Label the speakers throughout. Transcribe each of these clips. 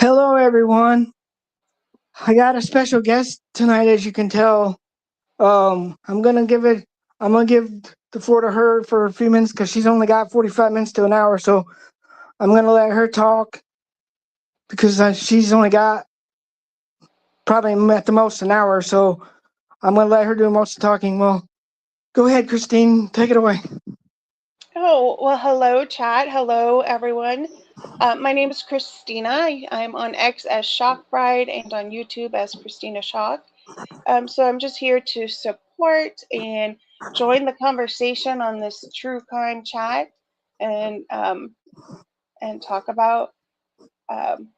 Speaker 1: Hello, everyone. I got a special guest tonight, as you can tell. I'm gonna give it. I'm gonna give the floor to her for a few minutes because she's only got 45 minutes to an hour. So I'm gonna let her talk because she's only got probably at the most an hour. So I'm gonna let her do most of the talking. Well, go ahead, Christine. Take it away.
Speaker 2: Oh, well, hello, chat. Hello, everyone. My name is Christina. I'm on X as Shock Bride and on YouTube as Christina Shock. So I'm just here to support and join the conversation on this true crime chat and talk about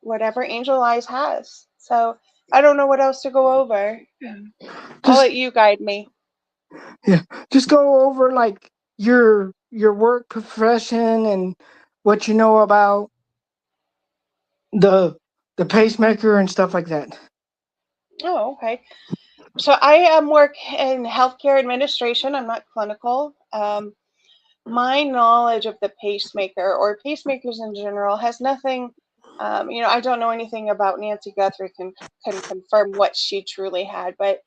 Speaker 2: whatever Angel Eyes has. So I don't know what else to go over. I'll let you guide me.
Speaker 1: Yeah, just go over like your work profession and what you know about the the pacemaker and stuff like that.
Speaker 2: Oh, okay. So I work in healthcare administration. I'm not clinical. My knowledge of the pacemaker or pacemakers in general has nothing. I don't know anything about Nancy Guthrie can confirm what she truly had, but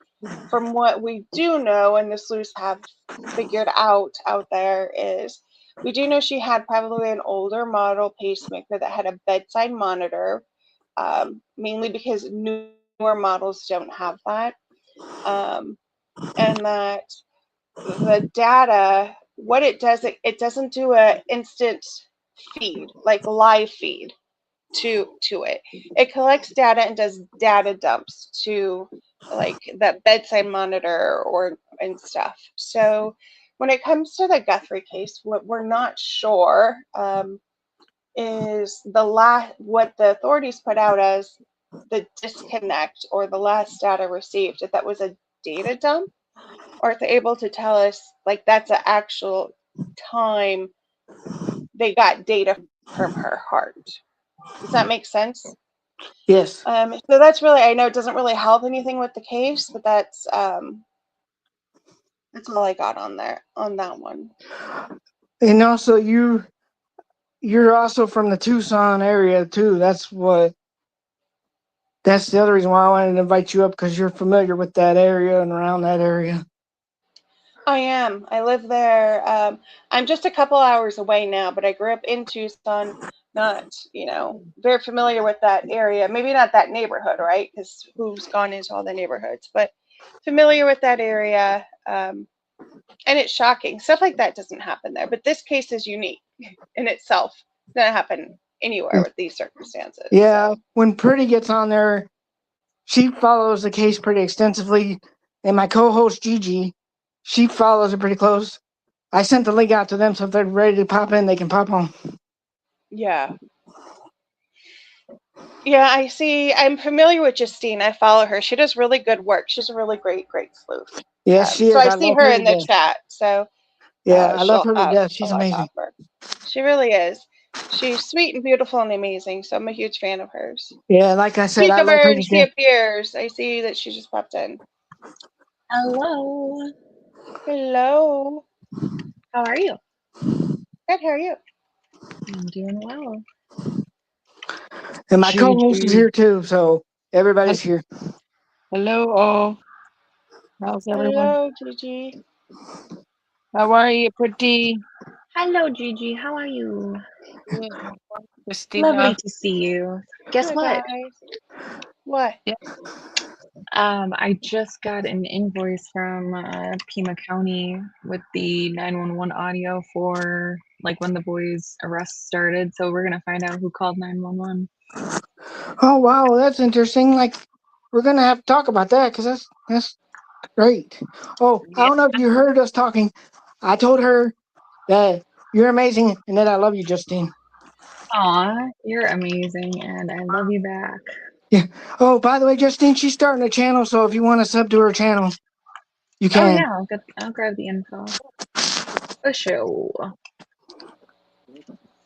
Speaker 2: from what we do know, and the sleuths have figured out there, is we do know she had probably an older model pacemaker that had a bedside monitor, mainly because newer models don't have that, and that the data, what it does, it doesn't do a instant feed, like live feed to it. It collects data and does data dumps to like that bedside monitor or and stuff. So when it comes to the Guthrie case, what we're not sure is what the authorities put out as the disconnect or the last data received, if that was a data dump or if they're able to tell us like that's an actual time they got data from her heart. Does that make sense?
Speaker 1: Yes.
Speaker 2: So that's really, I know it doesn't really help anything with the case, but that's all I got on that one.
Speaker 1: And also you're also from the Tucson area too. That's the other reason why I wanted to invite you up because you're familiar with that area and around that area.
Speaker 2: I am. I live there. I'm just a couple hours away now, but I grew up in Tucson, not, very familiar with that area. Maybe not that neighborhood, right? Because who's gone into all the neighborhoods, but familiar with that area. And it's shocking. Stuff like that doesn't happen there. But this case is unique in itself. It's going to happen anywhere with these circumstances.
Speaker 1: Yeah,
Speaker 2: So.
Speaker 1: when Pretty gets on there, she follows the case pretty extensively. And my co-host Gigi, she follows it pretty close. I sent the link out to them, so if they're ready to pop in, they can pop on.
Speaker 2: Yeah. Yeah, I see. I'm familiar with Justine. I follow her. She does really good work. She's a really great sleuth.
Speaker 1: Yes, she
Speaker 2: So
Speaker 1: is.
Speaker 2: I
Speaker 1: I
Speaker 2: see
Speaker 1: love
Speaker 2: her
Speaker 1: her to
Speaker 2: in the
Speaker 1: death.
Speaker 2: chat. So
Speaker 1: Yeah, I love
Speaker 2: she'll
Speaker 1: her to
Speaker 2: have
Speaker 1: death.
Speaker 2: a
Speaker 1: She's
Speaker 2: lot to
Speaker 1: amazing.
Speaker 2: offer. She really is. She's sweet and beautiful and amazing. So I'm a huge fan of hers.
Speaker 1: Yeah, like I said,
Speaker 2: Speak
Speaker 1: I
Speaker 2: of
Speaker 1: love
Speaker 2: her,
Speaker 1: her
Speaker 2: and
Speaker 1: to
Speaker 2: she
Speaker 1: death.
Speaker 2: appears. I see that she just popped in.
Speaker 3: Hello.
Speaker 2: Hello.
Speaker 3: How are you?
Speaker 2: Good. How are you?
Speaker 3: I'm doing well.
Speaker 1: And my co-host is here too, so everybody's here.
Speaker 4: Hello, all. How's everyone?
Speaker 2: Hello, Gigi.
Speaker 4: How are you, Pretty?
Speaker 3: Hello, Gigi. How are you?
Speaker 4: Good. Christina.
Speaker 3: Lovely to see you. Guess
Speaker 2: Hi,
Speaker 3: what?
Speaker 2: guys. What?
Speaker 4: Yeah.
Speaker 3: I just got an invoice from Pima County with the 911 audio for like when the boys' arrest started. So we're gonna find out who called 911.
Speaker 1: Oh wow, that's interesting. Like, we're gonna have to talk about that because that's great. Oh, I don't know if you heard us talking. I told her that you're amazing and that I love you, Justine.
Speaker 3: Aw, you're amazing, and I love you back.
Speaker 1: Yeah. Oh, by the way, Justine, she's starting a channel, so if you want to sub to her channel, you
Speaker 3: Oh
Speaker 1: can.
Speaker 3: yeah, I'll grab the info. For sure.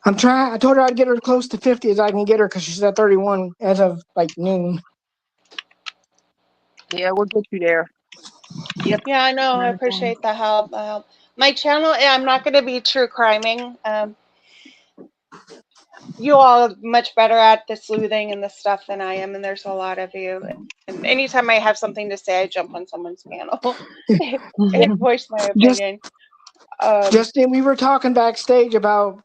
Speaker 1: I'm trying. I told her I'd get her close to 50 as I can get her because she's at 31 as of like noon.
Speaker 4: Yeah, we'll get you there.
Speaker 3: Yep.
Speaker 2: Yeah, I know. I appreciate the help. My channel, I'm not going to be true criming. you all are much better at the sleuthing and the stuff than I am, and there's a lot of you. And anytime I have something to say, I jump on someone's panel and voice my
Speaker 1: Just
Speaker 2: opinion.
Speaker 1: Justine, we were talking backstage about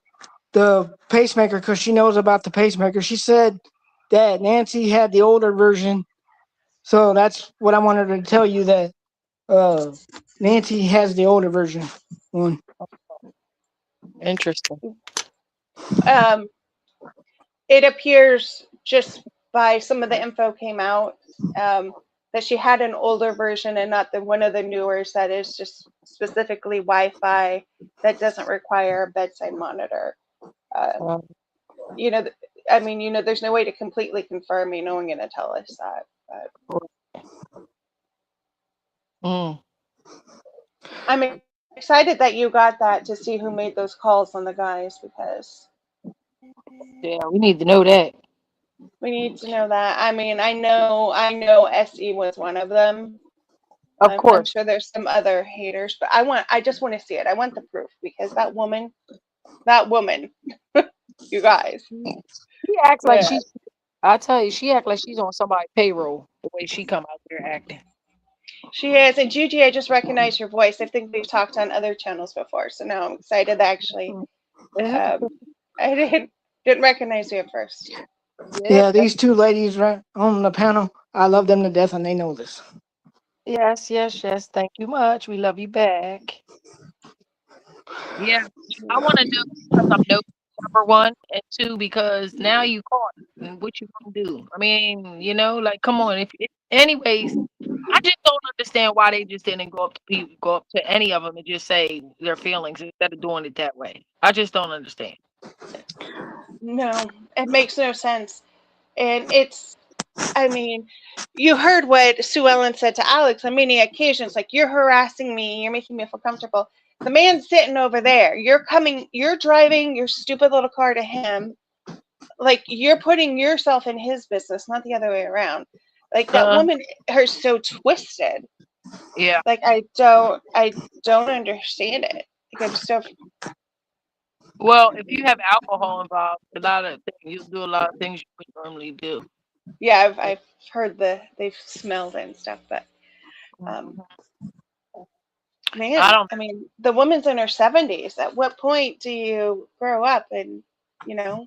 Speaker 1: the pacemaker because she knows about the pacemaker. She said that Nancy had the older version, so that's what I wanted to tell you, that Nancy has the older version one.
Speaker 4: Interesting.
Speaker 2: It appears just by some of the info came out that she had an older version and not the one of the newers that is just specifically Wi-Fi that doesn't require a bedside monitor. You know, I mean, you know, there's no way to completely confirm. No one gonna tell us that. But I'm excited that you got that to see who made those calls on the guys, because
Speaker 4: Yeah, we need to know that.
Speaker 2: we need to know that. I mean, I know SE was one of them.
Speaker 4: Of
Speaker 2: I'm
Speaker 4: course.
Speaker 2: sure there's some other haters, but I just want to see it. I want the proof, because that woman, you guys.
Speaker 4: She acts like
Speaker 2: Yeah.
Speaker 4: she's. I tell you, she act like she's on somebody's payroll. The way she come out there acting.
Speaker 2: She is. And Juji, I just recognized your voice. I think we've talked on other channels before, so now I'm excited that actually. I didn't recognize you at first.
Speaker 1: Yeah, these two ladies right on the panel, I love them to death, and they know this.
Speaker 4: Yes. Thank you much. We love you back. Yeah, I want to know because I'm no number one, and two because now you caught it, and what you gonna do? I mean, you know, like come on. Anyways, I just don't understand why they just didn't go up to any of them and just say their feelings instead of doing it that way. I just don't understand.
Speaker 2: No, it makes no sense. And it's, I mean, you heard what Sue Ellen said to Alex on many occasions, like, you're harassing me, you're making me feel comfortable. The man's sitting over there. You're driving your stupid little car to him. Like, you're putting yourself in his business, not the other way around. Like, that woman, her so twisted.
Speaker 4: Yeah.
Speaker 2: Like, I don't understand it. Like, I'm so.
Speaker 4: Well, if you have alcohol involved, you'll do a lot of things you wouldn't normally do.
Speaker 2: Yeah, I've heard they've smelled it and stuff, but man, I mean, the woman's in her 70s. At what point do you grow up and, you know?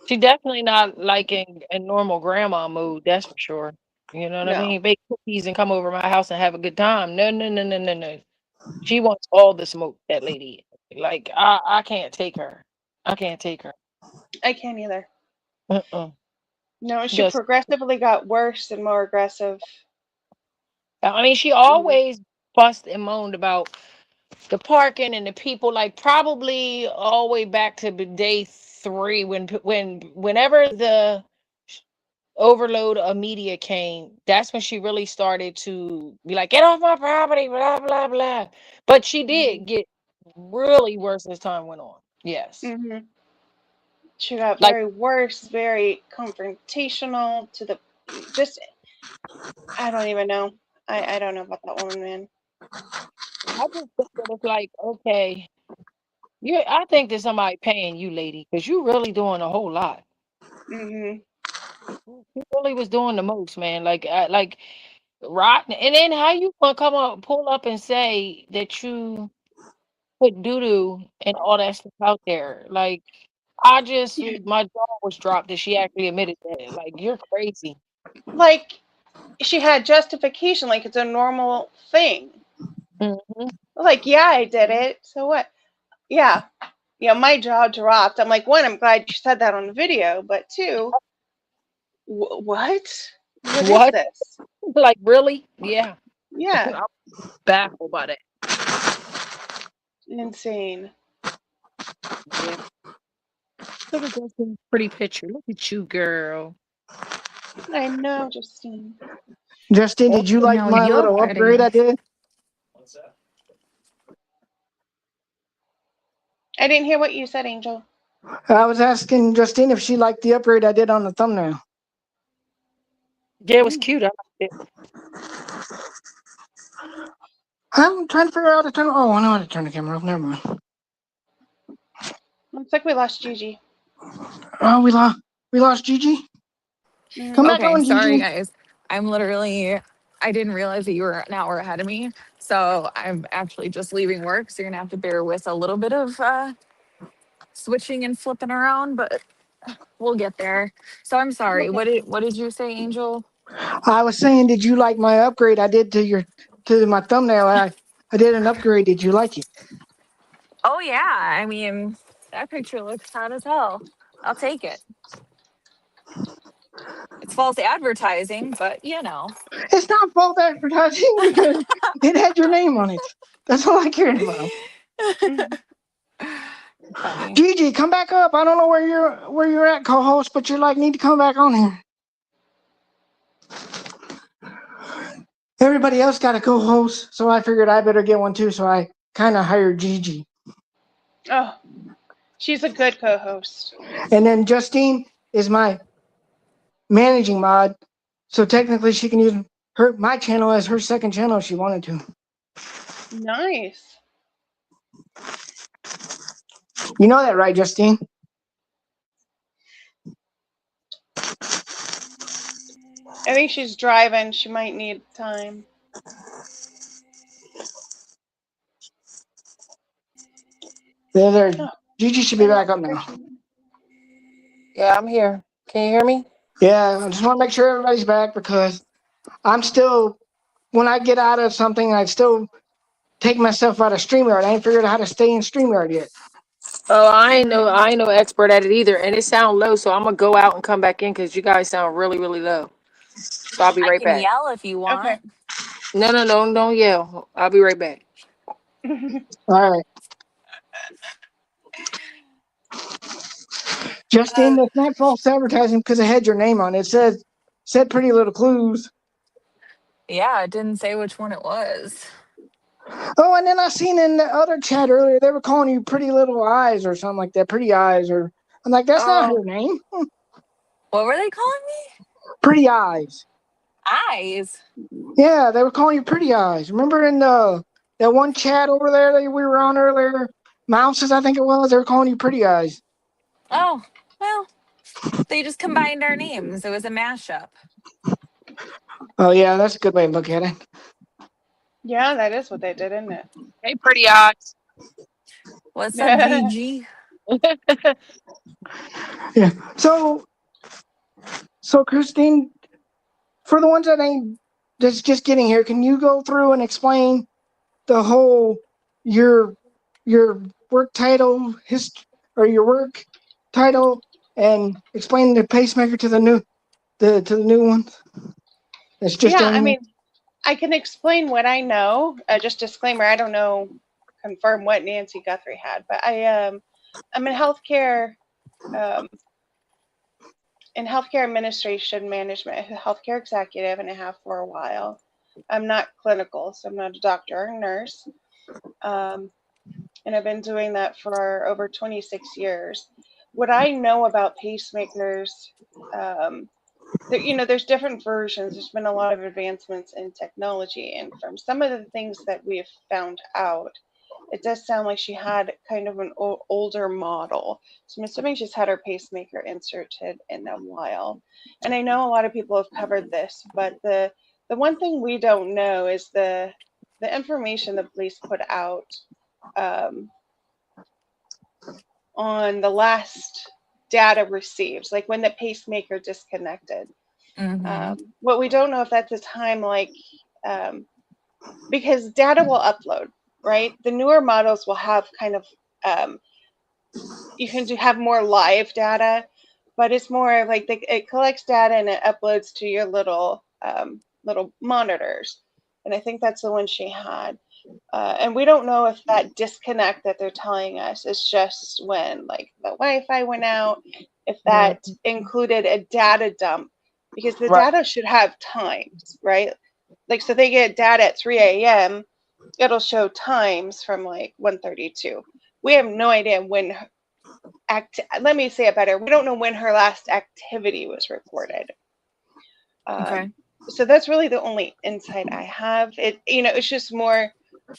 Speaker 4: She's definitely not like in normal grandma mood, that's for sure. You know what I mean? Bake cookies and come over to my house and have a good time. No. She wants all the smoke, that lady. Like, I can't take her. I can't take her.
Speaker 2: I can't either. No, she
Speaker 4: Just,
Speaker 2: progressively got worse and more aggressive.
Speaker 4: I mean, she always fussed and moaned about the parking and the people, like probably all the way back to day 3 whenever the overload of media came. That's when she really started to be like, get off my property, blah blah blah. But she did get really worse as time went on. Yes.
Speaker 2: She got very worse, very confrontational to the just. I don't even know. I don't know about that woman, man.
Speaker 4: I just think that it's like, okay, I think there's somebody paying you, lady, because you really doing a whole lot. You really was doing the most, man. Like rotten. And then how you gonna pull up and say that you put doo-doo and all that stuff out there? Like, my jaw was dropped that she actually admitted that. Like, you're crazy.
Speaker 2: Like, she had justification, like it's a normal thing. Like, yeah, I did it. So what? Yeah. My jaw dropped. I'm like, one, I'm glad you said that on the video, but two, what? What is this?
Speaker 4: Like, really? Yeah.
Speaker 2: Yeah.
Speaker 4: I'm baffled by that.
Speaker 2: Insane.
Speaker 4: Yeah. Look at this pretty picture. Look at you, girl.
Speaker 2: I know, Justine.
Speaker 1: Justine, did you like my little upgrade I did?
Speaker 5: What's that?
Speaker 2: I didn't hear what you said, Angel.
Speaker 1: I was asking Justine if she liked the upgrade I did on the thumbnail.
Speaker 4: Yeah, it was cute. I liked it.
Speaker 1: I'm trying to figure out how to turn. Oh, I know how to turn the camera off. Never mind.
Speaker 2: Looks like we lost Gigi.
Speaker 1: Oh, we lost Gigi. Come back
Speaker 5: Okay,
Speaker 1: on,
Speaker 5: sorry
Speaker 1: Gigi.
Speaker 5: guys. I didn't realize that you were an hour ahead of me. So I'm actually just leaving work. So you're gonna have to bear with a little bit of switching and flipping around, but we'll get there. So I'm sorry. What did you say, Angel?
Speaker 1: I was saying, did you like my upgrade I did to my thumbnail? I did an upgrade. Did you like it?
Speaker 5: Oh yeah. I mean, that picture looks hot as hell. I'll take it. It's false advertising, but you know.
Speaker 1: It's not false advertising because it had your name on it. That's all I cared about.
Speaker 5: Funny.
Speaker 1: Gigi, come back up. I don't know where you're at, co-host, but you need to come back on here. Everybody else got a co-host, so I figured I better get one too. So I kind of hired Gigi.
Speaker 2: Oh, she's a good co-host.
Speaker 1: And then Justine is my managing mod, so technically she can use my channel as her second channel if she wanted to.
Speaker 2: Nice.
Speaker 1: You know that, right, Justine?
Speaker 2: I think she's driving. She might need time.
Speaker 1: There.
Speaker 2: Oh,
Speaker 1: Gigi should be back up now.
Speaker 4: Yeah, I'm here. Can you hear me?
Speaker 1: Yeah, I just want to make sure everybody's back because I'm still, when I get out of something, I still take myself out of StreamYard. I ain't figured out how to stay in StreamYard yet.
Speaker 4: Oh, I ain't no expert at it either, and it sound low. So I'm gonna go out and come back in because you guys sound really, really low. So I'll be
Speaker 5: I
Speaker 4: right
Speaker 5: can
Speaker 4: back.
Speaker 5: yell if you want.
Speaker 2: Okay.
Speaker 4: No, don't yell. I'll be right back.
Speaker 1: All right. Justine, that's not false advertising because it had your name on it. It said Pretty Little Clues.
Speaker 5: Yeah, it didn't say which one it was.
Speaker 1: Oh, and then I seen in the other chat earlier, they were calling you Pretty Little Eyes or something like that. Pretty Eyes, or I'm like, that's not her
Speaker 5: Oh,
Speaker 1: name.
Speaker 5: what were they calling me?
Speaker 1: Pretty Eyes.
Speaker 5: Eyes.
Speaker 1: Yeah, they were calling you Pretty Eyes. Remember in that one chat over there that we were on earlier? Mouses, I think it was. They were calling you Pretty Eyes.
Speaker 5: Oh, well, they just combined our names. It was a mashup.
Speaker 1: Oh yeah, that's a good way to look at it.
Speaker 2: Yeah, that is what they did, isn't it?
Speaker 4: Hey, pretty eyes.
Speaker 5: What's up, Gigi?
Speaker 1: Yeah. So Christine, for the ones that ain't just getting here, can you go through and explain the whole your work title or your work title and explain the pacemaker to the new ones? It's just
Speaker 2: Yeah, I mean, I can explain what I know. Just disclaimer, I don't know, confirm what Nancy Guthrie had, but I'm in healthcare, in healthcare administration management, a healthcare executive, and I have for a while. I'm not clinical, so I'm not a doctor or a nurse. And I've been doing that for over 26 years. What I know about pacemakers, there's different versions. There's been a lot of advancements in technology, and from some of the things that we've found out, it does sound like she had kind of an older model. So I'm assuming she's had her pacemaker inserted in a while. And I know a lot of people have covered this, but the one thing we don't know is the information the police put out on the last data received, like when the pacemaker disconnected. What we don't know if that's a time like, because data will upload, right? The newer models will have kind of, you can have more live data, but it's more like it collects data and it uploads to your little monitors. And I think that's the one she had. And we don't know if that disconnect that they're telling us is just when like the Wi-Fi went out, if that included a data dump, because the data should have times, right? Like, so they get data at 3 a.m., it'll show times from like 1:32. We have no idea when let me say it better. We don't know when her last activity was reported.
Speaker 5: Okay.
Speaker 2: So that's really the only insight I have. It's just more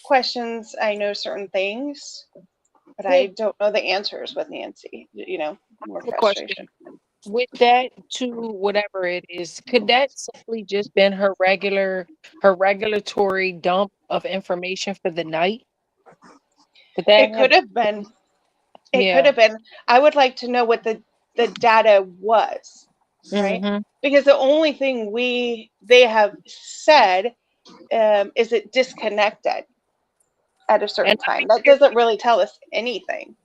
Speaker 2: questions. I know certain things, but I don't know the answers with Nancy. more
Speaker 4: a question.
Speaker 2: frustration.
Speaker 4: With that to whatever it is, could that simply just been her regulatory dump of information for the night? Could that
Speaker 2: It could
Speaker 4: have,
Speaker 2: have been. It could
Speaker 4: yeah.
Speaker 2: have been. I would like to know what the data was, right?
Speaker 4: Mm-hmm.
Speaker 2: Because the only thing they have said is it disconnected at a certain
Speaker 4: And
Speaker 2: time. That doesn't really tell us anything.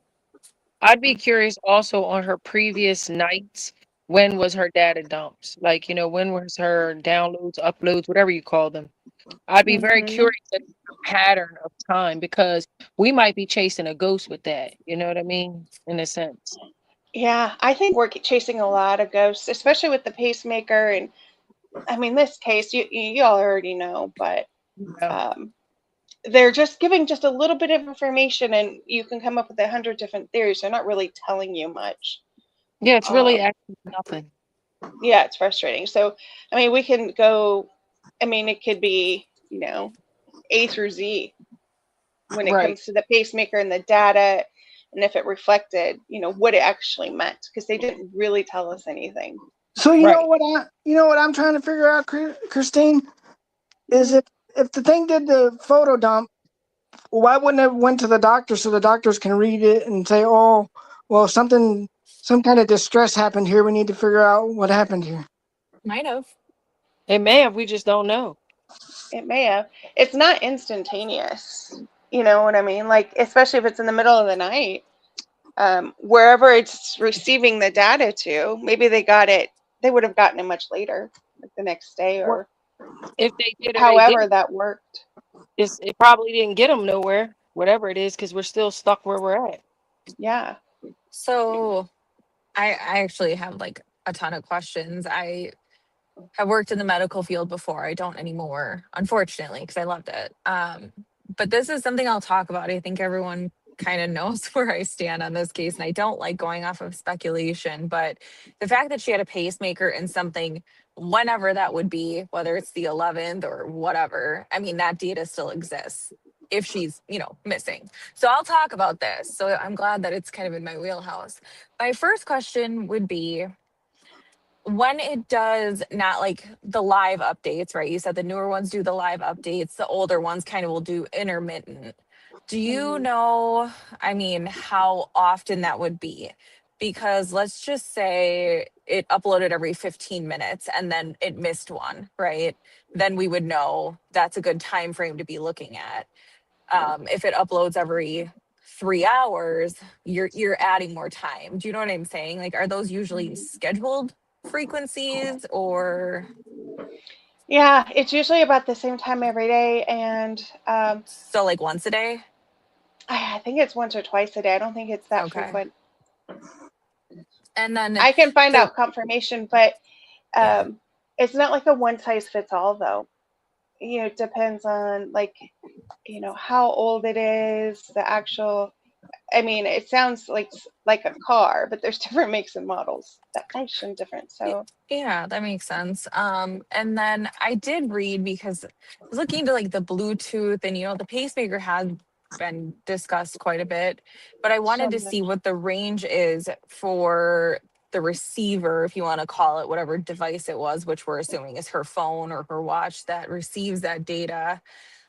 Speaker 4: I'd be curious also on her previous nights. When was her data dumps? Like, when was her downloads, uploads, whatever you call them? I'd be very
Speaker 2: Mhm.
Speaker 4: curious at the pattern of time because we might be chasing a ghost with that. You know what I mean? In a sense.
Speaker 2: Yeah, I think we're chasing a lot of ghosts, especially with the pacemaker. And I mean, this case, you all already know, but
Speaker 4: Yeah.
Speaker 2: they're just giving just a little bit of information, and you can come up with 100 different theories. They're not really telling you much.
Speaker 4: Yeah, it's really
Speaker 2: Um,
Speaker 4: actually nothing.
Speaker 2: yeah, it's frustrating. So, I mean, we can go. I mean, it could be, A through Z when it
Speaker 4: Right.
Speaker 2: comes to the pacemaker and the data, and if it reflected, what it actually meant, because they didn't really tell us anything.
Speaker 1: So
Speaker 4: Right.
Speaker 1: you know what I'm trying to figure out, Christine, is if the thing did the photo dump, why wouldn't it went to the doctor so the doctors can read it and say, oh, well, some kind of distress happened here. We need to figure out what happened here.
Speaker 5: Might have.
Speaker 4: It may have, we just don't know.
Speaker 2: It may have. It's not instantaneous. You know what I mean? Like, especially if it's in the middle of the night, wherever it's receiving the data to, maybe they would have gotten it much later, like the next day,
Speaker 4: Well,
Speaker 2: or
Speaker 4: if they did or they
Speaker 2: however
Speaker 4: didn't,
Speaker 2: that worked.
Speaker 4: it probably didn't get them nowhere, whatever it is, because we're still stuck where we're at.
Speaker 2: Yeah.
Speaker 5: So I actually have like a ton of questions. I have worked in the medical field before. I don't anymore, unfortunately, because I loved it. But this is something I'll talk about. I think everyone kind of knows where I stand on this case, and I don't like going off of speculation. But the fact that she had a pacemaker and something, whenever that would be, whether it's the 11th or whatever, I mean, that data still exists if she's, missing. So I'll talk about this. So I'm glad that it's kind of in my wheelhouse. My first question would be, when it does not like the live updates, right? You said the newer ones do the live updates, the older ones kind of will do intermittent. Do you
Speaker 2: Mhm.
Speaker 5: know, I mean, how often that would be? Because let's just say it uploaded every 15 minutes and then it missed one, right? Then we would know that's a good time frame to be looking at. If it uploads every 3 hours, you're adding more time. Do you know what I'm saying? Like, are those usually scheduled frequencies or
Speaker 2: Yeah, it's usually about the same time every day, and
Speaker 5: so like once a day?
Speaker 2: I think it's once or twice a day. I don't think it's that
Speaker 5: Okay.
Speaker 2: frequent.
Speaker 5: And then
Speaker 2: I can find
Speaker 5: the
Speaker 2: out confirmation, but
Speaker 5: yeah.
Speaker 2: it's not like a one size fits all, though. It depends on, like, how old it is, the actual. I mean, it sounds like a car, but there's different makes and models that function different. So
Speaker 5: Yeah, that makes sense. And then I did read because I was looking into like the Bluetooth and the pacemaker has been discussed quite a bit, but I
Speaker 2: so
Speaker 5: wanted to
Speaker 2: much.
Speaker 5: see what the range is for the receiver, if you want to call it whatever device it was, which we're assuming is her phone or her watch that receives that data.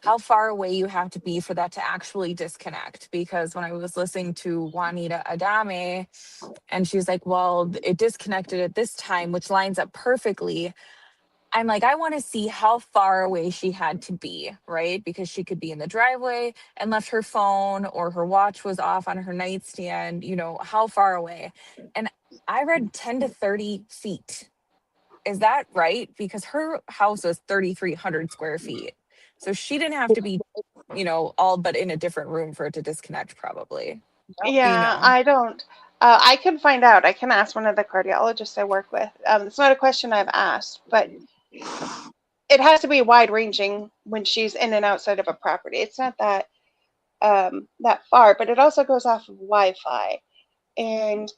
Speaker 5: How far away you have to be for that to actually disconnect? Because when I was listening to Juanita Adame, and she was like, well, it disconnected at this time, which lines up perfectly. I'm like, I want to see how far away she had to be, right? Because she could be in the driveway and left her phone or her watch was off on her nightstand, how far away. And I read 10 to 30 feet. Is that right? Because her house was 3,300 square feet. So she didn't have to be, all but in a different room for it to disconnect, probably. Do you
Speaker 2: Yeah,
Speaker 5: know?
Speaker 2: I don't. I can find out. I can ask one of the cardiologists I work with. It's not a question I've asked, but it has to be wide ranging when she's in and outside of a property. It's not that far, but it also goes off of Wi-Fi. And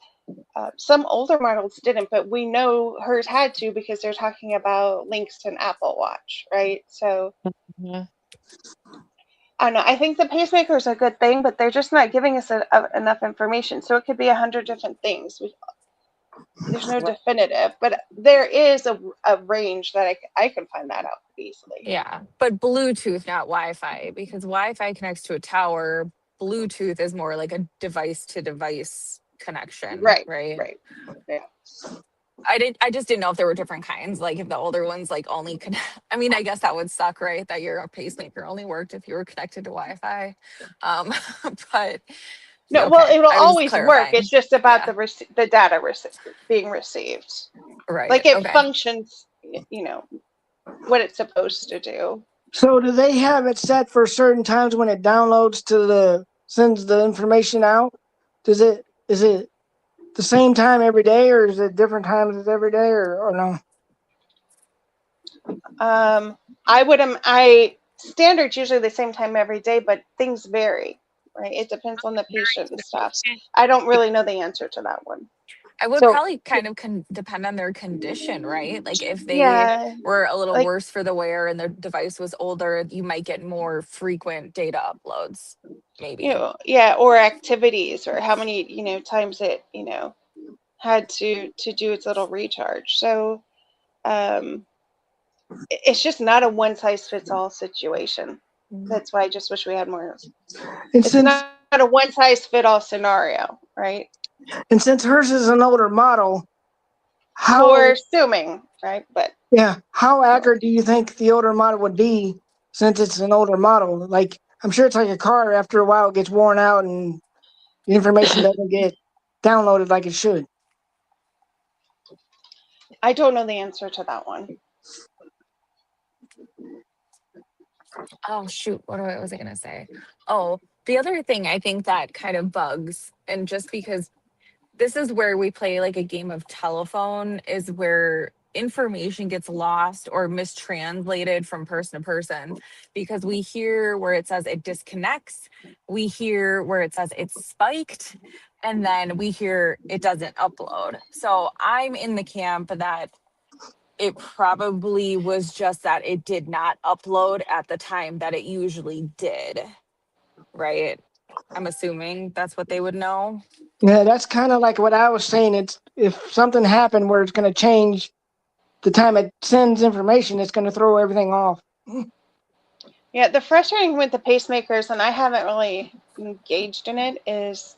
Speaker 2: some older models didn't, but we know hers had to because they're talking about links to an Apple Watch, right? So
Speaker 4: Mhm.
Speaker 2: I don't know. I think the pacemaker is a good thing, but they're just not giving us enough information. So it could be 100 different things. There's no
Speaker 5: Right.
Speaker 2: definitive, but there is a range that I can find that out pretty easily.
Speaker 5: Yeah, but Bluetooth, not Wi-Fi, because Wi-Fi connects to a tower. Bluetooth is more like a device to device connection,
Speaker 2: Right,
Speaker 5: right?
Speaker 2: right. Yeah.
Speaker 5: I just didn't know if there were different kinds. Like if the older ones like only could I mean, I guess that would suck, right? That your pacemaker only worked if you were connected to Wi-Fi. Um, but
Speaker 2: No, well,
Speaker 5: okay,
Speaker 2: it will
Speaker 5: I was
Speaker 2: always work.
Speaker 5: clarifying.
Speaker 2: It's just about
Speaker 5: Yeah,
Speaker 2: the data being received.
Speaker 5: right.
Speaker 2: Like it
Speaker 5: Okay.
Speaker 2: functions, what it's supposed to do.
Speaker 1: So do they have it set for certain times when it downloads sends the information out? Is it the same time every day, or is it different times every day, or no?
Speaker 2: Standard's usually the same time every day, but things vary, right? It depends on the patient and stuff. I don't really know the answer to that one.
Speaker 5: I would
Speaker 2: So
Speaker 5: probably kind of depend on their condition, right? Like if they
Speaker 2: yeah,
Speaker 5: were a little
Speaker 2: like
Speaker 5: worse for the wear and their device was older, you might get more frequent data uploads, maybe.
Speaker 2: yeah, or activities, or how many times it had to do its little recharge. So it's just not a one size fits all situation. That's why I just wish we had more.
Speaker 1: And
Speaker 2: It's not a one size fit all scenario, right?
Speaker 1: And since hers is an older model,
Speaker 2: We're assuming, right? But
Speaker 1: how accurate do you think the older model would be since it's an older model? Like, I'm sure it's like a car, after a while it gets worn out and the information doesn't get downloaded like it should.
Speaker 2: I don't know the answer to that one.
Speaker 5: Oh shoot, what was I gonna say? Oh, the other thing I think that kind of bugs, and just because this is where we play like a game of telephone, is where information gets lost or mistranslated from person to person, because we hear where it says it disconnects, we hear where it says it's spiked, and then we hear it doesn't upload. So I'm in the camp that it probably was just that it did not upload at the time that it usually did, right? I'm assuming that's what they would know.
Speaker 1: Yeah, that's kind of like what I was saying. It's if something happened where it's going to change the time it sends information, it's going to throw everything off.
Speaker 2: Yeah, the frustrating with the pacemakers, and I haven't really engaged in it, is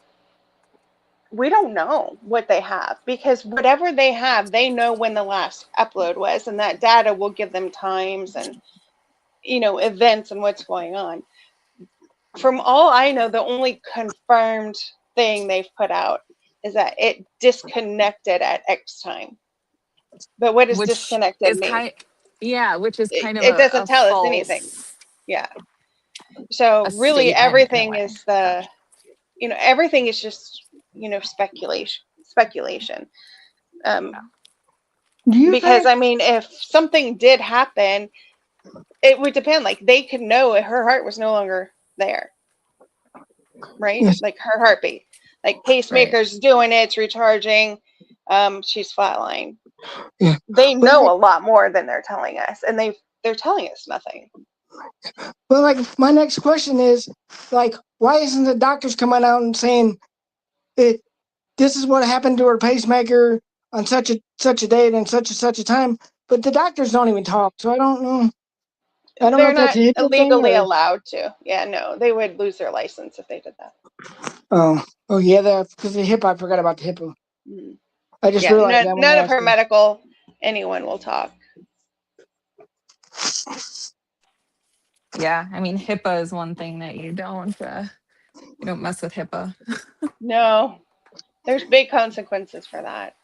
Speaker 2: we don't know what they have, because whatever they have, they know when the last upload was, and that data will give them times and events and what's going on. From all I know, the only confirmed thing they've put out is that it disconnected at X time. But what does
Speaker 5: Which
Speaker 2: disconnected
Speaker 5: is
Speaker 2: mean?
Speaker 5: which is kind of
Speaker 2: It doesn't
Speaker 5: a
Speaker 2: tell us
Speaker 5: false,
Speaker 2: anything. Yeah. So
Speaker 5: a
Speaker 2: really
Speaker 5: statement in a
Speaker 2: everything
Speaker 5: way.
Speaker 2: is everything is just, speculation. Because I mean, if something did happen, it would depend. Like they could know her heart was no longer there, right?
Speaker 1: Yes.
Speaker 2: Like her heartbeat, like pacemaker's doing it, it's recharging, she's flatline.
Speaker 1: Yeah.
Speaker 2: They know a lot more than they're telling us, and they're telling us nothing.
Speaker 1: Well, like my next question is, like, why isn't the doctors coming out and saying this is what happened to her pacemaker on such a date and such a time? But the doctors don't even talk, so I don't know. I don't know
Speaker 2: They're
Speaker 1: if that's
Speaker 2: not
Speaker 1: a HIPAA thing
Speaker 2: legally
Speaker 1: or...
Speaker 2: allowed to. Yeah, no, they would lose their license if they did that.
Speaker 1: Oh yeah, that's because the HIPAA. I forgot about the HIPAA.
Speaker 2: Mm.
Speaker 1: I just realized that when
Speaker 2: none
Speaker 1: I
Speaker 2: of her medical, anyone will talk.
Speaker 5: Yeah, I mean HIPAA is one thing that you don't mess with HIPAA.
Speaker 2: No, there's big consequences for that.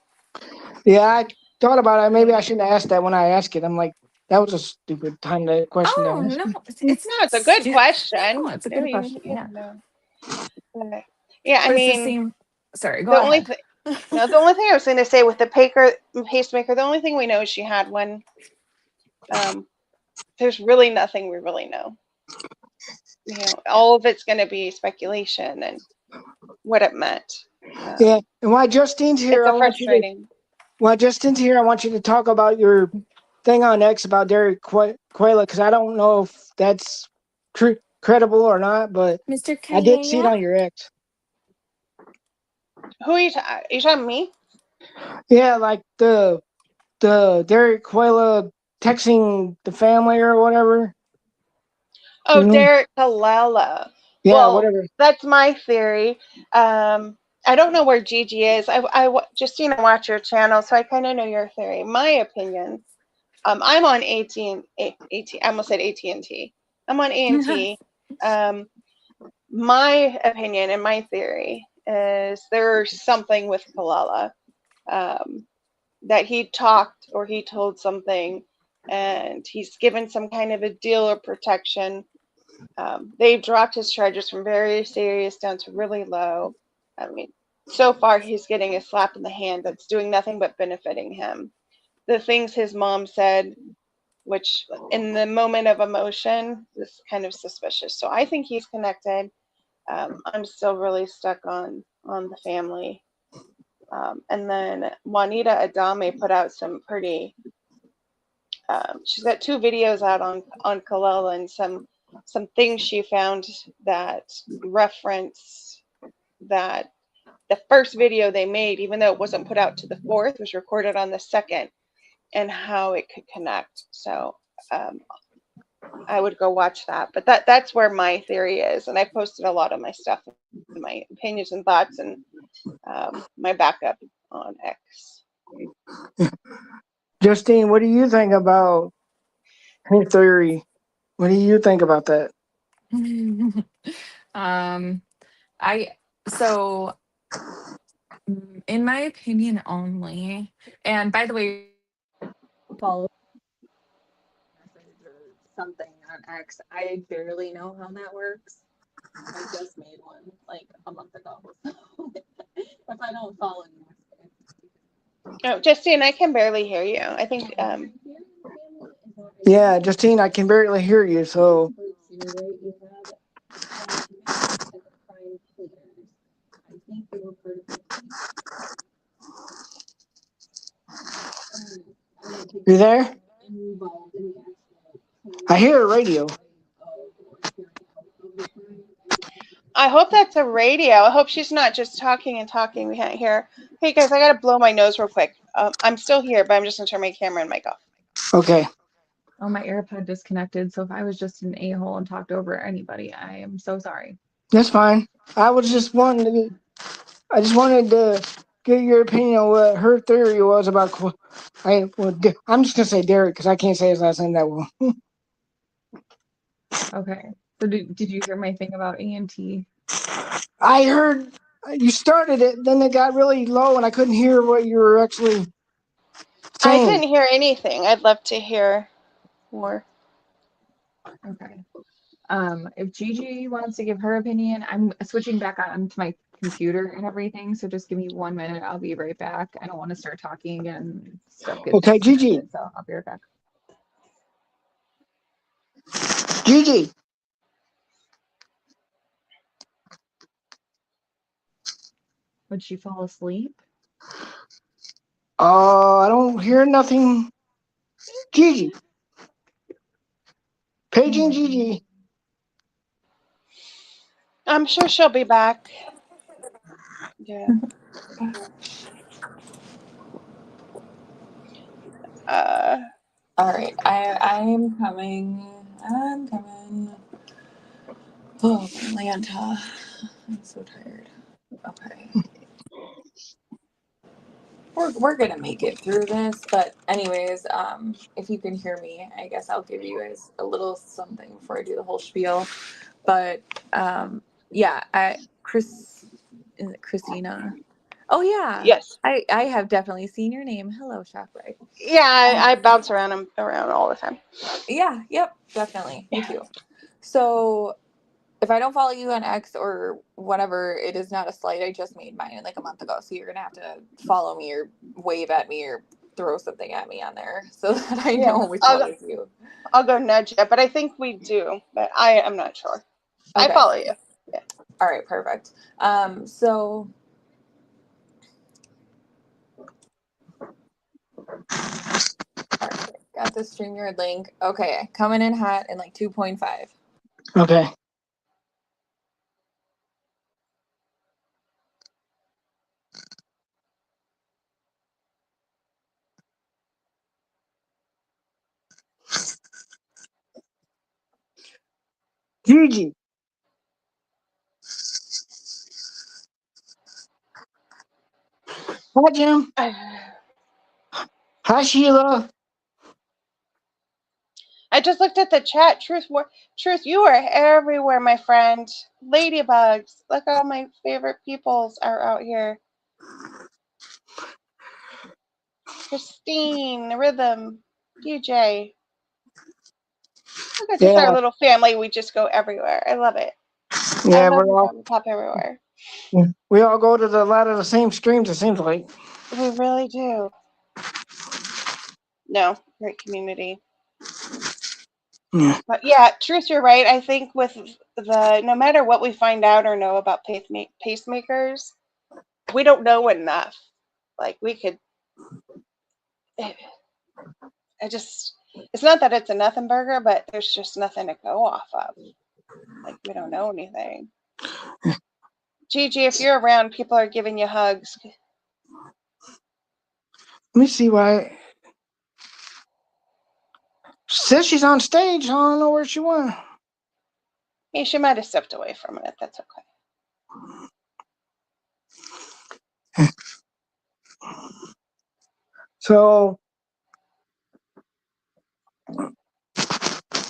Speaker 1: Yeah, I thought about it. Maybe I shouldn't have asked that when I asked it. I'm like, that was a stupid time to question that.
Speaker 5: Oh no,
Speaker 2: it's a good question.
Speaker 5: No, it's a good question. Yeah.
Speaker 2: Yeah, I mean,
Speaker 5: sorry, go ahead.
Speaker 2: The only thing I was going to say with the pacemaker, the only thing we know is she had one. There's really nothing we really know. All of it's going to be speculation and what it meant.
Speaker 1: Yeah, and while Justine's here, while Justine's here, I want you to talk about your thing on X about Derek Quayla, because I don't know if that's credible or not, but
Speaker 5: Mr.
Speaker 1: I did see it on your X.
Speaker 2: Who are you talking? Me?
Speaker 1: Yeah, like the Derek Quella texting the family or whatever.
Speaker 2: Oh,
Speaker 1: You know?
Speaker 2: Derek Kalala.
Speaker 1: Yeah,
Speaker 2: Well,
Speaker 1: whatever.
Speaker 2: that's my theory. I don't know where Gigi is. Justine, I watch your channel, so I kind of know your theory. My opinion. I'm on I almost said AT&T. I'm on AT&T. My opinion and my theory is there's something with Kalala, that he talked or he told something, and he's given some kind of a deal or protection. They've dropped his charges from very serious down to really low. I mean, so far he's getting a slap in the hand that's doing nothing but benefiting him. The things his mom said, which in the moment of emotion is kind of suspicious. So I think he's connected. I'm still really stuck on the family. And then Juanita Adame put out some pretty. She's got 2 videos out on Kalala and some things she found that reference that the first video they made, even though it wasn't put out to the 4th, was recorded on the 2nd, and how it could connect. So I would go watch that. But that's where my theory is, and I posted a lot of my stuff, my opinions and thoughts, and my backup on X.
Speaker 1: Justine, what do you think about her theory? What do you think about that?
Speaker 5: I so in my opinion only, and by the way, follow message or something on X. I barely know how that works. I just made one like a month ago. If I don't follow you,
Speaker 2: Oh, Justine, I can barely hear you. I think
Speaker 1: Yeah, Justine, I can barely hear you. So you there? I hear a radio.
Speaker 2: I hope that's a radio. I hope she's not just talking and talking. We can't hear. Hey guys, I gotta blow my nose real quick. I'm still here, but I'm just gonna turn my camera and mic off.
Speaker 1: Okay.
Speaker 3: Oh, my AirPod disconnected. So if I was just an a-hole and talked over anybody, I am so sorry.
Speaker 1: That's fine. I just wanted to get your opinion on what her theory was about. I'm just gonna say Derek because I can't say his last name that well.
Speaker 3: Okay. So did you hear my thing about AMT?
Speaker 1: I heard you started it, then it got really low, and I couldn't hear what you were actually
Speaker 2: I
Speaker 1: saying.
Speaker 2: couldn't hear anything. I'd love to hear more.
Speaker 3: Okay. If Gigi wants to give her opinion, I'm switching back on to my computer and everything. So just give me 1 minute. I'll be right back. I don't want to start talking and stuff gets
Speaker 1: Okay, Gigi.
Speaker 3: disconnected, so I'll be right back.
Speaker 1: Gigi.
Speaker 3: Would she fall asleep?
Speaker 1: I don't hear nothing. Gigi. Paging Gigi.
Speaker 2: I'm sure she'll be back. Yeah.
Speaker 5: all right, I'm coming. I'm coming. Oh, Atlanta. I'm so tired. Okay. We're gonna make it through this, but anyways, if you can hear me, I guess I'll give you guys a little something before I do the whole spiel. But yeah, is it Christina? Oh yeah,
Speaker 2: Yes.
Speaker 5: I have definitely seen your name. Hello, ShopRite.
Speaker 2: Yeah, I bounce around all the time.
Speaker 5: Yeah, yep, definitely. Me
Speaker 2: Yeah.
Speaker 5: too. So if I don't follow you on X or whatever, it is not a slight. I just made mine like a month ago. So you're going to have to follow me or wave at me or throw something at me on there so that I know which one is you.
Speaker 2: I'll go nudge you, but I think we do, but I am not sure.
Speaker 5: Okay.
Speaker 2: I follow you. Yeah.
Speaker 5: All right, perfect. So all right, got the StreamYard link. Okay, coming in hot in like 2.5.
Speaker 1: Okay. Gigi. Hi, Jim. Hi, Sheila.
Speaker 2: I just looked at the chat. Truth, you are everywhere, my friend. Ladybugs. Look at all my favorite peoples are out here. Christine, Rhythm, DJ. Look at just our
Speaker 1: Yeah,
Speaker 2: little family. We just go everywhere. I love it. I
Speaker 1: yeah,
Speaker 2: love that we pop everywhere.
Speaker 1: we all go to a lot of the same streams, it seems like.
Speaker 2: We really do. No, great community.
Speaker 1: Yeah.
Speaker 2: But yeah, Truth, you're right. I think with no matter what we find out or know about pacemakers, we don't know enough. Like we could, it's not that it's a nothing burger, but there's just nothing to go off of. Like we don't know anything. Gigi, if you're around, people are giving you hugs.
Speaker 1: Let me see why. Says she's on stage. I don't know where she went.
Speaker 2: Hey, she might have stepped away for a minute. That's okay.
Speaker 1: So,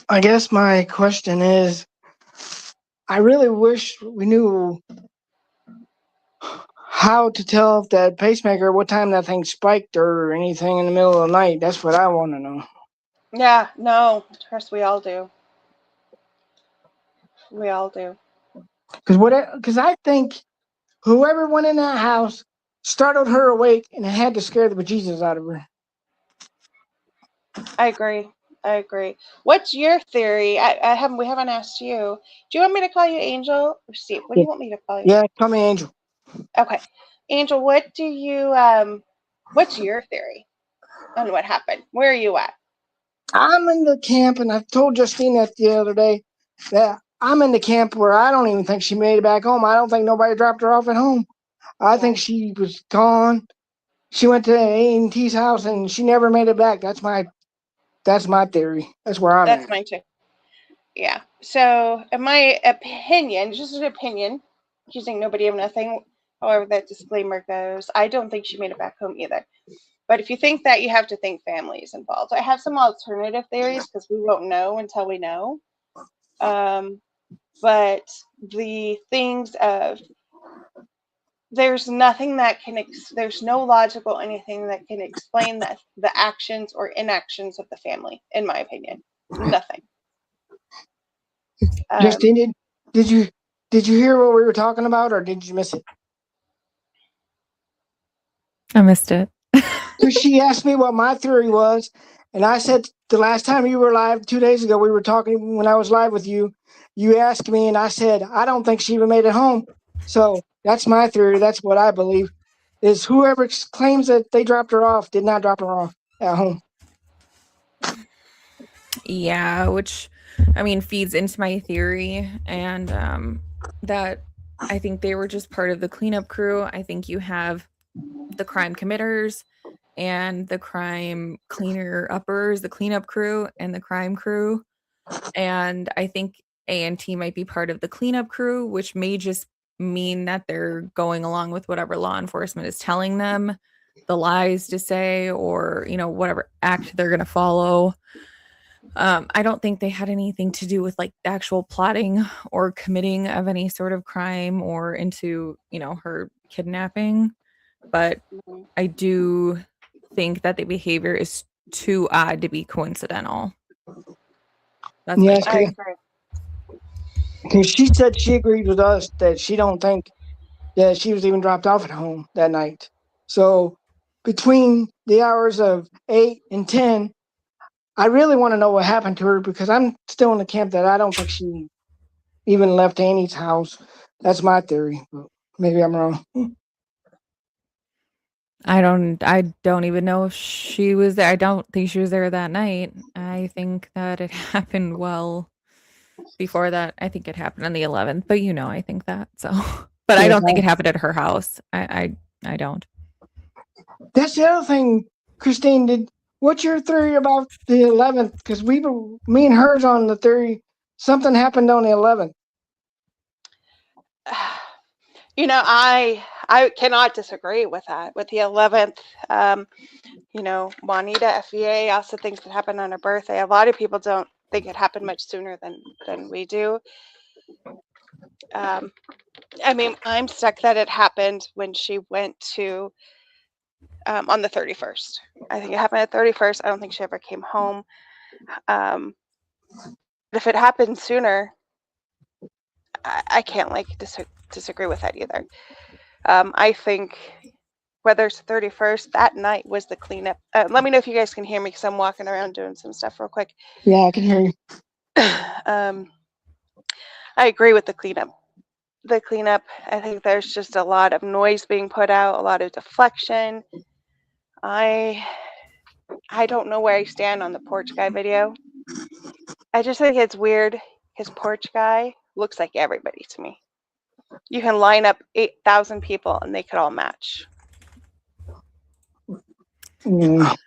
Speaker 1: I guess my question is, I really wish we knew how to tell if that pacemaker, what time that thing spiked or anything in the middle of the night. That's what I want to know.
Speaker 2: Yeah, no, trust we all do. We all do.
Speaker 1: Because I think whoever went in that house startled her awake and it had to scare the bejesus out of her.
Speaker 2: I agree. What's your theory? We haven't asked you. Do you want me to call you Angel or Steve? What do you want me to call you?
Speaker 1: Yeah, call me Angel.
Speaker 2: Okay. Angel, what do you what's your theory on what happened? Where are you at?
Speaker 1: I'm in the camp, and I told Justine that the other day, that I'm in the camp where I don't even think she made it back home. I don't think nobody dropped her off at home. I think she was gone. She went to A&T's house and she never made it back. That's my theory. That's where I'm at.
Speaker 2: That's mine too. Yeah. So, in my opinion, just an opinion, accusing nobody of nothing, however that disclaimer goes, I don't think she made it back home either. But if you think that, you have to think family is involved. I have some alternative theories because we won't know until we know. But the things of there's nothing that can there's no logical anything that can explain the actions or inactions of the family, in my opinion. Nothing.
Speaker 1: Justine, did you hear what we were talking about, or did you miss it?
Speaker 3: I missed it.
Speaker 1: Because she asked me what my theory was, and I said the last time you were live 2 days ago, we were talking when I was live with you. You asked me, and I said I don't think she even made it home. So that's my theory. That's what I believe. Is whoever claims that they dropped her off did not drop her off at home.
Speaker 5: Yeah, which I mean feeds into my theory, and that I think they were just part of the cleanup crew. I think you have the crime committers and the crime cleaner uppers, the cleanup crew and the crime crew. And I think A&T might be part of the cleanup crew, which may just mean that they're going along with whatever law enforcement is telling them, the lies to say, or, you know, whatever act they're going to follow. I don't think they had anything to do with like actual plotting or committing of any sort of crime or into, you know, her kidnapping. But I do think that the behavior is too odd to be coincidental. That's
Speaker 1: yes,
Speaker 2: I agree.
Speaker 1: Because she said she agreed with us that she don't think that she was even dropped off at home that night. So between the hours of 8 and 10, I really want to know what happened to her, because I'm still in the camp that I don't think she even left Annie's house. That's my theory. But maybe I'm wrong.
Speaker 5: I don't even know if she was there. I don't think she was there that night. I think that it happened well before that. I think it happened on the 11th, but you know, I think that. So, but I don't think it happened at her house. I don't.
Speaker 1: That's the other thing, Christine. What's your theory about the 11th? Because me and her's on the theory something happened on the 11th.
Speaker 2: You know, I cannot disagree with that. With the 11th, you know, Juanita FEA also thinks it happened on her birthday. A lot of people don't think it happened much sooner than we do. I mean, I'm stuck that it happened when she went to on the 31st. I think it happened at 31st. I don't think she ever came home. If it happened sooner, I can't like disagree with that either. I think whether it's the 31st, that night was the cleanup. Let me know if you guys can hear me because I'm walking around doing some stuff real quick.
Speaker 1: Yeah, I can hear you.
Speaker 2: I agree with the cleanup. The cleanup, I think there's just a lot of noise being put out, a lot of deflection. I don't know where I stand on the porch guy video. I just think it's weird. His porch guy looks like everybody to me. You can line up 8,000 people and they could all match.
Speaker 1: Mm.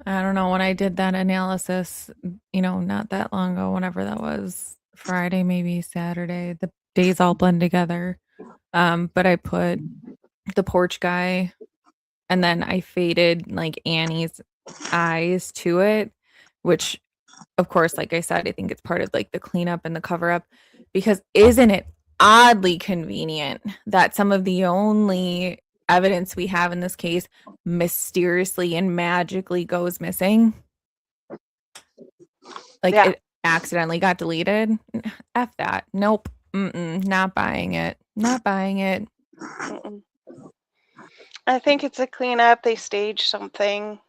Speaker 6: I don't know. When I did that analysis, you know, not that long ago, whenever that was, Friday, maybe Saturday, the days all blend together. But I put the porch guy and then I faded like Annie's eyes to it, which of course, like I said, I think it's part of like the cleanup and the cover up, because isn't it oddly convenient that some of the only evidence we have in this case mysteriously and magically goes missing? Like
Speaker 2: Yeah.
Speaker 6: it accidentally got deleted. F that. Nope. Not buying it. Not buying it.
Speaker 2: Mm-mm. I think it's a cleanup. They staged something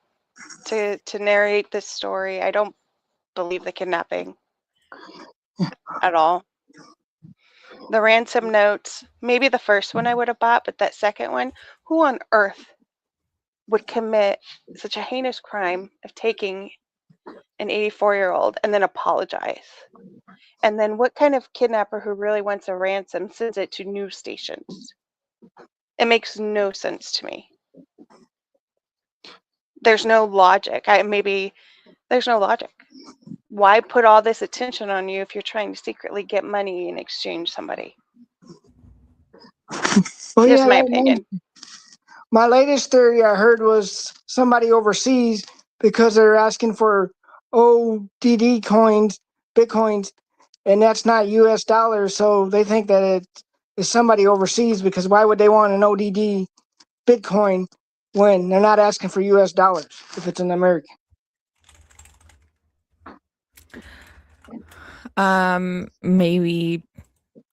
Speaker 2: to narrate this story. I don't believe the kidnapping at all. The ransom notes, maybe the first one I would have bought, but that second one, who on earth would commit such a heinous crime of taking an 84-year-old and then apologize? And then what kind of kidnapper who really wants a ransom sends it to news stations? It makes no sense to me. There's no logic. There's no logic. Why put all this attention on you if you're trying to secretly get money and exchange somebody?
Speaker 1: Well,
Speaker 2: Just
Speaker 1: yeah,
Speaker 2: my opinion.
Speaker 1: my latest theory I heard was somebody overseas, because they're asking for ODD coins, Bitcoins, and that's not US dollars. So they think that it is somebody overseas, because why would they want an ODD Bitcoin when they're not asking for US dollars if it's an American?
Speaker 6: Maybe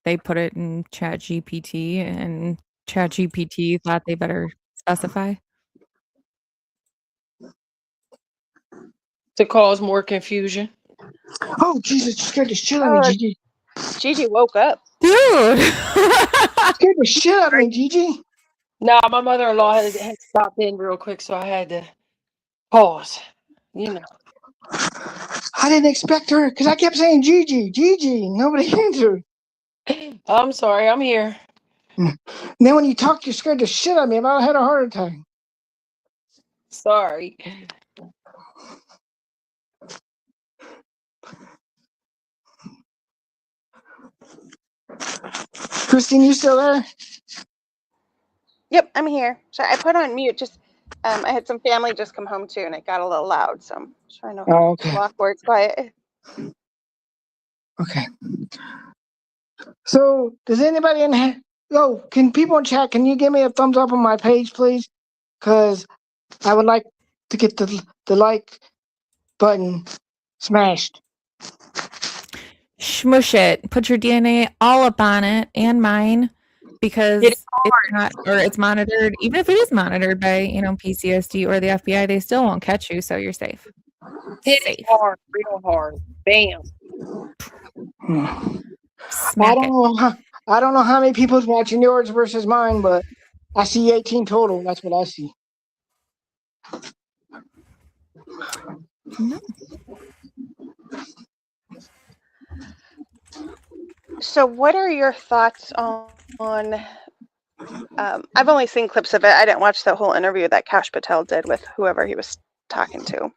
Speaker 6: they put it in ChatGPT and ChatGPT thought they better specify.
Speaker 4: To cause more confusion.
Speaker 1: Oh, Jesus, you scared the shit out of me, Gigi.
Speaker 2: Gigi woke up.
Speaker 6: Dude.
Speaker 1: Scared the shit out of me, Gigi.
Speaker 4: Nah, my mother-in-law had stopped in real quick, so I had to pause. You know.
Speaker 1: I didn't expect her, because I kept saying Gigi, Gigi. Nobody answered.
Speaker 4: I'm sorry, I'm here.
Speaker 1: And then when you talked, you scared the shit out of me, and I had a heart attack.
Speaker 4: Sorry.
Speaker 1: Christine, you still there?
Speaker 2: Yep, I'm here. So I put on mute. Just I had some family just come home too, and it got a little loud. So I'm trying to
Speaker 1: Oh, okay.
Speaker 2: walk where it's quiet.
Speaker 1: Okay. So, does anybody in here? Oh, can people in chat? Can you give me a thumbs up on my page, please? Because I would like to get the like button smashed.
Speaker 6: Smush it. Put your DNA all up on it and mine, because it's not, or it's monitored. Even if it is monitored by, you know, PCSD or the FBI, they still won't catch you, so you're safe.
Speaker 4: Hit
Speaker 6: Safe.
Speaker 4: it hard, real hard. Bam.
Speaker 6: Smack it.
Speaker 1: I don't know how many people's watching yours versus mine, but I see 18 total. That's what I see.
Speaker 6: No.
Speaker 2: So what are your thoughts on I've only seen clips of it. I didn't watch the whole interview that Kash Patel did with whoever he was talking to.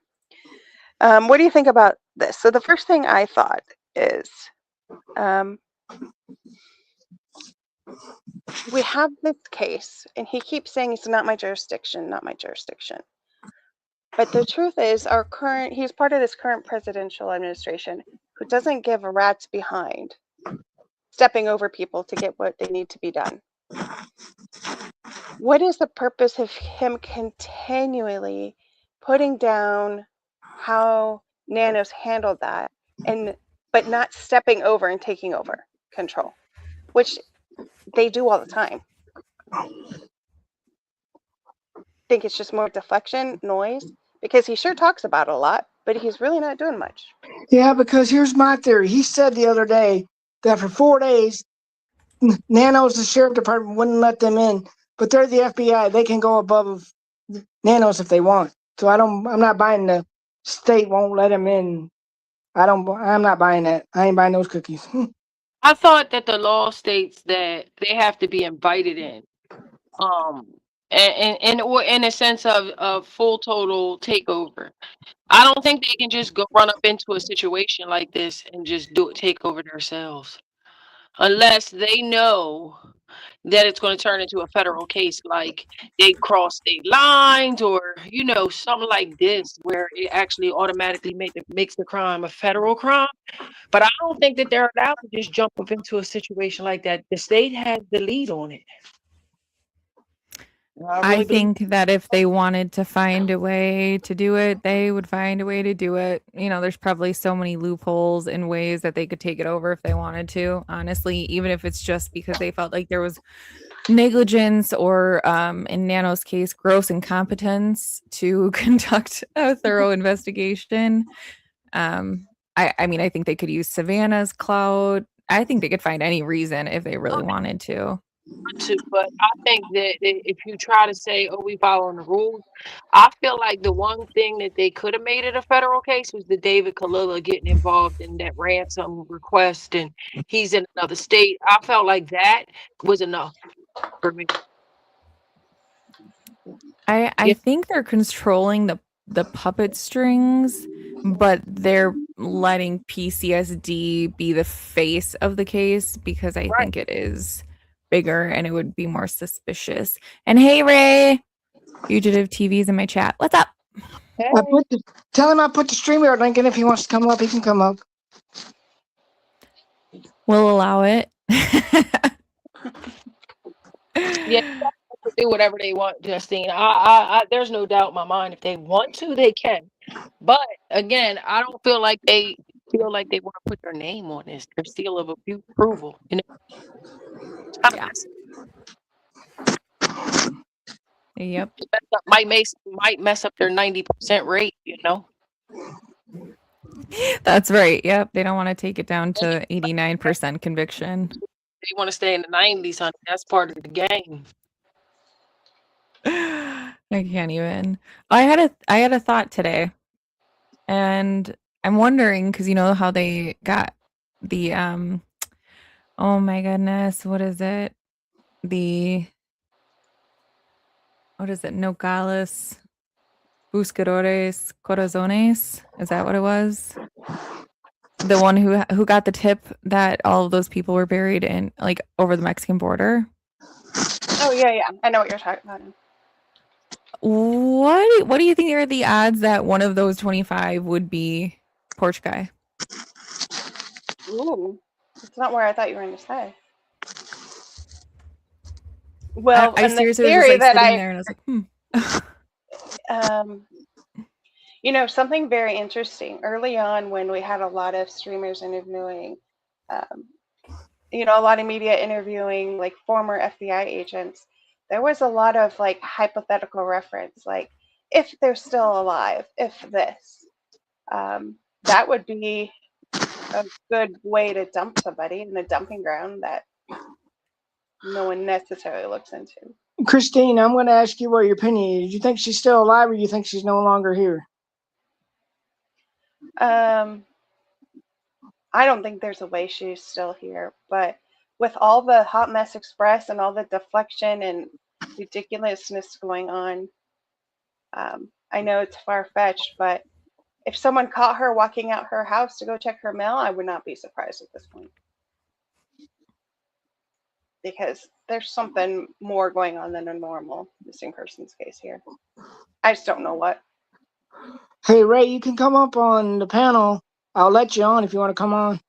Speaker 2: What do you think about this. So the first thing I thought is, we have this case, and he keeps saying it's not my jurisdiction, not my jurisdiction. But the truth is, he's part of this current presidential administration who doesn't give a rat's behind stepping over people to get what they need to be done. What is the purpose of him continually putting down how Nanos handled that, but not stepping over and taking over control, which they do all the time? Think it's just more deflection, noise, because he sure talks about it a lot, but he's really not doing much.
Speaker 1: Yeah, because here's my theory. He said the other day that for 4 days, Nanos, the sheriff department, wouldn't let them in, but they're the FBI. They can go above Nanos if they want. So I'm not buying the state won't let him in. I'm not buying that. I ain't buying those cookies.
Speaker 4: I thought that the law states that they have to be invited in. And or in a sense of full total takeover. I don't think they can just go run up into a situation like this and just take over themselves, unless they know that it's going to turn into a federal case, like they cross state lines, or something like this, where it actually automatically makes the crime a federal crime. But I don't think that they're allowed to just jump up into a situation like that. The state has the lead on it.
Speaker 6: I think that if they wanted to find a way to do it, they would find a way to do it. There's probably so many loopholes and ways that they could take it over if they wanted to, honestly, even if it's just because they felt like there was negligence or, in Nano's case, gross incompetence to conduct a thorough investigation. I think they could use Savannah's clout. I think they could find any reason if they really wanted to.
Speaker 4: But I think that if you try to say, "Oh, we following the rules," I feel like the one thing that they could have made it a federal case was the David Kalila getting involved in that ransom request, and he's in another state. I felt like that was enough for me.
Speaker 6: I think they're controlling the puppet strings, but they're letting PCSD be the face of the case because I think it is bigger and it would be more suspicious. And hey, Ray, Fugitive TV's in my chat. What's up?
Speaker 4: Hey.
Speaker 1: Tell him I put the StreamYard link in. If he wants to come up, he can come up.
Speaker 6: We'll allow it.
Speaker 4: Yeah, do whatever they want, Justine. I there's no doubt in my mind, if they want to, they can. But again, I don't feel like they want to put their name on this, their seal of approval.
Speaker 6: Yeah. Yep.
Speaker 4: Might mess up their 90% rate.
Speaker 6: That's right. Yep. They don't want to take it down to 89% conviction.
Speaker 4: They want to stay in the 90s, honey. That's part of the game.
Speaker 6: I can't even. I had a thought today, and I'm wondering because you know how they got the oh my goodness, what is it? Nogales Buscadores Corazones? Is that what it was? The one who got the tip that all of those people were buried in, like, over the Mexican border.
Speaker 2: Oh yeah, I know what you're talking about.
Speaker 6: What do you think are the odds that one of those 25 would be Porch Guy?
Speaker 2: Ooh, it's not where I thought you were going to say. Well,
Speaker 6: I seriously was just like sitting there and I was like,
Speaker 2: something very interesting. Early on, when we had a lot of streamers interviewing, a lot of media interviewing like former FBI agents, there was a lot of like hypothetical reference, like if they're still alive, if this, that would be a good way to dump somebody in a dumping ground that no one necessarily looks into.
Speaker 1: Christine, I'm going to ask you what your opinion is. Do you think she's still alive, or do you think she's no longer here?
Speaker 2: I don't think there's a way she's still here, but with all the Hot Mess Express and all the deflection and ridiculousness going on, I know it's far-fetched, but if someone caught her walking out her house to go check her mail, I would not be surprised at this point. Because there's something more going on than a normal missing persons case here. I just don't know what.
Speaker 1: Hey, Ray, you can come up on the panel. I'll let you on if you want to come on.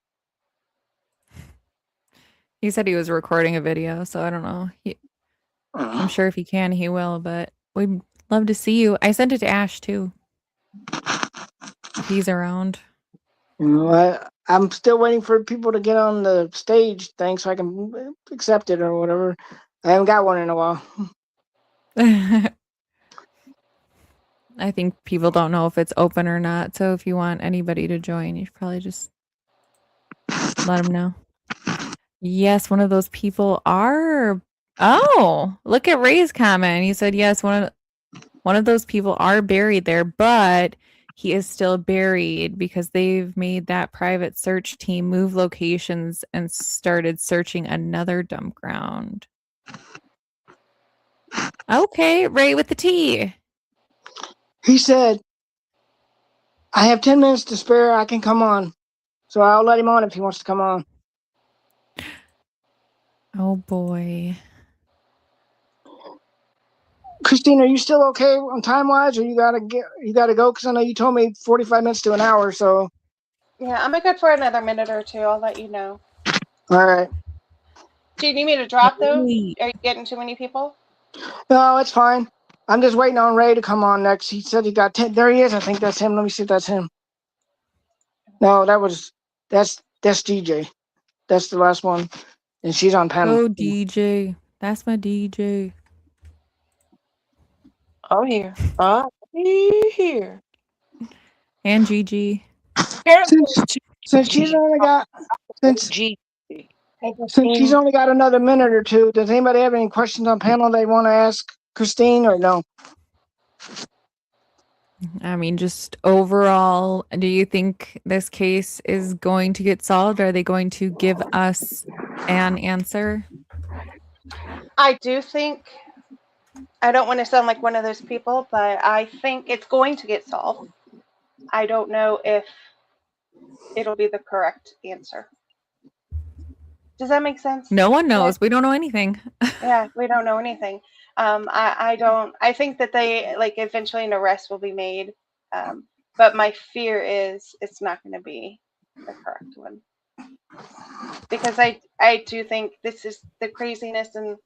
Speaker 6: He said he was recording a video, so I don't know. I'm sure if he can, he will, but we'd love to see you. I sent it to Ash too. If he's around.
Speaker 1: You know, I'm still waiting for people to get on the stage thing so I can accept it or whatever. I haven't got one in a while.
Speaker 6: I think people don't know if it's open or not, so if you want anybody to join, you should probably just let them know. Yes, one of those people are. Oh, look at Ray's comment. He said yes, one of those people are buried there, but he is still buried because they've made that private search team move locations and started searching another dump ground. Okay, Ray with the T.
Speaker 1: He said, I have 10 minutes to spare. I can come on. So I'll let him on if he wants to come on.
Speaker 6: Oh boy.
Speaker 1: Christine, are you still okay on time wise, or you gotta go? Because I know you told me 45 minutes to an hour. So
Speaker 2: Yeah, I'm good for another minute or two. I'll let you know.
Speaker 1: all right.
Speaker 2: Do you need me to drop though?
Speaker 6: Holy-
Speaker 2: Are you getting too many people?
Speaker 1: No, it's fine. I'm just waiting on Ray to come on next. He said he got 10. There he is. I think that's him. Let me see if that's him. No, that's DJ. That's the last one, and she's on panel.
Speaker 6: Oh, DJ. That's my DJ.
Speaker 4: I'm here. I'm here.
Speaker 6: And Gigi.
Speaker 1: Since she's only got since
Speaker 4: G.
Speaker 1: she's only got another minute or two, does anybody have any questions on panel they want to ask Christine or no?
Speaker 6: I mean, just overall, do you think this case is going to get solved? Are they going to give us an answer?
Speaker 2: I do think, I don't want to sound like one of those people, but I think it's going to get solved. I don't know if it'll be the correct answer. Does that make sense?
Speaker 6: No one knows. We don't know anything.
Speaker 2: Yeah, we don't know anything. I think that they, like, eventually an arrest will be made. But my fear is it's not going to be the correct one. Because I do think this is the craziness and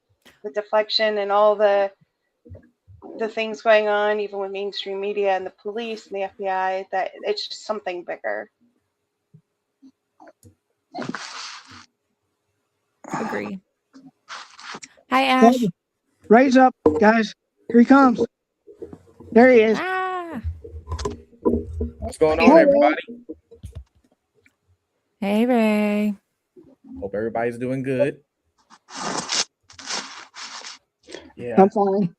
Speaker 2: the deflection and all the things going on, even with mainstream media and the police and the FBI, that it's just something bigger.
Speaker 6: Agree. Hi, Ash.
Speaker 1: Raise up, guys. Here he comes. There he is.
Speaker 6: Ah.
Speaker 7: What's going on, everybody?
Speaker 6: Hey, Ray.
Speaker 7: Hope everybody's doing good. Yeah.
Speaker 1: I'm fine.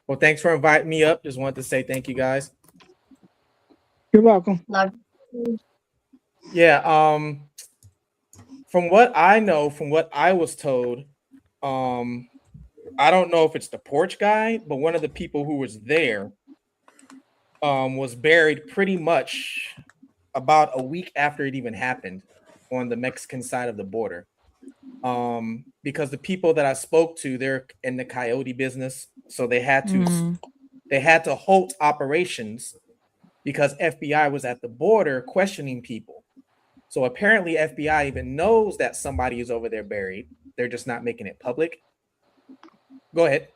Speaker 7: Well, thanks for inviting me up. Just wanted to say thank you, guys.
Speaker 1: You're welcome.
Speaker 7: Yeah. From what I know, from what I was told, I don't know if it's the porch guy, but one of the people who was there was buried pretty much about a week after it even happened on the Mexican side of the border. Because the people that I spoke to, they're in the coyote business, so they had to halt operations because FBI was at the border questioning people. So apparently FBI even knows that somebody is over there buried. They're just not making it public. Go ahead.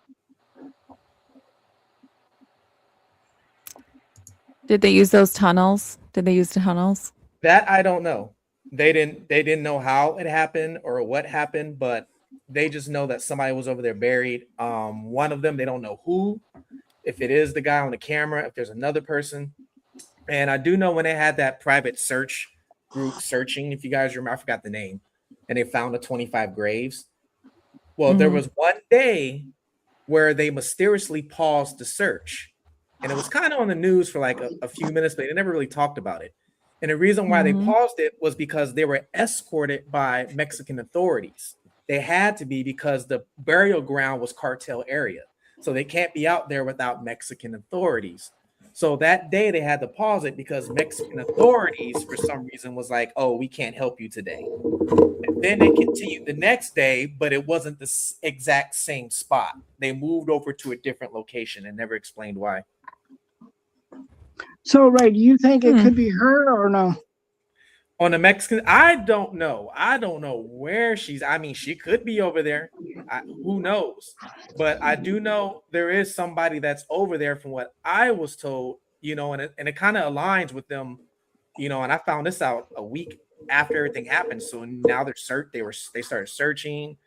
Speaker 6: Did they use those tunnels? Did they use the tunnels?
Speaker 7: That I don't know. They didn't know how it happened or what happened, but they just know that somebody was over there buried. One of them, they don't know who, if it is the guy on the camera, if there's another person. And I do know when they had that private search group searching, if you guys remember, I forgot the name, and they found the 25 graves. Well, there was one day where they mysteriously paused the search, and it was kind of on the news for like a few minutes, but they never really talked about it. And the reason why they paused it was because they were escorted by Mexican authorities. They had to be because the burial ground was cartel area. So they can't be out there without Mexican authorities. So that day they had to pause it because Mexican authorities, for some reason, was like, "Oh, we can't help you today." And then they continued the next day, but it wasn't the exact same spot. They moved over to a different location and never explained why.
Speaker 1: So, Ray, do you think it could be her or no?
Speaker 7: On the Mexican, I don't know. I don't know where she's. I mean, she could be over there. Who knows? But I do know there is somebody that's over there, from what I was told. You know, and it kind of aligns with them. You know, and I found this out a week after everything happened. So now they started searching.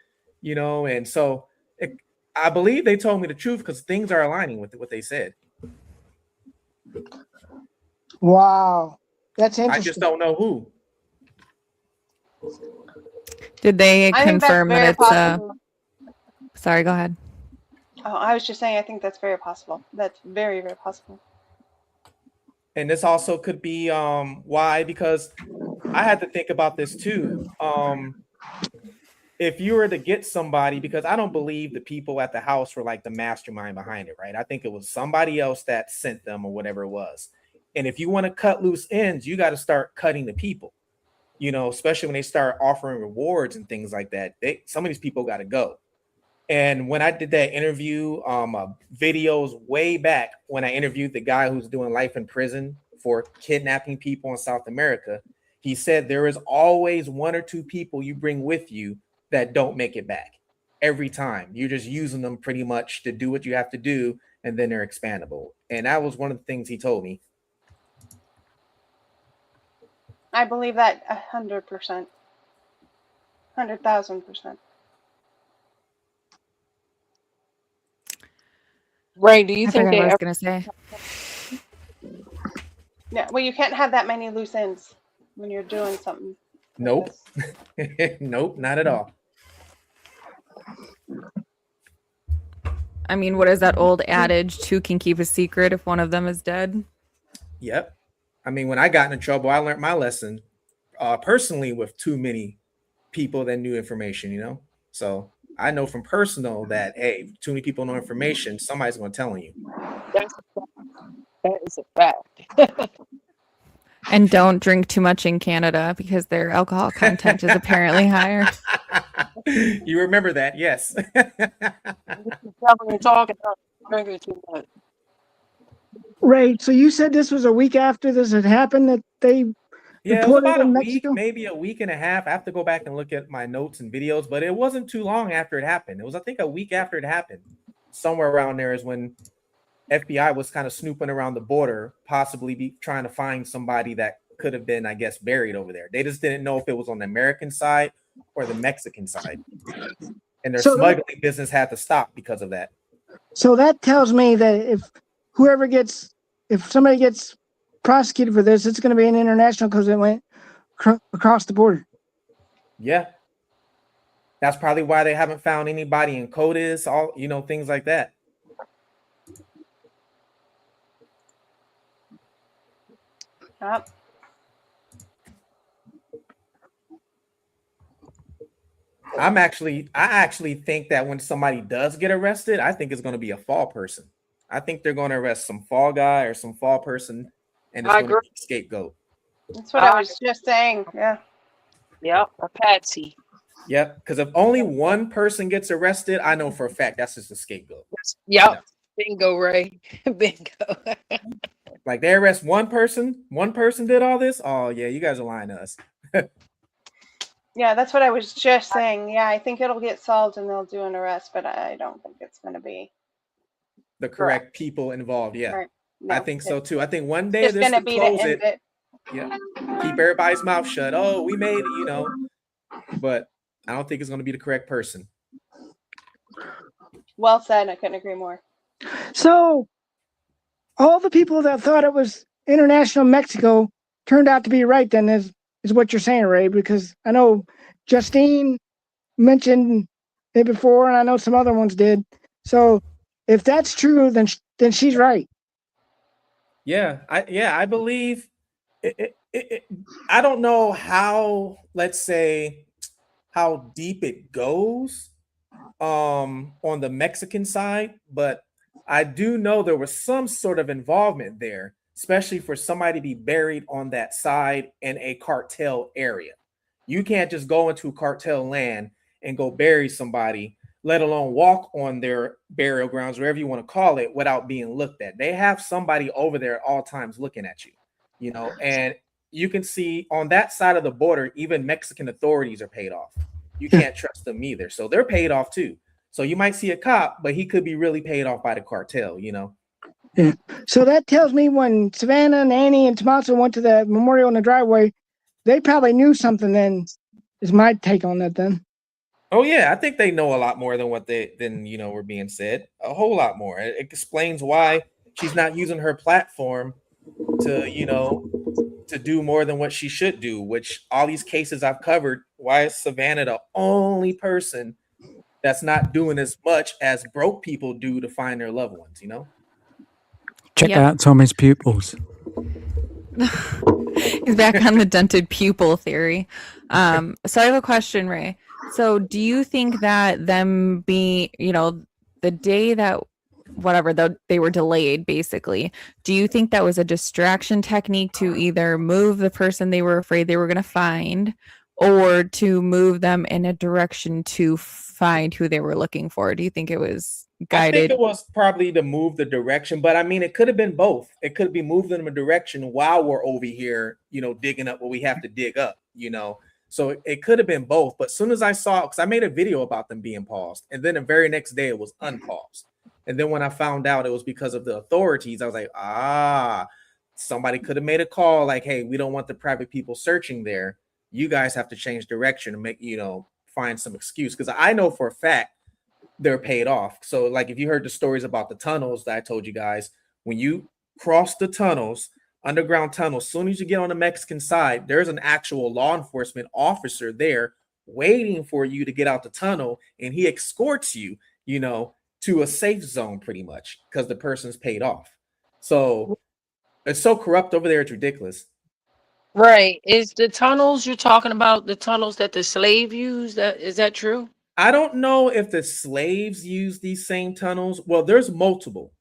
Speaker 7: You know, and so I believe they told me the truth because things are aligning with what they said.
Speaker 1: Wow, that's interesting.
Speaker 7: I just don't know who.
Speaker 6: Did they
Speaker 2: I think that's
Speaker 6: confirm that
Speaker 2: very
Speaker 6: it's
Speaker 2: possible.
Speaker 6: sorry, go ahead.
Speaker 2: Oh, I was just saying, I think that's very possible. That's very, very possible.
Speaker 7: And this also could be why, because I had to think about this too. If you were to get somebody, because I don't believe the people at the house were like the mastermind behind it, right? I think it was somebody else that sent them or whatever it was. And if you want to cut loose ends, you got to start cutting the people, you know, especially when they start offering rewards and things like that. Some of these people got to go. And when I did that interview, videos way back when I interviewed the guy who's doing life in prison for kidnapping people in South America, he said there is always one or two people you bring with you that don't make it back every time. You're just using them pretty much to do what you have to do, and then they're expandable. And that was one of the things he told me.
Speaker 2: I believe that 100%. 100,000%.
Speaker 4: Ray, do you
Speaker 6: I
Speaker 4: think
Speaker 6: forgot
Speaker 4: they
Speaker 6: what I was
Speaker 4: ever,
Speaker 6: gonna say.
Speaker 2: Yeah, well, you can't have that many loose ends when you're doing something. like
Speaker 7: Nope.
Speaker 2: this.
Speaker 7: Nope, not at all.
Speaker 6: I mean, what is that old adage? Two can keep a secret if one of them is dead.
Speaker 7: Yep. I mean, when I got into trouble, I learned my lesson personally with too many people that knew information, you know? So I know from personal that, hey, too many people know information, somebody's going to tell you.
Speaker 4: that's a fact. That is a fact.
Speaker 6: And don't drink too much in Canada because their alcohol content is apparently higher.
Speaker 7: You remember that, yes.
Speaker 4: Traveling, talking, drinking too much.
Speaker 1: Ray, so you said this was a week after this had happened that they
Speaker 7: Yeah, it was
Speaker 1: reported
Speaker 7: about a
Speaker 1: in
Speaker 7: week,
Speaker 1: Mexico?
Speaker 7: maybe a week and a half. I have to go back and look at my notes and videos, but it wasn't too long after it happened. It was, I think, a week after it happened. Somewhere around there is when FBI was kind of snooping around the border, possibly be trying to find somebody that could have been, I guess, buried over there. They just didn't know if it was on the American side or the Mexican side. And their
Speaker 1: So that-
Speaker 7: smuggling business had to stop because of that.
Speaker 1: So that tells me that if somebody gets prosecuted for this, it's going to be an international because it went across the border.
Speaker 7: Yeah. That's probably why they haven't found anybody in CODIS, all, you know, things like that.
Speaker 2: Yep.
Speaker 7: I actually think that when somebody does get arrested, I think it's going to be a fall person. I think they're going to arrest some fall guy or some fall person, and it's
Speaker 4: I
Speaker 7: going to
Speaker 4: agree.
Speaker 7: be a scapegoat.
Speaker 2: That's what I was just saying. Yeah.
Speaker 4: Yep, a patsy.
Speaker 7: Yep, because if only one person gets arrested, I know for a fact that's just a scapegoat.
Speaker 4: Yep.
Speaker 7: Yeah.
Speaker 4: Bingo, Ray. Bingo.
Speaker 7: Like they arrest one person did all this. Oh yeah, you guys are lying to us.
Speaker 2: Yeah, that's what I was just saying. Yeah, I think it'll get solved and they'll do an arrest, but I don't think it's going to be
Speaker 7: The correct people involved. Yeah,
Speaker 2: right.
Speaker 7: I
Speaker 2: No,
Speaker 7: think so
Speaker 2: it's
Speaker 7: too. I think one day
Speaker 2: just
Speaker 7: this
Speaker 2: going to
Speaker 7: will
Speaker 2: be to
Speaker 7: close
Speaker 2: end
Speaker 7: it.
Speaker 2: it.
Speaker 7: Yeah, keep everybody's mouth shut. Oh, we made it, you know. But I don't think it's going to be the correct person.
Speaker 2: Well said. I couldn't agree more.
Speaker 1: So all the people that thought it was international Mexico turned out to be right then is what you're saying, Ray, because I know Justine mentioned it before and I know some other ones did. So if that's true, then she's right.
Speaker 7: Yeah, I believe I don't know how, let's say, how deep it goes on the Mexican side, but I do know there was some sort of involvement there, especially for somebody to be buried on that side in a cartel area. You can't just go into cartel land and go bury somebody, let alone walk on their burial grounds, wherever you want to call it, without being looked at. They have somebody over there at all times looking at you, you know, and you can see on that side of the border, even Mexican authorities are paid off. You can't trust them either. So they're paid off too. So you might see a cop, but he could be really paid off by the cartel, you know?
Speaker 1: Yeah. So that tells me when Savannah and Annie and Tommaso went to the memorial in the driveway, they probably knew something then, is my take on that then.
Speaker 7: Oh yeah, I think they know a lot more than were being said. A whole lot more. It explains why she's not using her platform to do more than what she should do, which all these cases I've covered, why is Savannah the only person that's not doing as much as broke people do to find their loved ones, you know?
Speaker 8: Check
Speaker 6: Yep.
Speaker 8: out Tommy's pupils.
Speaker 6: He's back on the dented pupil theory. So I have a question, Ray. So do you think that them being, the day that they were delayed, basically, do you think that was a distraction technique to either move the person they were afraid they were going to find, or to move them in a direction to find who they were looking for? Do you think it was guided?
Speaker 7: I think it was probably to move the direction, but I mean, it could have been both. It could be moved in a direction while we're over here, digging up what we have to dig up, So it could have been both. But as soon as I saw, because I made a video about them being paused, and then the very next day it was unpaused. And then when I found out it was because of the authorities, I was like, somebody could have made a call like, hey, we don't want the private people searching there. You guys have to change direction and make, find some excuse. Because I know for a fact they're paid off. So like if you heard the stories about the tunnels that I told you guys, when you cross the tunnels, underground tunnels, as soon as you get on the Mexican side, there's an actual law enforcement officer there waiting for you to get out the tunnel, and he escorts you, to a safe zone pretty much because the person's paid off. So it's so corrupt over there, it's ridiculous.
Speaker 4: Right. Is the tunnels you're talking about the tunnels that the slave used? Is that true?
Speaker 7: I don't know if the slaves use these same tunnels. Well, there's multiple.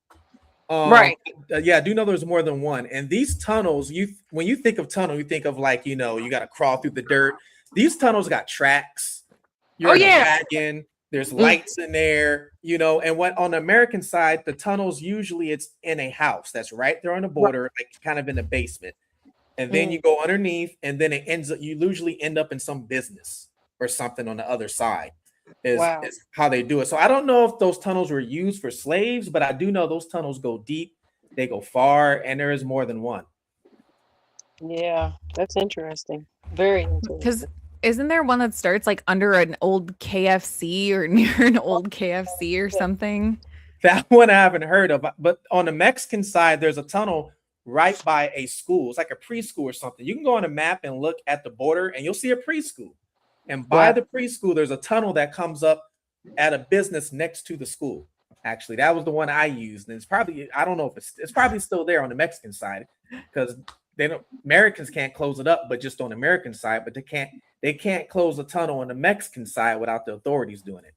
Speaker 4: Right.
Speaker 7: Yeah, I do know there's more than one. And these tunnels, when you think of tunnel, you think of like, you got to crawl through the dirt. These tunnels got tracks. You're in a wagon. There's lights in there, and what on the American side, the tunnels, usually it's in a house that's right there on the border, like kind of in the basement. And then you go underneath, and then you usually end up in some business or something on the other side is how they do it. So I don't know if those tunnels were used for slaves, but I do know those tunnels go deep, they go far, and there is more than one.
Speaker 4: Yeah, that's interesting. Very interesting.
Speaker 6: Because isn't there one that starts like under an old KFC or near an old KFC or something?
Speaker 7: That one I haven't heard of. But on the Mexican side, there's a tunnel right by a school. It's like a preschool or something. You can go on a map and look at the border, and you'll see a preschool. And by the preschool, there's a tunnel that comes up at a business next to the school. Actually, that was the one I used. And it's probably, I don't know if it's probably still there on the Mexican side, because Americans can't close it up, but just on the American side, but they can't close the tunnel on the Mexican side without the authorities doing it.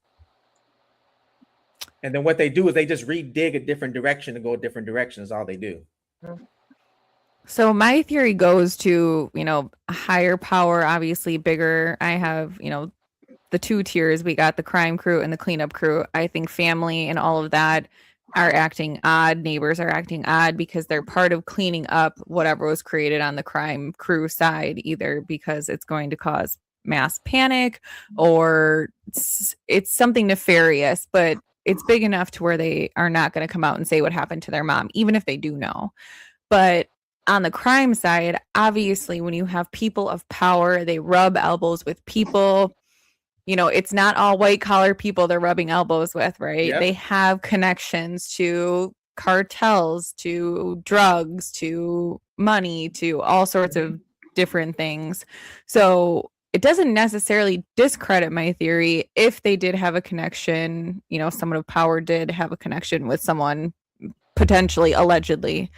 Speaker 7: And then what they do is they just dig a different direction and go a different direction is all they do.
Speaker 6: So my theory goes to, a higher power, obviously bigger. I have, the two tiers. We got the crime crew and the cleanup crew. I think family and all of that are acting odd. Neighbors are acting odd because they're part of cleaning up whatever was created on the crime crew side, either because it's going to cause mass panic or it's something nefarious, but it's big enough to where they are not going to come out and say what happened to their mom, even if they do know. But on the crime side, obviously, when you have people of power, they rub elbows with people. It's not all white collar people they're rubbing elbows with, right? Yep. They have connections to cartels, to drugs, to money, to all sorts of different things. So it doesn't necessarily discredit my theory if they did have a connection, someone of power did have a connection with someone potentially, allegedly,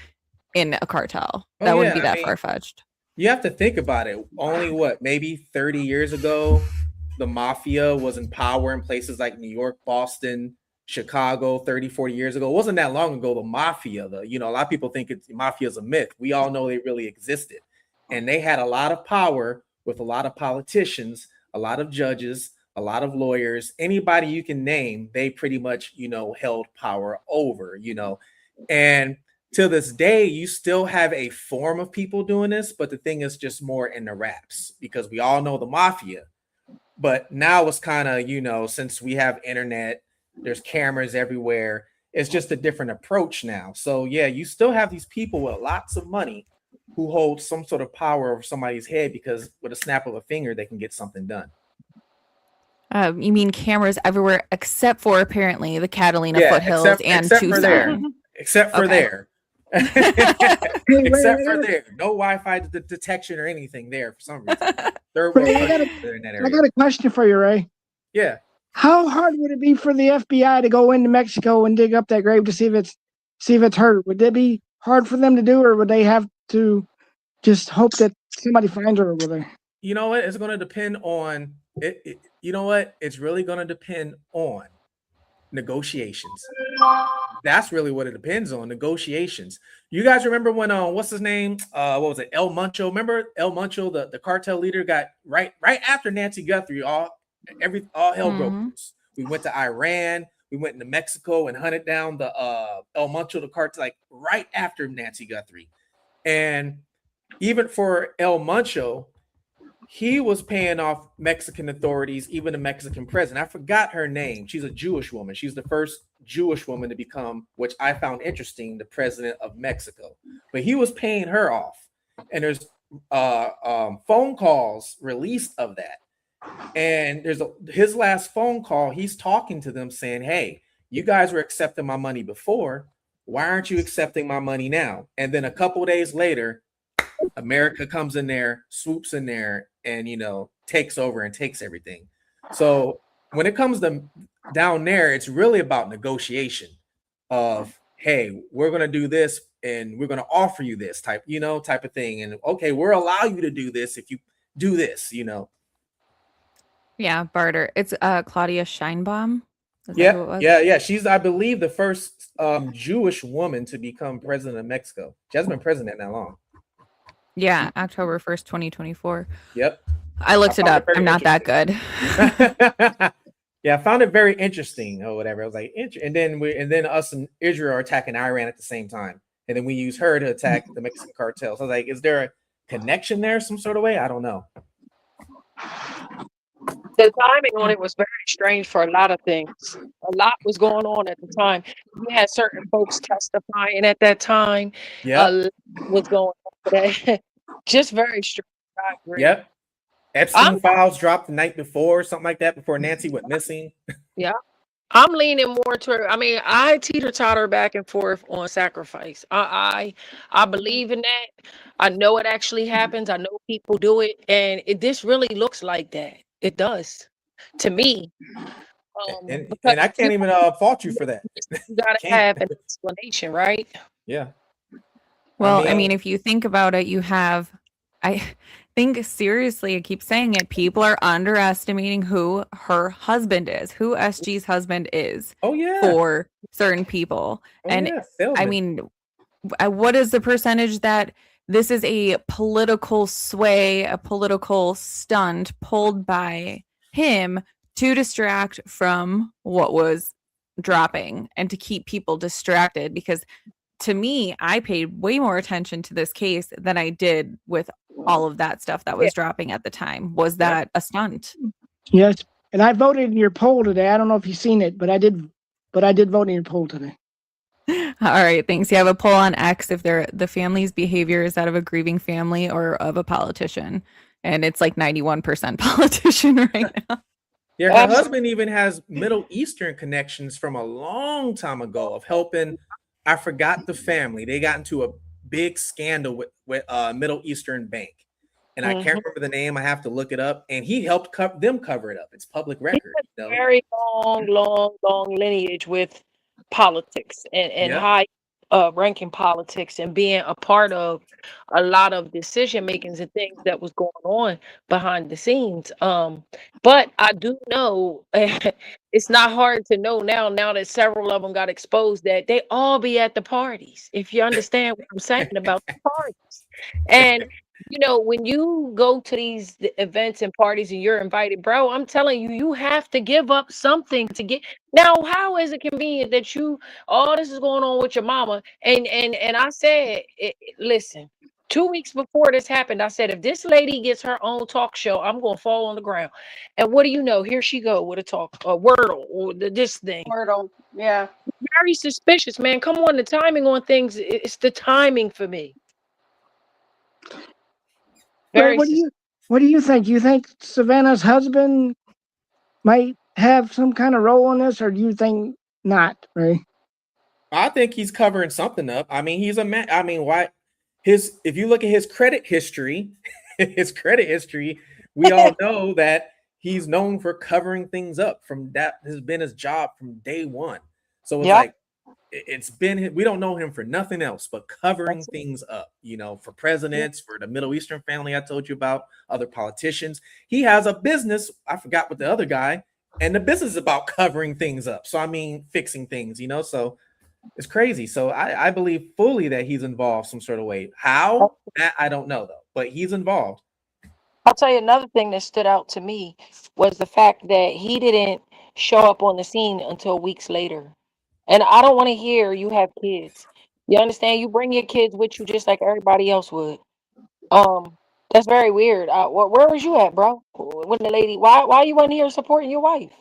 Speaker 6: in a cartel. That wouldn't be that far-fetched.
Speaker 7: You have to think about it. Only maybe 30 years ago, the mafia was in power in places like New York, Boston, Chicago 30, 40 years ago. It wasn't that long ago. The mafia, a lot of people think mafia is a myth. We all know they really existed. And they had a lot of power with a lot of politicians, a lot of judges, a lot of lawyers, anybody you can name, they pretty much, held power over, and to this day, you still have a form of people doing this, but the thing is just more in the raps because we all know the mafia. But now it's kind of, since we have internet, there's cameras everywhere. It's just a different approach now. So yeah, you still have these people with lots of money who hold some sort of power over somebody's head because with a snap of a finger, they can get something done.
Speaker 6: You mean cameras everywhere except for apparently the Catalina
Speaker 7: Yeah,
Speaker 6: foothills and
Speaker 7: except for there.
Speaker 6: Tucson.
Speaker 7: Except for
Speaker 6: Okay.
Speaker 7: there. Except for there. No Wi-Fi detection or anything there for some reason. Third world
Speaker 1: Ray,
Speaker 7: country in that
Speaker 1: I
Speaker 7: area.
Speaker 1: got a question for you, Ray.
Speaker 7: Yeah.
Speaker 1: How hard would it be for the FBI to go into Mexico and dig up that grave to see if it's hurt? Would it be hard for them to do, or would they have to just hope that somebody finds her over there?
Speaker 7: You know what? It's going to depend on it. You know what? It's really going to depend on negotiations. That's really what it depends on. Negotiations. You guys remember when what's his name? What was it? El Muncho. Remember El Muncho, the cartel leader, got right after Nancy Guthrie. All hell broke loose. We went to Iran. We went into Mexico and hunted down the El Muncho, the cartel, like right after Nancy Guthrie. And even for El Muncho, he was paying off Mexican authorities, even the Mexican president. I forgot her name. She's a Jewish woman. She's the first Jewish woman to become, which I found interesting, the president of Mexico. But he was paying her off. And there's phone calls released of that. And there's his last phone call. He's talking to them saying, hey, you guys were accepting my money before. Why aren't you accepting my money now? And then a couple of days later, America comes in there, swoops in there, and takes over and takes everything. So when it comes to down there, it's really about negotiation of, hey, we're gonna do this and we're gonna offer you this type of thing. And okay, we'll allow you to do this if you do this,
Speaker 6: Yeah, barter. It's Claudia Scheinbaum. Is that who it
Speaker 7: Yeah,
Speaker 6: was?
Speaker 7: yeah. She's, I believe, the first Jewish woman to become president of Mexico. She hasn't been president that long.
Speaker 6: Yeah, October 1st, 2024.
Speaker 7: Yep.
Speaker 6: I looked it
Speaker 7: found it
Speaker 6: up.
Speaker 7: very
Speaker 6: I'm not that good.
Speaker 7: Yeah, I found it very interesting or whatever. I was like, and then us and Israel are attacking Iran at the same time, and then we use her to attack the Mexican cartels. So I was like, is there a connection there, some sort of way? I don't know.
Speaker 4: The timing on it was very strange for a lot of things. A lot was going on at the time. You had certain folks testifying at that time.
Speaker 7: Yeah.
Speaker 4: A lot was going on today. Just very strange. I agree.
Speaker 7: Yep. Epstein files dropped the night before, something like that, before Nancy went missing.
Speaker 4: Yeah. I'm leaning more toward, I teeter-totter back and forth on sacrifice. I believe in that. I know it actually happens. I know people do it. And this really looks like that. It does. To me.
Speaker 7: And I can't even fault you for that.
Speaker 4: You gotta have an explanation, right?
Speaker 7: Yeah.
Speaker 6: Well, I mean, if you think about it, I think seriously, I keep saying it, people are underestimating who her husband is, who SG's husband is.
Speaker 7: Oh, yeah.
Speaker 6: For certain people.
Speaker 7: Oh,
Speaker 6: and
Speaker 7: yeah,
Speaker 6: I mean, what is the percentage that this is a political sway, a political stunt pulled by him to distract from what was dropping and to keep people distracted? Because to me, I paid way more attention to this case than I did with all of that stuff that was dropping at the time. Was that a stunt?
Speaker 1: Yes. And I voted in your poll today. I don't know if you've seen it, but I did vote in your poll today.
Speaker 6: All right, thanks. You have a poll on X if the family's behavior is that of a grieving family or of a politician. And it's like 91% politician right now.
Speaker 7: Yeah, her husband even has Middle Eastern connections from a long time ago of helping. I forgot the family. They got into a big scandal with Middle Eastern bank. And I can't remember the name. I have to look it up. And he helped them cover it up. It's public record.
Speaker 4: Very long lineage with politics and high ranking politics and being a part of a lot of decision makings and things that was going on behind the scenes. But I do know it's not hard to know now that several of them got exposed that they all be at the parties. If you understand what I'm saying about the parties. And you know, when you go to these events and parties and you're invited, bro, I'm telling you, you have to give up something to get. Now, how is it convenient that you all this is going on with your mama? And I said, listen, 2 weeks before this happened, I said, if this lady gets her own talk show, I'm gonna fall on the ground. And what do you know? Here she go with a Wordle or this thing.
Speaker 2: Wordle, yeah.
Speaker 4: Very suspicious, man. Come on, the timing on things. It's the timing for me.
Speaker 1: Ray, what do you think? You think Savannah's husband might have some kind of role in this, or do you think not, Ray?
Speaker 7: I think he's covering something up. I mean, he's a man. I mean, why if you look at his credit history, we all know that he's known for covering things up. From that has been his job from day one. So it's like we don't know him for nothing else but covering things up, you know, for presidents, for the Middle Eastern family I told you about, other politicians. He has a business, I forgot what the other guy, and the business is about covering things up. So I mean, fixing things, you know, so it's crazy. So I believe fully that he's involved some sort of way. How? That I don't know though, but he's involved.
Speaker 4: I'll tell you another thing that stood out to me was the fact that he didn't show up on the scene until weeks later. And I don't want to hear you have kids. You understand? You bring your kids with you just like everybody else would. That's very weird. Where was you at, bro? When the lady, why you wasn't here supporting your wife?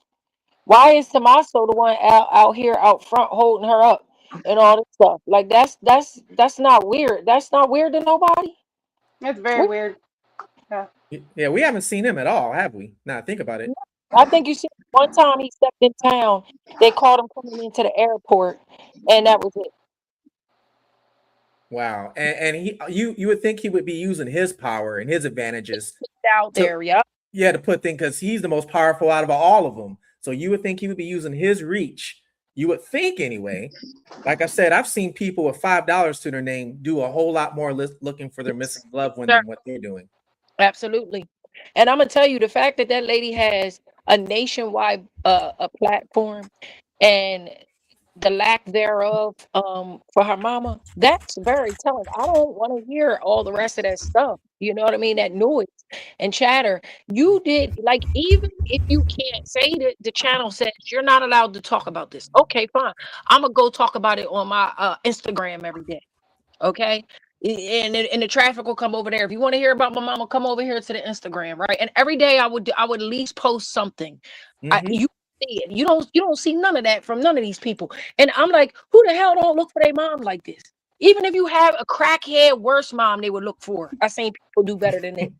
Speaker 4: Why is Tommaso the one out here out front holding her up and all this stuff? Like that's not weird. That's not weird to nobody.
Speaker 2: That's very weird.
Speaker 7: Yeah, we haven't seen him at all, have we? Now think about it.
Speaker 4: I think you see one time he stepped in town, they called him coming into the airport, and that was it.
Speaker 7: Wow. And you would think he would be using his power and his advantages
Speaker 4: out there, yeah.
Speaker 7: Yeah, to put things, because he's the most powerful out of all of them. So you would think he would be using his reach. You would think anyway. Like I said, I've seen people with $5 to their name do a whole lot more looking for their missing loved one than what they're doing.
Speaker 4: Absolutely. And I'm gonna tell you, the fact that lady has a nationwide a platform and the lack thereof for her mama, that's very telling. I don't want to hear all the rest of that stuff. You know what I mean? That noise and chatter. You did, like, even if you can't say that the channel says you're not allowed to talk about this. Okay, fine. I'm gonna go talk about it on my Instagram every day. Okay. And the traffic will come over there. If you want to hear about my mama, come over here to the Instagram, right? And every day I would at least post something. You see it. You don't see none of that from none of these people. And I'm like, who the hell don't look for their mom like this? Even if you have a crackhead worse mom, they would look for. I seen people do better than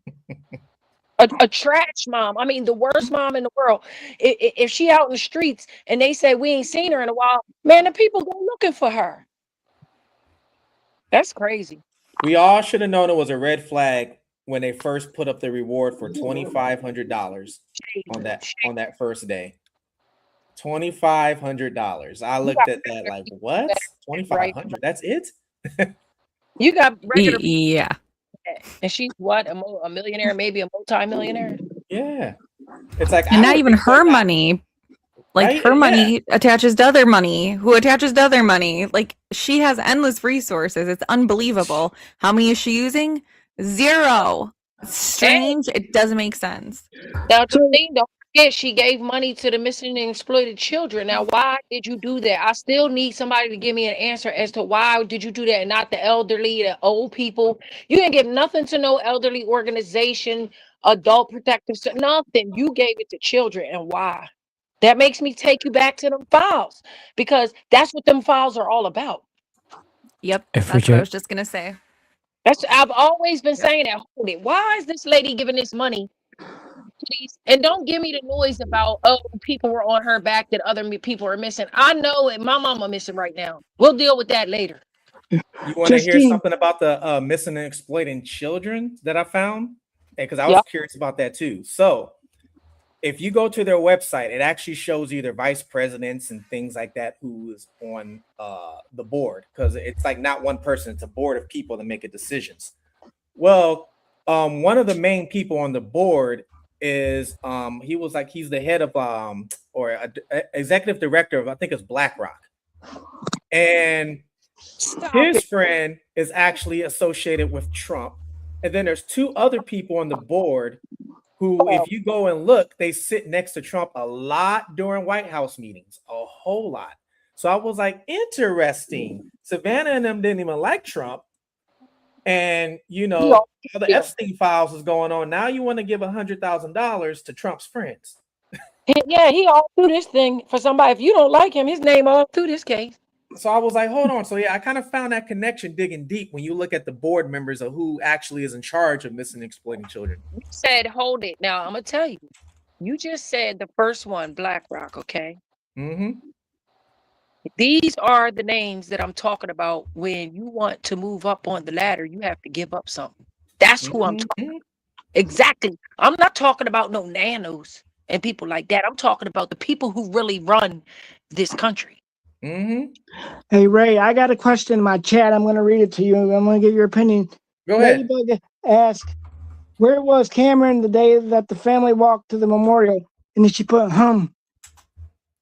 Speaker 4: that. A trash mom. I mean, the worst mom in the world. If she out in the streets and they say we ain't seen her in a while, man, the people go looking for her. That's crazy.
Speaker 7: We all should have known it was a red flag when they first put up the reward for $2,500 on that first day. $2,500. I looked at that like, what? $2,500? That's it?
Speaker 4: You got regular.
Speaker 6: Yeah.
Speaker 4: And she's what? A millionaire, maybe a multi-millionaire?
Speaker 7: Yeah. It's like,
Speaker 6: and not even her money. Like
Speaker 7: right?
Speaker 6: her money attaches to other money, who attaches to other money. Like she has endless resources. It's unbelievable. How many is she using? 0. It's strange. It doesn't make sense.
Speaker 4: Now, don't forget, she gave money to the missing and exploited children. Now, why did you do that? I still need somebody to give me an answer as to why did you do that and not the elderly, the old people. You didn't give nothing to no elderly organization, adult protective, nothing. You gave it to children. And why? That makes me take you back to them files, because that's what them files are all about.
Speaker 6: Yep, that's what I was just gonna say.
Speaker 4: I've always been saying that. Hold it. Why is this lady giving this money? Please, and don't give me the noise about people were on her back that other people are missing. I know my mama missing right now. We'll deal with that later.
Speaker 7: You want to hear something about the missing and exploiting children that I found? Because I was curious about that too. So if you go to their website, it actually shows you their vice presidents and things like that who is on the board, because it's like not one person, it's a board of people that make decisions. Well, one of the main people on the board is he's the head of or executive director of, I think it's BlackRock, and his friend is actually associated with Trump. And then there's two other people on the board who, if you go and look, they sit next to Trump a lot during White House meetings, a whole lot. So I was like, interesting. Savannah and them didn't even like Trump. And, all the Epstein files is going on. Now you want to give $100,000 to Trump's friends.
Speaker 4: Yeah, he all through this thing for somebody. If you don't like him, his name all through this case.
Speaker 7: So I was like, hold on. So yeah, I kind of found that connection digging deep when you look at the board members of who actually is in charge of missing and exploiting children.
Speaker 4: You said, hold it. Now I'm gonna tell you. You just said the first one, BlackRock, okay?
Speaker 7: Mm-hmm.
Speaker 4: These are the names that I'm talking about. When you want to move up on the ladder, you have to give up something. That's who I'm talking about. Exactly. I'm not talking about no nanos and people like that. I'm talking about the people who really run this country.
Speaker 7: Mm-hmm.
Speaker 1: Hey, Ray, I got a question in my chat. I'm going to read it to you. I'm going to get your opinion.
Speaker 7: Go ahead.
Speaker 1: Ladybug asked, where was Cameron the day that the family walked to the memorial? And then she put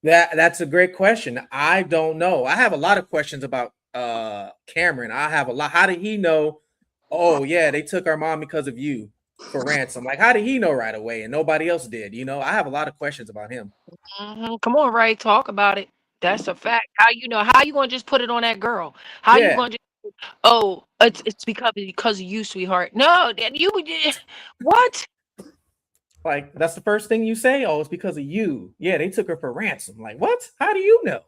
Speaker 7: That's a great question. I don't know. I have a lot of questions about Cameron. I have a lot. How did he know? Oh yeah, they took our mom because of you for ransom. Like, how did he know right away and nobody else did? I have a lot of questions about him.
Speaker 4: Come on, Ray, talk about it. That's a fact. How you know? How you gonna just put it on that girl? How you gonna just? It's because of you, sweetheart. No, you what?
Speaker 7: Like, that's the first thing you say. Oh, it's because of you. Yeah, they took her for ransom. Like, what? How do you know?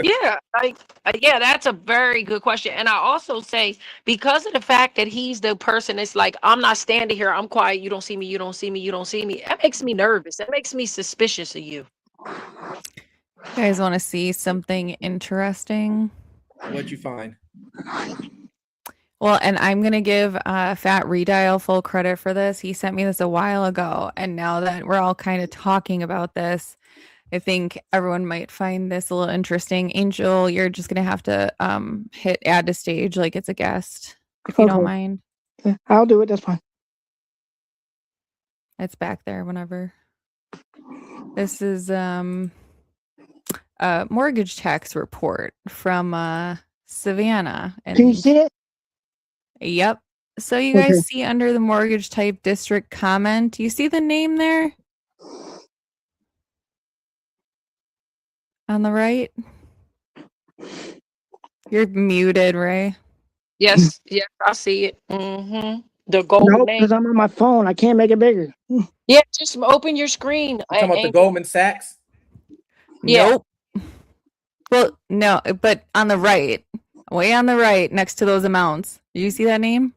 Speaker 4: Yeah, that's a very good question. And I also say, because of the fact that he's the person that's like, I'm not standing here, I'm quiet, you don't see me, you don't see me, you don't see me. That makes me nervous. That makes me suspicious of you.
Speaker 6: You guys want to see something interesting?
Speaker 7: What'd you find?
Speaker 6: Well, and I'm going to give Fat Redial full credit for this. He sent me this a while ago. And now that we're all kind of talking about this, I think everyone might find this a little interesting. Angel, you're just going to have to hit add to stage like it's a guest, if you don't mind.
Speaker 1: I'll do it. That's fine.
Speaker 6: It's back there whenever. This is a mortgage tax report from Savannah.
Speaker 1: Can you see it?
Speaker 6: Yep. So you guys see under the mortgage type district comment, you see the name there? On the right? You're muted, Ray.
Speaker 4: Yes, I see it. The golden name.
Speaker 1: Because I'm on my phone. I can't make it bigger.
Speaker 4: Yeah, just open your screen.
Speaker 7: You talking about the Goldman Sachs?
Speaker 4: Yeah.
Speaker 6: Nope. Well, no, but on the right, way on the right, next to those amounts. Do you see that name?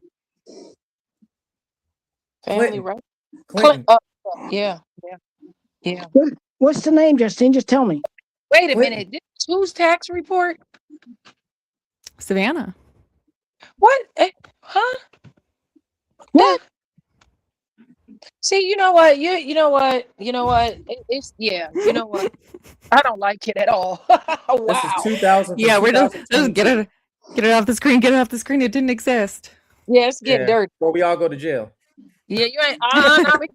Speaker 4: Family, right?
Speaker 7: Clinton.
Speaker 4: Yeah.
Speaker 1: What's the name, Justine? Just tell me.
Speaker 4: Wait a minute. This is whose tax report?
Speaker 6: Savannah.
Speaker 4: What? Huh?
Speaker 1: What?
Speaker 4: See, you know what? You know what? It's you know what? I don't like it at all. Wow.
Speaker 7: This is 2000.
Speaker 6: Yeah, we're just get it off the screen. Get it off the screen. It didn't exist.
Speaker 4: Yeah, it's getting dirty.
Speaker 7: Well, we all go to jail.
Speaker 4: Yeah, you ain't.
Speaker 6: I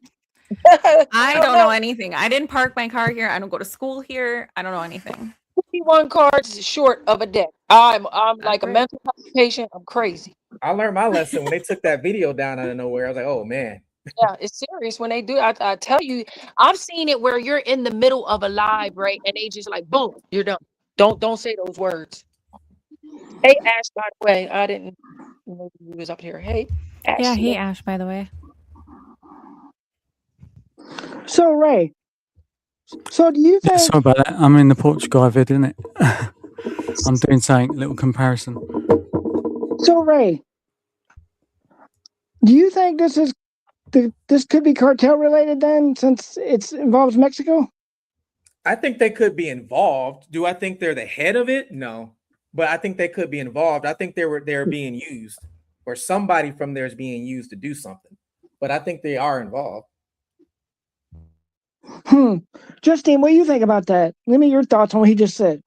Speaker 6: don't know anything. I didn't park my car here. I don't go to school here. I don't know anything.
Speaker 4: 51 cards short of a debt. I'm like a mental health patient. I'm crazy.
Speaker 7: I learned my lesson when they took that video down out of nowhere. I was like, oh man.
Speaker 4: Yeah, it's serious when they do. I tell you, I've seen it where you're in the middle of a live, right? And they just like, boom, you're done. Don't say those words. Hey, Ash, by the way, I didn't know you was up here. Hey, Ash.
Speaker 6: Yeah, hey, Ash, by the way.
Speaker 1: So, Ray, so do you think...
Speaker 8: Sorry about that. I'm in the Portugal vid, isn't it? I'm doing something, a little comparison.
Speaker 1: So, Ray, do you think this could be cartel related then, since it involves Mexico?
Speaker 7: I think they could be involved. Do I think they're the head of it? No, but I think they could be involved. I think they're being used, or somebody from there is being used to do something. But I think they are involved.
Speaker 1: Justine, what do you think about that? Give me your thoughts on what he just said.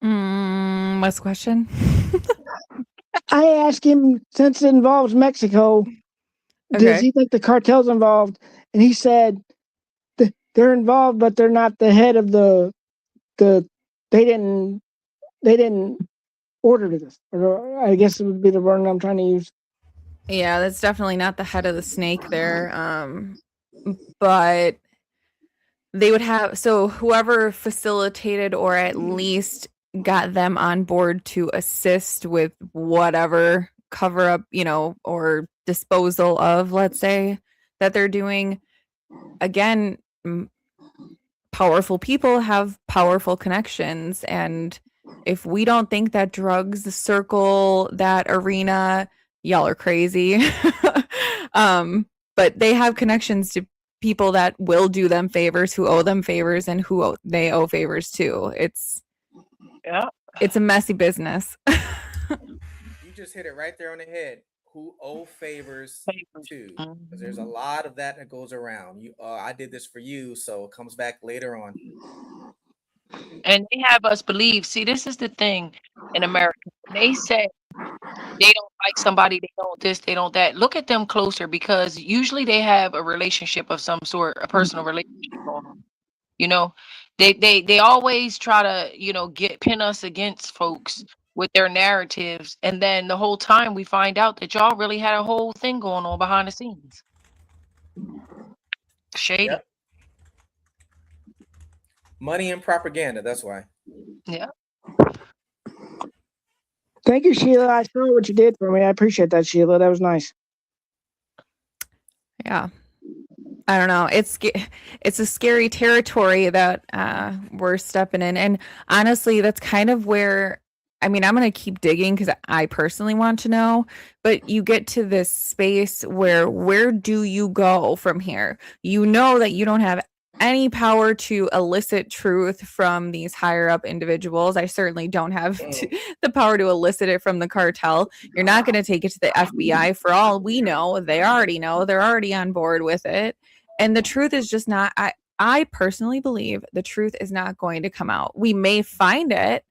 Speaker 6: What's the question?
Speaker 1: I asked him, since it involves Mexico, does
Speaker 6: Okay.
Speaker 1: he think the cartel's involved? And he said they're involved, but they're not the head of the. They didn't order this. Or I guess it would be the word I'm trying to use.
Speaker 6: Yeah, that's definitely not the head of the snake there. But they would have, so whoever facilitated or at least got them on board to assist with whatever cover up, or disposal of, let's say, that they're doing. Again, powerful people have powerful connections, and if we don't think that drugs circle that arena, y'all are crazy. But they have connections to people that will do them favors, who owe them favors, and who they owe favors to. It's a messy business.
Speaker 7: You just hit it right there on the head. Who owe favors to? Because there's a lot of that goes around. I did this for you, so it comes back later on.
Speaker 4: And they have us believe. See, this is the thing in America. They say they don't like somebody, they don't this, they don't that. Look at them closer, because usually they have a relationship of some sort, a personal relationship going on. They always try to pin us against folks with their narratives, and then the whole time we find out that y'all really had a whole thing going on behind the scenes. Shady.
Speaker 7: Yep. Money and propaganda, that's why.
Speaker 4: Yeah.
Speaker 1: Thank you, Sheila. I saw what you did for me. I appreciate that, Sheila. That was nice.
Speaker 6: Yeah. I don't know. It's a scary territory that we're stepping in. And honestly, that's kind of where, I'm going to keep digging because I personally want to know, but you get to this space where do you go from here? You know that you don't have any power to elicit truth from these higher up individuals. I certainly don't have the power to elicit it from the cartel. You're not going to take it to the FBI. For all we know, they already know. They're already on board with it. And the truth is just not, I personally believe the truth is not going to come out. We may find it,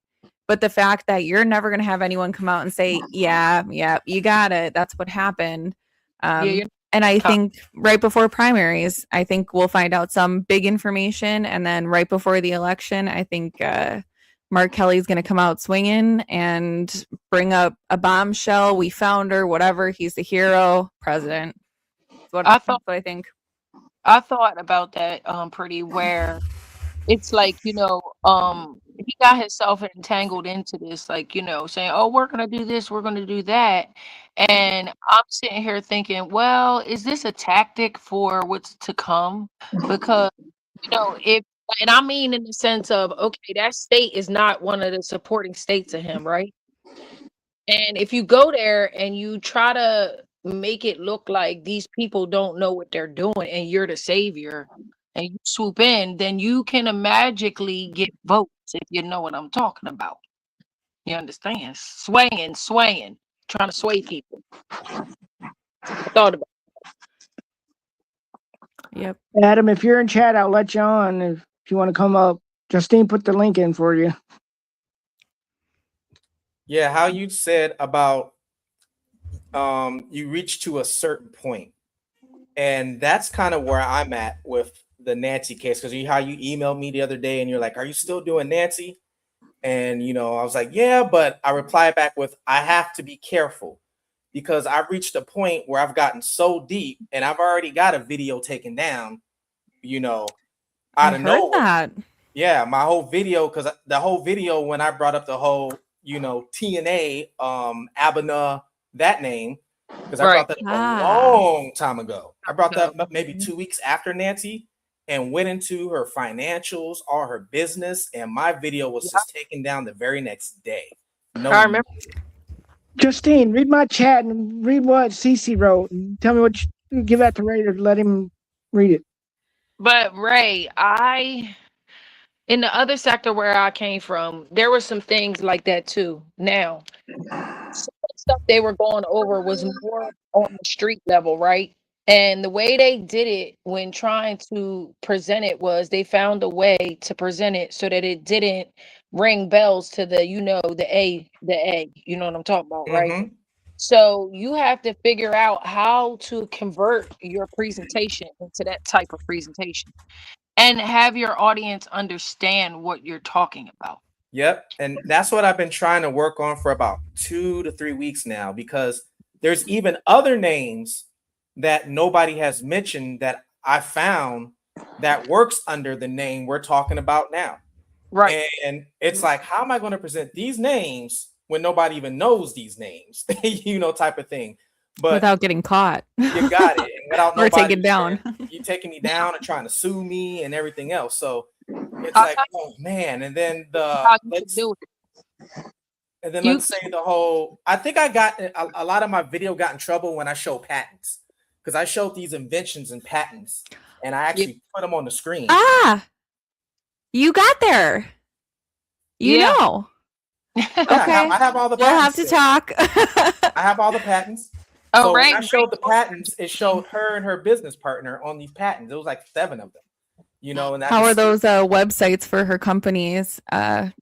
Speaker 6: but the fact that you're never going to have anyone come out and say, yeah, you got it, that's what happened. And I think right before primaries, I think we'll find out some big information. And then right before the election, I think Mark Kelly's going to come out swinging and bring up a bombshell. We found her, whatever. He's the hero, president. That's what I think.
Speaker 4: I thought about that pretty, where it's like, he got himself entangled into this, like, saying, oh, we're going to do this, we're going to do that. And I'm sitting here thinking, well, is this a tactic for what's to come? Because, and I mean, in the sense of, okay, that state is not one of the supporting states of him, right? And if you go there and you try to make it look like these people don't know what they're doing and you're the savior, and you swoop in, then you can magically get votes, if you know what I'm talking about. You understand? Swaying, trying to sway people. I thought about
Speaker 6: it. Yep.
Speaker 1: Adam, if you're in chat, I'll let you on if you want to come up. Justine put the link in for you.
Speaker 7: Yeah, how you said about you reach to a certain point. And that's kind of where I'm at with the Nancy case, because how you emailed me the other day and you're like, are you still doing Nancy? And I was like, yeah, but I replied back with, I have to be careful, because I've reached a point where I've gotten so deep and I've already got a video taken down, out of nowhere. Yeah, my whole video, because the whole video, when I brought up the whole TNA, Abana, that name, because I brought that up a long time ago. I brought that up maybe 2 weeks after Nancy and went into her financials, all her business, and my video was just taken down the very next day.
Speaker 4: I remember.
Speaker 1: Justine, read my chat and read what Cece wrote and tell me what give that to Ray to let him read it.
Speaker 4: But Ray, in the other sector where I came from, there were some things like that too. Now, some of the stuff they were going over was more on the street level, right? And the way they did it when trying to present it was they found a way to present it so that it didn't ring bells to the, the A, you know what I'm talking about, right?
Speaker 7: Mm-hmm.
Speaker 4: So you have to figure out how to convert your presentation into that type of presentation and have your audience understand what you're talking about.
Speaker 7: Yep. And that's what I've been trying to work on for about 2 to 3 weeks now, because there's even other names that nobody has mentioned that I found that works under the name we're talking about now.
Speaker 4: Right.
Speaker 7: And it's like, how am I going to present these names when nobody even knows these names, type of thing. But
Speaker 6: without getting caught.
Speaker 7: you got it. And without
Speaker 6: Or
Speaker 7: nobody
Speaker 6: taken down.
Speaker 7: you taking me down and trying to sue me and everything else. So it's like, oh man. And then let's say the whole, I think I got a lot of my video got in trouble when I show patents, because I showed these inventions and patents and I actually put them on the screen.
Speaker 6: You got there. You know.
Speaker 7: Yeah,
Speaker 6: Okay.
Speaker 7: I have all the
Speaker 6: We'll have
Speaker 7: patents
Speaker 6: to talk.
Speaker 7: I have all the patents. So when I showed the patents, it showed her and her business partner on these patents. It was like 7 of them. And
Speaker 6: how are those websites for her companies? Did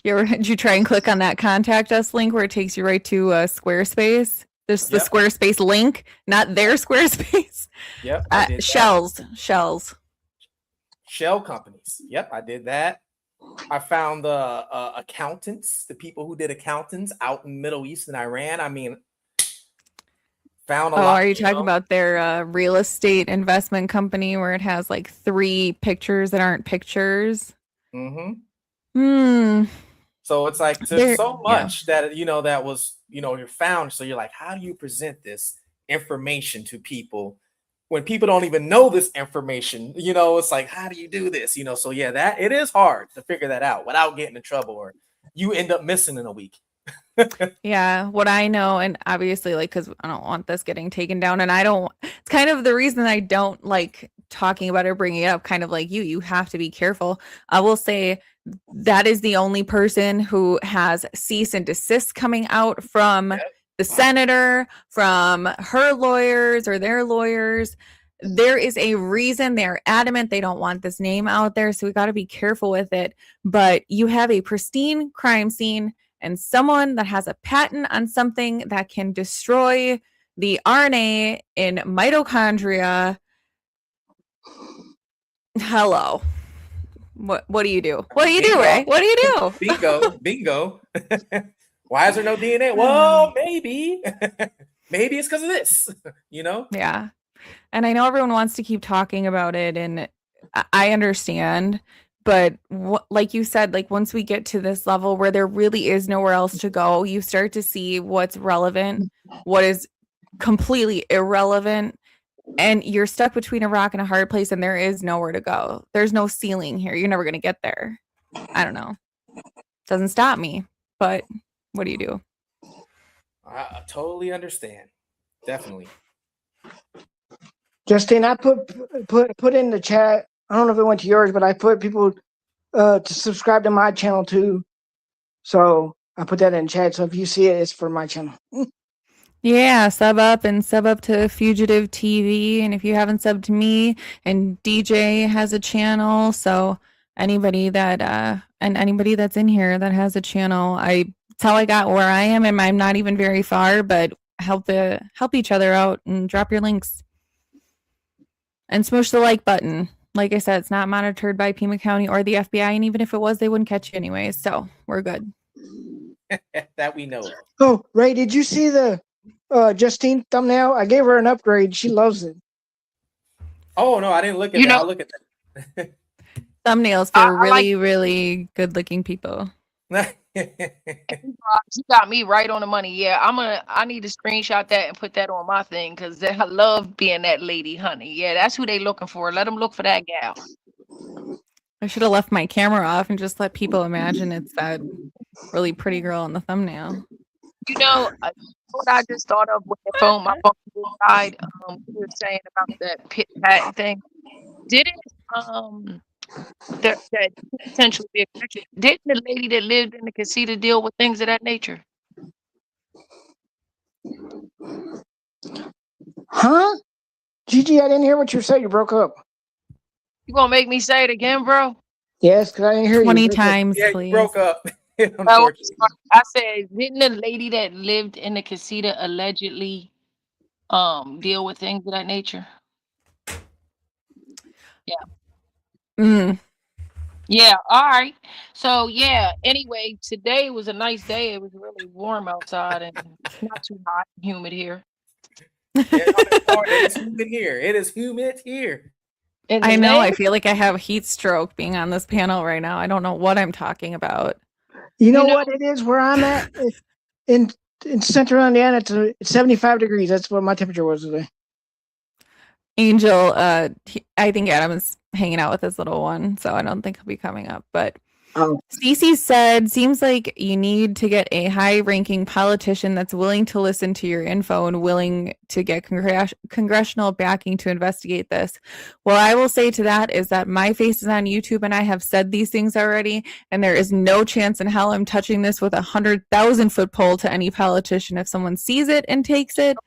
Speaker 6: you try and click on that contact us link where it takes you right to Squarespace? There's the Squarespace link, not their Squarespace.
Speaker 7: Yep.
Speaker 6: Shells.
Speaker 7: Shell companies. Yep, I did that. I found the accountants, the people who did accountants out in Middle East and Iran. I mean, found a lot.
Speaker 6: Are you talking about their real estate investment company where it has like 3 pictures that aren't pictures?
Speaker 7: Mm-hmm. So it's like there's so much that that was you're found. So you're like, how do you present this information to people when people don't even know this information? It's like, how do you do this? So yeah, that it is hard to figure that out without getting in trouble, or you end up missing in a week.
Speaker 6: Yeah, what I know, and obviously, like, because I don't want this getting taken down, and it's kind of the reason I don't like talking about it or bringing it up. Kind of like you have to be careful. I will say that is the only person who has cease and desist coming out from the senator, from her lawyers or their lawyers. There is a reason they're adamant they don't want this name out there, so we got to be careful with it. But you have a pristine crime scene and someone that has a patent on something that can destroy the RNA in mitochondria. Hello. What do you do? What do you do, Ray? What do you do?
Speaker 7: Bingo. Why is there no DNA? Well, maybe. Maybe it's because of this,
Speaker 6: Yeah. And I know everyone wants to keep talking about it, and I understand. But like you said, like once we get to this level where there really is nowhere else to go, you start to see what's relevant, what is completely irrelevant, and you're stuck between a rock and a hard place, and there is nowhere to go. There's no ceiling here. You're never going to get there. I don't know. Doesn't stop me, but what do you do?
Speaker 7: I totally understand. Definitely.
Speaker 1: Justine, I put in the chat. I don't know if it went to yours, but I put people to subscribe to my channel too. So I put that in chat. So if you see it, it's for my channel.
Speaker 6: Yeah, sub up to Fugitive TV. And if you haven't subbed to me, and DJ has a channel. So anybody that and anybody that's in here that has a channel, it's how I got where I am, and I'm not even very far, but help each other out and drop your links. And smush the like button. Like I said, it's not monitored by Pima County or the FBI, and even if it was, they wouldn't catch you anyways. So we're good.
Speaker 7: That we know.
Speaker 1: Oh, Ray, did you see the Justine thumbnail? I gave her an upgrade. She loves it.
Speaker 7: Oh no, I didn't look at that. I'll look at that.
Speaker 6: Thumbnails for really good-looking people.
Speaker 4: You got me right on the money. Yeah, I need to screenshot that and put that on my thing, because I love being that lady, honey. Yeah, that's who they looking for. Let them look for that gal.
Speaker 6: I should have left my camera off and just let people imagine it's that really pretty girl in the thumbnail.
Speaker 4: What I just thought of with the phone, my phone died. We were saying about that pit patent thing. Didn't that potentially be a connection? Didn't the lady that lived in the casita deal with things of that nature?
Speaker 1: Huh? Gigi, I didn't hear what you said. You broke up.
Speaker 4: You gonna make me say it again, bro?
Speaker 1: Yes, because I didn't hear you.
Speaker 6: 20
Speaker 1: You broke up.
Speaker 6: times,
Speaker 7: Yeah, you
Speaker 6: please.
Speaker 7: broke up.
Speaker 4: Well,
Speaker 7: Unfortunately.
Speaker 4: I said, didn't the lady that lived in the casita allegedly deal with things of that nature?
Speaker 6: Mm.
Speaker 4: Yeah, all right. So yeah, anyway, today was a nice day. It was really warm outside and not too hot and humid here.
Speaker 7: Yeah, up in Florida, it is humid here. It is humid here.
Speaker 4: In the
Speaker 6: I know. I
Speaker 4: name-
Speaker 6: feel like I have heat stroke being on this panel right now. I don't know what I'm talking about.
Speaker 1: You know
Speaker 4: know-
Speaker 1: what it is where I'm at? In central Indiana, it's 75 degrees. That's what my temperature was today.
Speaker 6: Angel, I think Adam's hanging out with his little one, so I don't think he'll be coming up. But
Speaker 1: Oh.
Speaker 6: Cece said, seems like you need to get a high-ranking politician that's willing to listen to your info and willing to get congressional backing to investigate this. Well, I will say to that is that my face is on YouTube and I have said these things already, and there is no chance in hell I'm touching this with 100,000-foot pole to any politician. If someone sees it and takes it,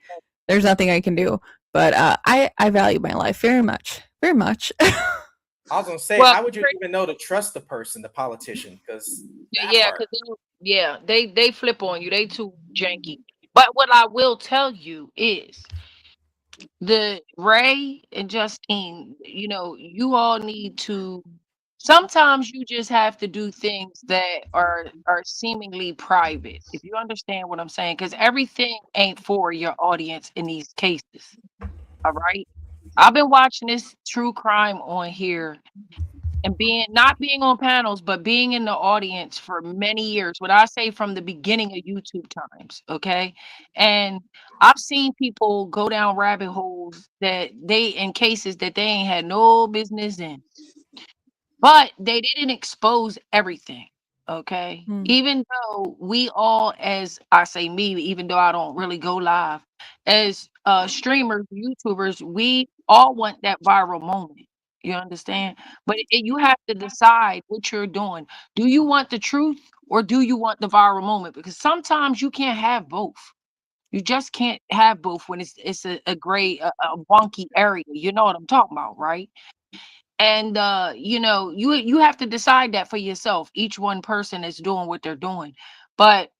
Speaker 6: there's nothing I can do. But I value my life very much, very much.
Speaker 7: I was gonna say,
Speaker 4: Well,
Speaker 7: how would you even know to trust the person, the politician? Because
Speaker 4: yeah, because they flip on you. They too janky. But what I will tell you is the Ray and Justine, you know, you all need to sometimes you just have to do things that are seemingly private, if you understand what I'm saying, because everything ain't for your audience in these cases. All right. I've been watching this true crime on here and not being on panels, but being in the audience for many years. What I say from the beginning of YouTube times, okay? And I've seen people go down rabbit holes that in cases that they ain't had no business in. But they didn't expose everything, okay? Even though we all, as I say me, even though I don't really go live, as streamers, YouTubers, we all want that viral moment. You understand? But you have to decide what you're doing. Do you want the truth or do you want the viral moment? Because sometimes you can't have both. You just can't have both when it's a gray, a wonky area. You know what I'm talking about, right? And you know, you have to decide that for yourself. Each one person is doing what they're doing. But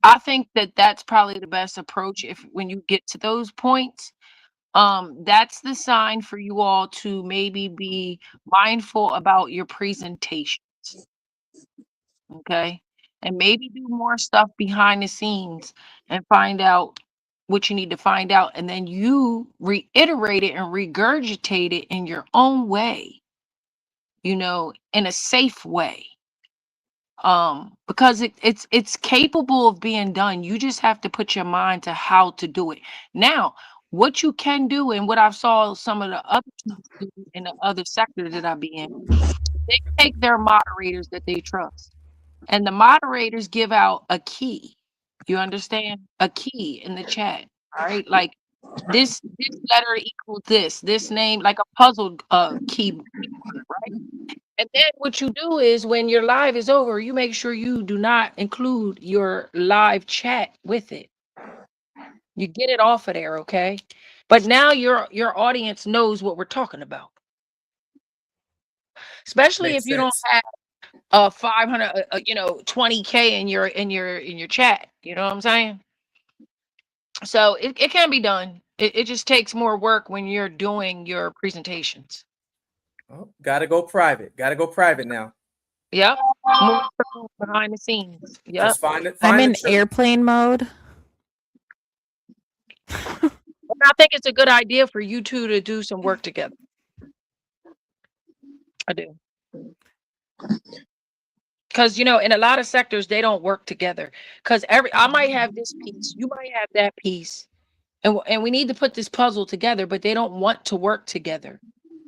Speaker 4: I think that that's probably the best approach if when you get to those points. That's the sign for you all to maybe be mindful about your presentations. Okay? And maybe do more stuff behind the scenes and find out what you need to find out, and then you reiterate it and regurgitate it in your own way, you know, in a safe way. Because it's capable of being done. You just have to put your mind to how to do it. Now, what you can do and what I've saw some of the other people do in the other sector that I be in, they take their moderators that they trust, and the moderators give out a key. You understand? A key in the chat. All right, like this letter equals this name, like a puzzle key, right? And then what you do is when your live is over, you make sure you do not include your live chat with it. You get it off of there, okay? But now your audience knows what we're talking about. Especially
Speaker 7: Makes
Speaker 4: if you don't
Speaker 7: sense.
Speaker 4: have 500 20K in your chat, you know what I'm saying? So it can be done. It just takes more work when you're doing your presentations.
Speaker 7: Oh, gotta go private. Gotta go private now.
Speaker 4: Yep. More behind the scenes. Yep.
Speaker 7: Just find it.
Speaker 6: I'm
Speaker 7: Find
Speaker 6: in
Speaker 7: the truth.
Speaker 6: airplane mode.
Speaker 4: And I think it's a good idea for you two to do some work together. I do. Because, you know, in a lot of sectors, they don't work together. Because I might have this piece, you might have that piece. And we need to put this puzzle together, but they don't want to work together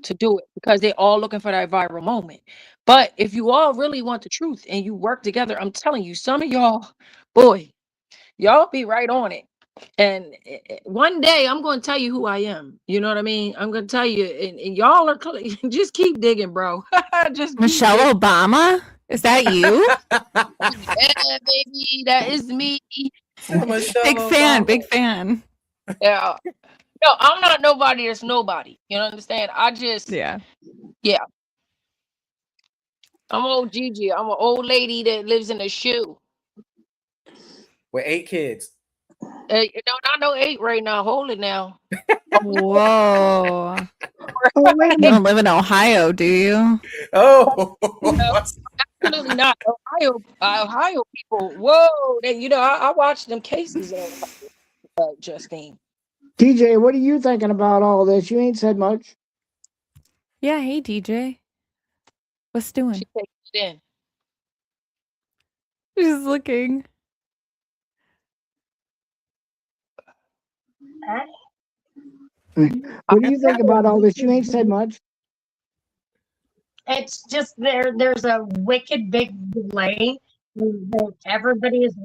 Speaker 4: to do it because they're all looking for that viral moment. But if you all really want the truth and you work together, I'm telling you, some of y'all, boy, y'all be right on it. And one day I'm going to tell you who I am. You know what I mean? I'm going to tell you, and y'all are just keep digging, bro. Just
Speaker 6: Michelle Obama? Is that you?
Speaker 4: yeah, baby, that is me.
Speaker 6: Big fan, big fan.
Speaker 4: Yeah. No, I'm not nobody that's nobody. You understand? I just,
Speaker 6: Yeah.
Speaker 4: I'm old Gigi. I'm an old lady that lives in a shoe.
Speaker 7: With 8 kids.
Speaker 4: No, not no 8 right now. Hold it now.
Speaker 6: Whoa.
Speaker 1: Oh, wait a
Speaker 6: You
Speaker 1: minute.
Speaker 6: don't live in Ohio, do you?
Speaker 7: Oh,
Speaker 4: Absolutely not. Ohio people. Whoa, I watched them cases of Justine.
Speaker 1: DJ, what are you thinking about all this? You ain't said much.
Speaker 6: Yeah. Hey, DJ. What's doing?
Speaker 4: She takes it in.
Speaker 6: Just looking.
Speaker 1: What do you think about all this? You ain't said much.
Speaker 9: It's just there's a wicked big delay that everybody is.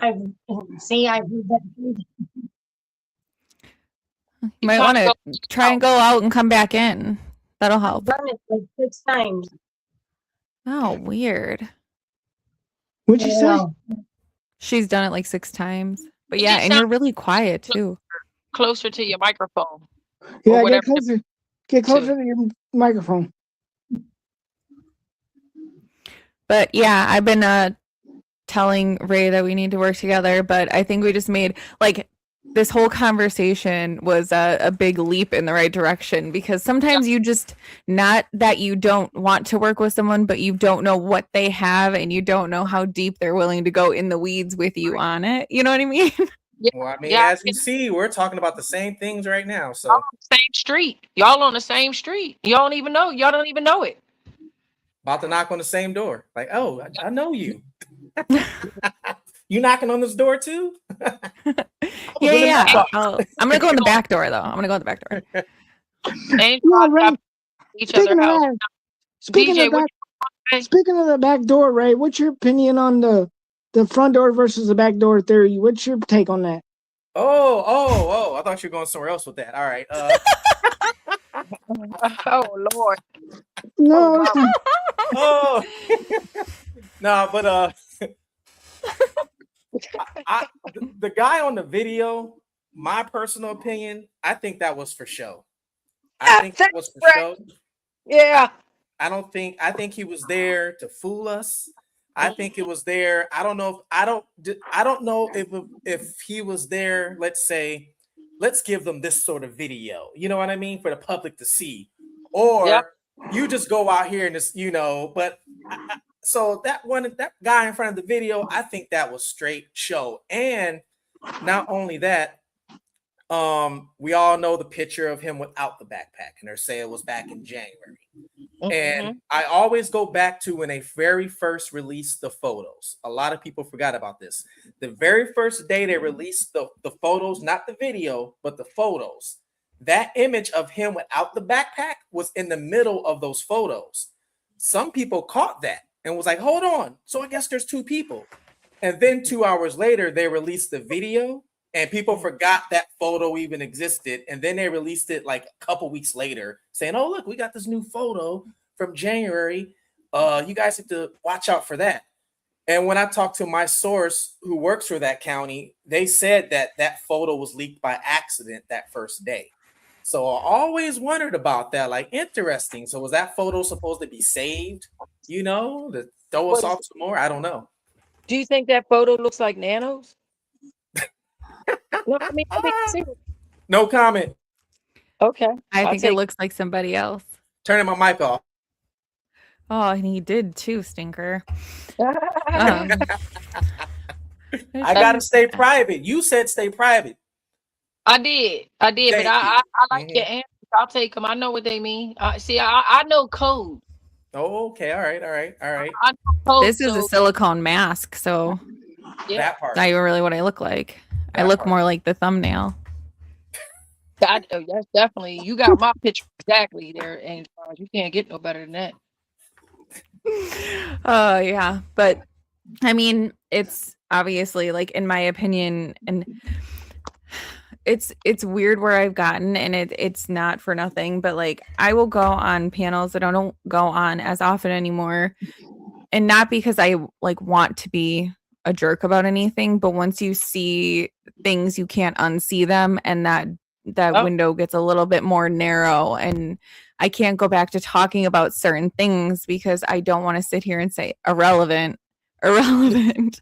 Speaker 9: I see. I heard that.
Speaker 6: You might want to try and go out and come back in. That'll
Speaker 9: I've
Speaker 6: help.
Speaker 9: done it like 6 times.
Speaker 6: Oh, weird.
Speaker 1: What'd you say?
Speaker 9: Yeah.
Speaker 6: She's done it like 6 times. But
Speaker 4: You
Speaker 6: yeah,
Speaker 4: just
Speaker 6: and you're really quiet too.
Speaker 4: Closer to your microphone.
Speaker 1: Yeah,
Speaker 4: whatever.
Speaker 1: Get closer to your microphone.
Speaker 6: But yeah, I've been telling Ray that we need to work together, but I think we just made like this whole conversation was a big leap in the right direction, because sometimes you just, not that you don't want to work with someone, but you don't know what they have and you don't know how deep they're willing to go in the weeds with you on it. You know what I mean?
Speaker 7: well, I mean, as you see, we're talking about the same things right now. So
Speaker 4: Same street. Y'all on the same street. Y'all don't even know. Y'all don't even know it.
Speaker 7: about to knock on the same door. Like, oh, I know you. You knocking on this door too?
Speaker 6: Yeah. I'm gonna go in the back door though. I'm gonna go in the back door.
Speaker 4: Ain't
Speaker 1: Yeah, Ray,
Speaker 4: each other
Speaker 1: speaking of
Speaker 4: house.
Speaker 1: that, speaking
Speaker 4: DJ,
Speaker 1: of that, speaking of the back door, Ray, what's your opinion on the front door versus the back door theory? What's your take on that?
Speaker 7: Oh! I thought you were going somewhere else with that. All right.
Speaker 4: Oh Lord.
Speaker 1: No,
Speaker 7: Oh no, but the guy on the video, my personal opinion, I think that was for show. I think that was for show.
Speaker 4: Yeah.
Speaker 7: I think he was there to fool us. I think it was there. I don't know if he was there. Let's say, let's give them this sort of video. You know what I mean, for the public to see, or you just go out here and just, But so that guy in front of the video, I think that was straight show. And not only that, we all know the picture of him without the backpack, and they say it was back in January. And I always go back to when they very first released the photos. A lot of people forgot about this. The very first day they released the photos, not the video, but the photos, that image of him without the backpack was in the middle of those photos. Some people caught that and was like, hold on. So I guess there's 2 people. And then 2 hours later, they released the video. And people forgot that photo even existed. And then they released it like a couple weeks later saying, oh, look, we got this new photo from January. You guys have to watch out for that. And when I talked to my source who works for that county, they said that photo was leaked by accident that first day. So I always wondered about that. Like, interesting. So was that photo supposed to be saved, to throw us off some more? I don't know.
Speaker 4: Do you think that photo looks like Nanos? No, I mean,
Speaker 7: no comment.
Speaker 4: Okay.
Speaker 6: I think it looks like somebody else.
Speaker 7: Turning my mic off.
Speaker 6: Oh, and he did too, stinker.
Speaker 7: I gotta stay private. You said stay private.
Speaker 4: I did, but I like your answers. I'll take them. I know what they mean. I know code.
Speaker 7: Oh, okay. All right.
Speaker 4: I know code,
Speaker 6: This is a silicone mask, so
Speaker 7: that part.
Speaker 6: Not even really what I look like. I look more like the thumbnail.
Speaker 4: That's definitely, you got my picture exactly there, and you can't get no better than that.
Speaker 6: Yeah, but I mean, it's obviously, like, in my opinion, and it's weird where I've gotten, and it's not for nothing, but like, I will go on panels that I don't go on as often anymore, and not because I like want to be a jerk about anything, but once you see things, you can't unsee them, and that
Speaker 4: Oh.
Speaker 6: window gets a little bit more narrow, and I can't go back to talking about certain things because I don't want to sit here and say irrelevant, because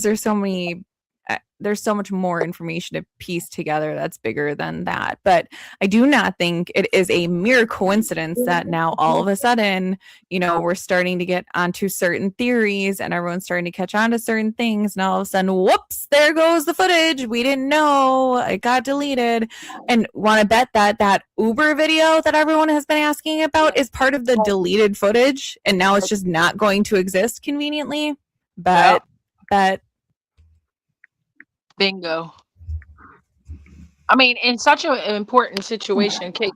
Speaker 6: there's so many. There's so much more information to piece together that's bigger than that. But I do not think it is a mere coincidence that now all of a sudden, we're starting to get onto certain theories and everyone's starting to catch on to certain things. And all of a sudden, whoops, there goes the footage. We didn't know it got deleted. And want to bet that Uber video that everyone has been asking about is part of the deleted footage. And now it's just not going to exist conveniently. But
Speaker 4: Bingo. I mean, in such an important situation, Kate,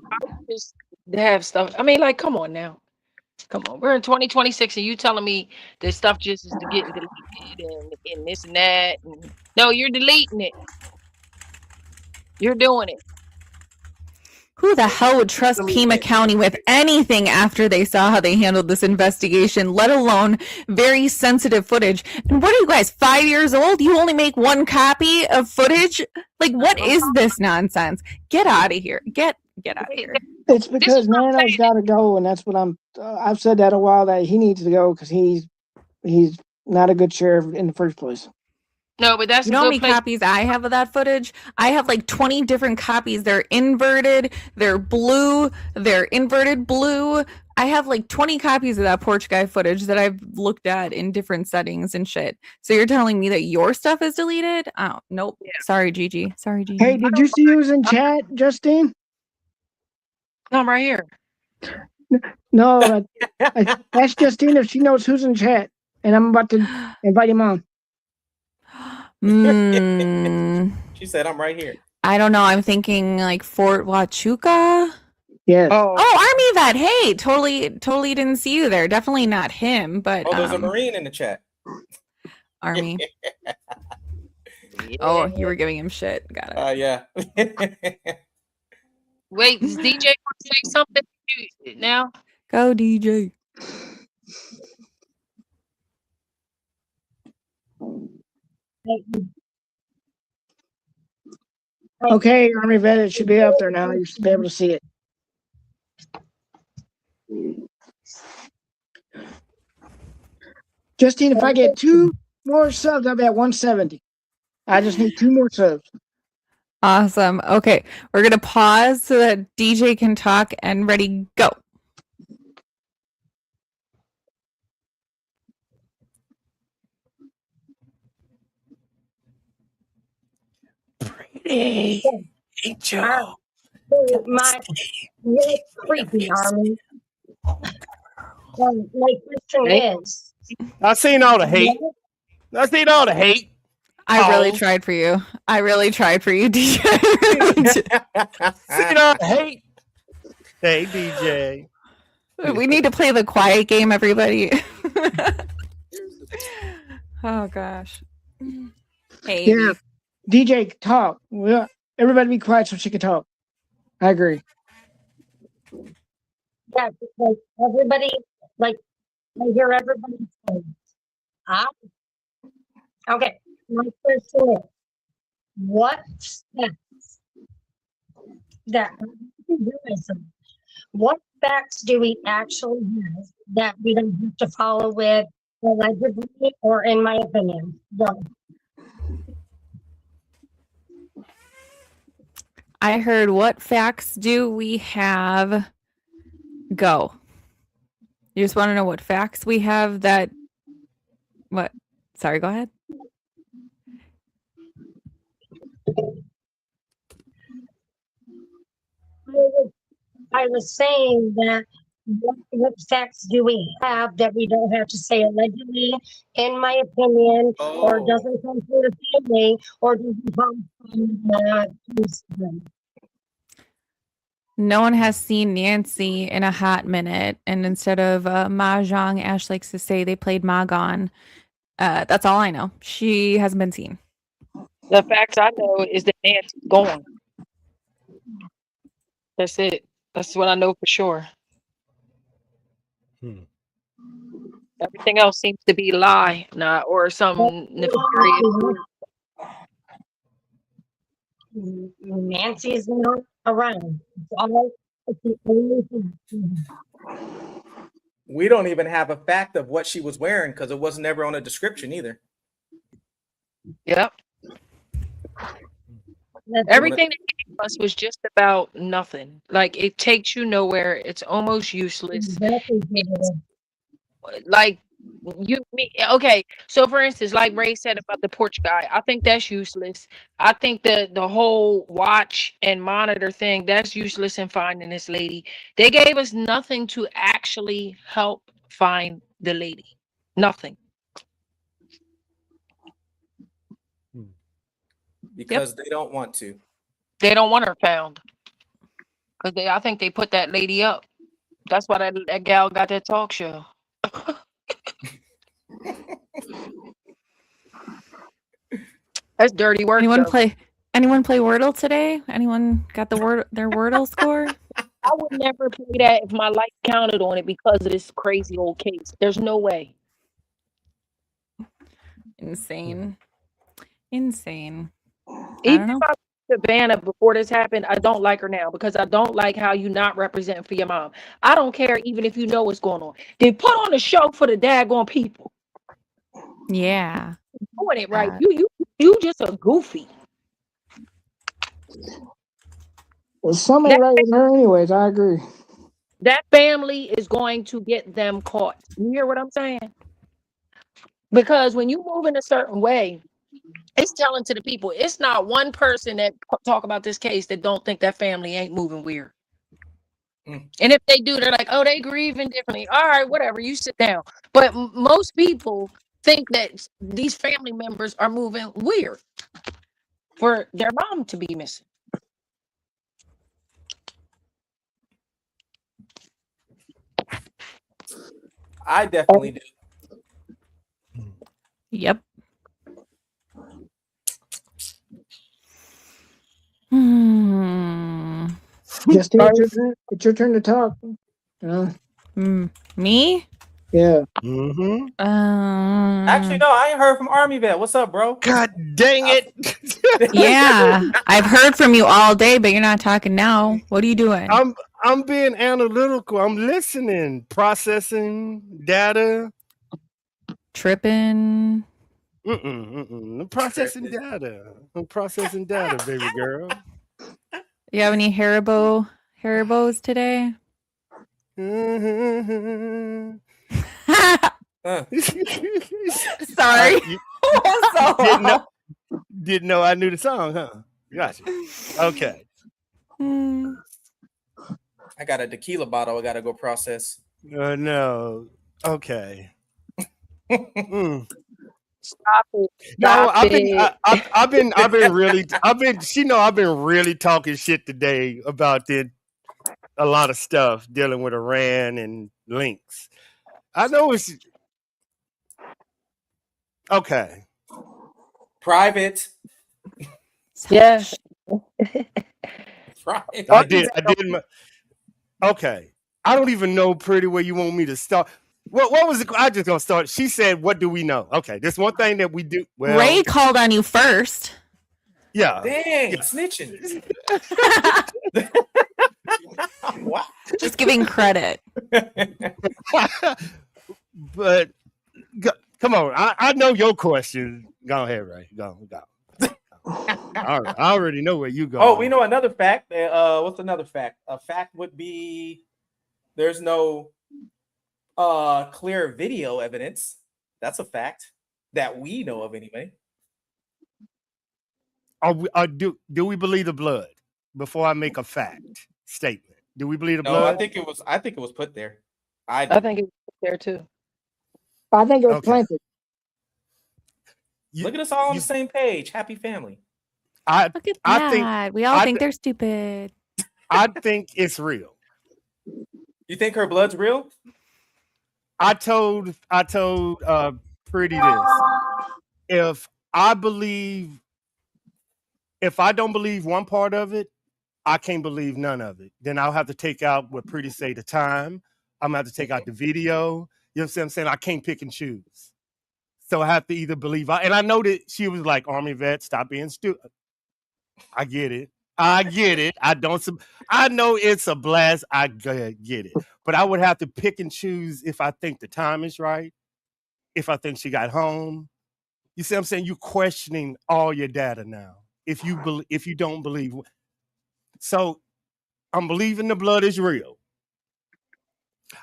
Speaker 4: just to have stuff. I mean, like, come on now. Come on. We're in 2026 and you telling me that stuff just is getting deleted and this and that. And, no, you're deleting it. You're doing it.
Speaker 6: Who the hell would trust Pima County with anything after they saw how they handled this investigation, let alone very sensitive footage? And what are you guys, 5 years old? You only make one copy of footage? Like, what is this nonsense? Get out of here. Get out of here.
Speaker 1: It's because Nano's got to go, and that's what I've said that a while, that he needs to go because he's not a good sheriff in the first place.
Speaker 4: No, but that's
Speaker 6: you know how many copies I have of that footage? I have like 20 different copies. They're inverted, they're blue, they're inverted blue. I have like 20 copies of that porch guy footage that I've looked at in different settings and shit. So you're telling me that your stuff is deleted? Oh, nope. Yeah. Sorry, Gigi.
Speaker 1: Hey, did you see who's in chat, Justine?
Speaker 4: No, I'm right here.
Speaker 1: No, ask Justine if she knows who's in chat, and I'm about to invite him on.
Speaker 7: She said, I'm right here.
Speaker 6: I don't know. I'm thinking like Fort Huachuca.
Speaker 1: Yes.
Speaker 6: Oh, Army vet. Hey, totally didn't see you there. Definitely not him, but
Speaker 7: there's a Marine in the chat.
Speaker 6: Army. Oh, you were giving him shit. Got it.
Speaker 7: Yeah.
Speaker 4: Wait, does DJ want to say something now?
Speaker 6: Go, DJ.
Speaker 1: Okay, Army vet, it should be up there now. You should be able to see it. Justine, if I get 2 more subs, I'll be at 170. I just need 2 more subs.
Speaker 6: Awesome. Okay, we're gonna pause so that DJ can talk and ready, go.
Speaker 10: Hey, Joe.
Speaker 9: My really creepy, Army. My question is,
Speaker 10: I seen all the hate.
Speaker 6: I really tried for you. DJ.
Speaker 10: Seen all the hate. Hey, DJ.
Speaker 6: We need to play the quiet game, everybody. Oh gosh. Hey.
Speaker 1: Yeah. DJ, talk. Everybody be quiet so she can talk. I agree.
Speaker 9: yeah, like everybody, like I hear everybody saying, okay. My question is, what steps what facts do we actually have that we don't have to follow with allegedly or in my opinion? Go.
Speaker 6: I heard, what facts do we have? Go. You just want to know what facts we have that... What? Sorry, go ahead.
Speaker 9: I was saying that what facts do we have that we don't have to say allegedly, in my opinion, or doesn't come from the family, or doesn't come from the
Speaker 6: No one has seen Nancy in a hot minute, and instead of Mahjong, Ash likes to say they played Magon. That's all I know. She hasn't been seen.
Speaker 4: The facts I know is that Nancy's gone. That's it. That's what I know for sure. Everything else seems to be lie, not or some nefarious.
Speaker 9: Nancy's not around. It's all. It's the only thing.
Speaker 7: We don't even have a fact of what she was wearing because it wasn't ever on a description either.
Speaker 4: Yep. Everything they gave us was just about nothing. Like it takes you nowhere. It's almost useless.
Speaker 9: Exactly.
Speaker 4: It's, like okay. So for instance, like Ray said about the porch guy, I think that's useless. I think the whole watch and monitor thing, that's useless in finding this lady. They gave us nothing to actually help find the lady. Nothing.
Speaker 7: Because they don't want to.
Speaker 4: They don't want her found. Because I think they put that lady up. That's why that gal got that talk show. That's dirty work.
Speaker 6: Anyone
Speaker 4: though.
Speaker 6: play Wordle today? Anyone got their Wordle score?
Speaker 4: I would never play that if my life counted on it because of this crazy old case. There's no way.
Speaker 6: Insane.
Speaker 4: Even if I was Savannah before this happened, I don't like her now because I don't like how you not representing for your mom. I don't care even if you know what's going on. They put on a show for the daggone people.
Speaker 6: Yeah.
Speaker 4: Doing it right. You just a goofy.
Speaker 1: Well, something ain't right with her anyways. I agree.
Speaker 4: That family is going to get them caught. You hear what I'm saying? Because when you move in a certain way, it's telling to the people. It's not one person that talk about this case that don't think that family ain't moving weird. And if they do, they're like, oh, they grieving differently. All right, whatever, you sit down. But most people think that these family members are moving weird for their mom to be missing.
Speaker 7: I definitely do.
Speaker 6: Yep.
Speaker 1: Justine, it's your turn to talk.
Speaker 6: Me?
Speaker 1: Yeah.
Speaker 10: Mm-hmm.
Speaker 7: Actually, no, I ain't heard from Army Vet. What's up, bro?
Speaker 10: God dang it.
Speaker 6: Yeah, I've heard from you all day, but you're not talking now. What are you doing?
Speaker 10: I'm being analytical. I'm listening, processing data.
Speaker 6: Tripping.
Speaker 10: I'm processing data. I'm processing data, baby girl.
Speaker 6: You have any Haribos today? Sorry.
Speaker 10: Didn't know I knew the song, huh? Gotcha. Okay.
Speaker 7: I got a tequila bottle I gotta go process.
Speaker 10: No. Okay.
Speaker 4: Stop it.
Speaker 10: No, I've been really talking shit today about a lot of stuff dealing with Iran and links. I know it's okay.
Speaker 7: Private.
Speaker 4: Yes.
Speaker 7: Private.
Speaker 10: I did okay. I don't even know pretty where you want me to start. What was it? I just gonna start. She said, "What do we know?" Okay, there's one thing that we do. Well,
Speaker 6: Ray called on you first.
Speaker 10: Yeah.
Speaker 7: Dang, snitching. Wow.
Speaker 6: Just giving credit.
Speaker 10: But come on, I know your question. Go ahead, Ray. Go. All right, I already know where you go.
Speaker 7: Oh, we know another fact. What's another fact? A fact would be there's no clear video evidence. That's a fact that we know of anyway.
Speaker 10: Do we believe the blood before I make a fact statement? Do we believe the
Speaker 7: No,
Speaker 10: blood?
Speaker 7: I think it was put there. I
Speaker 4: think it was put there too.
Speaker 1: I think it was planted.
Speaker 7: Look at us all on the same page. Happy family.
Speaker 6: Look at that. We all think they're stupid.
Speaker 10: I think it's real.
Speaker 7: You think her blood's real?
Speaker 10: I told Pretty this. If I don't believe one part of it, I can't believe none of it. Then I'll have to take out what Pretty say, the time. I'm gonna have to take out the video, You know what I'm saying? I can't pick and choose. So I have to either believe. And I know that she was like, Army vet, stop being stupid. I get it. I know it's a blast. I get it. But I would have to pick and choose if I think the time is right, if I think she got home. You see what I'm saying? You're questioning all your data now. If you don't believe. So I'm believing the blood is real.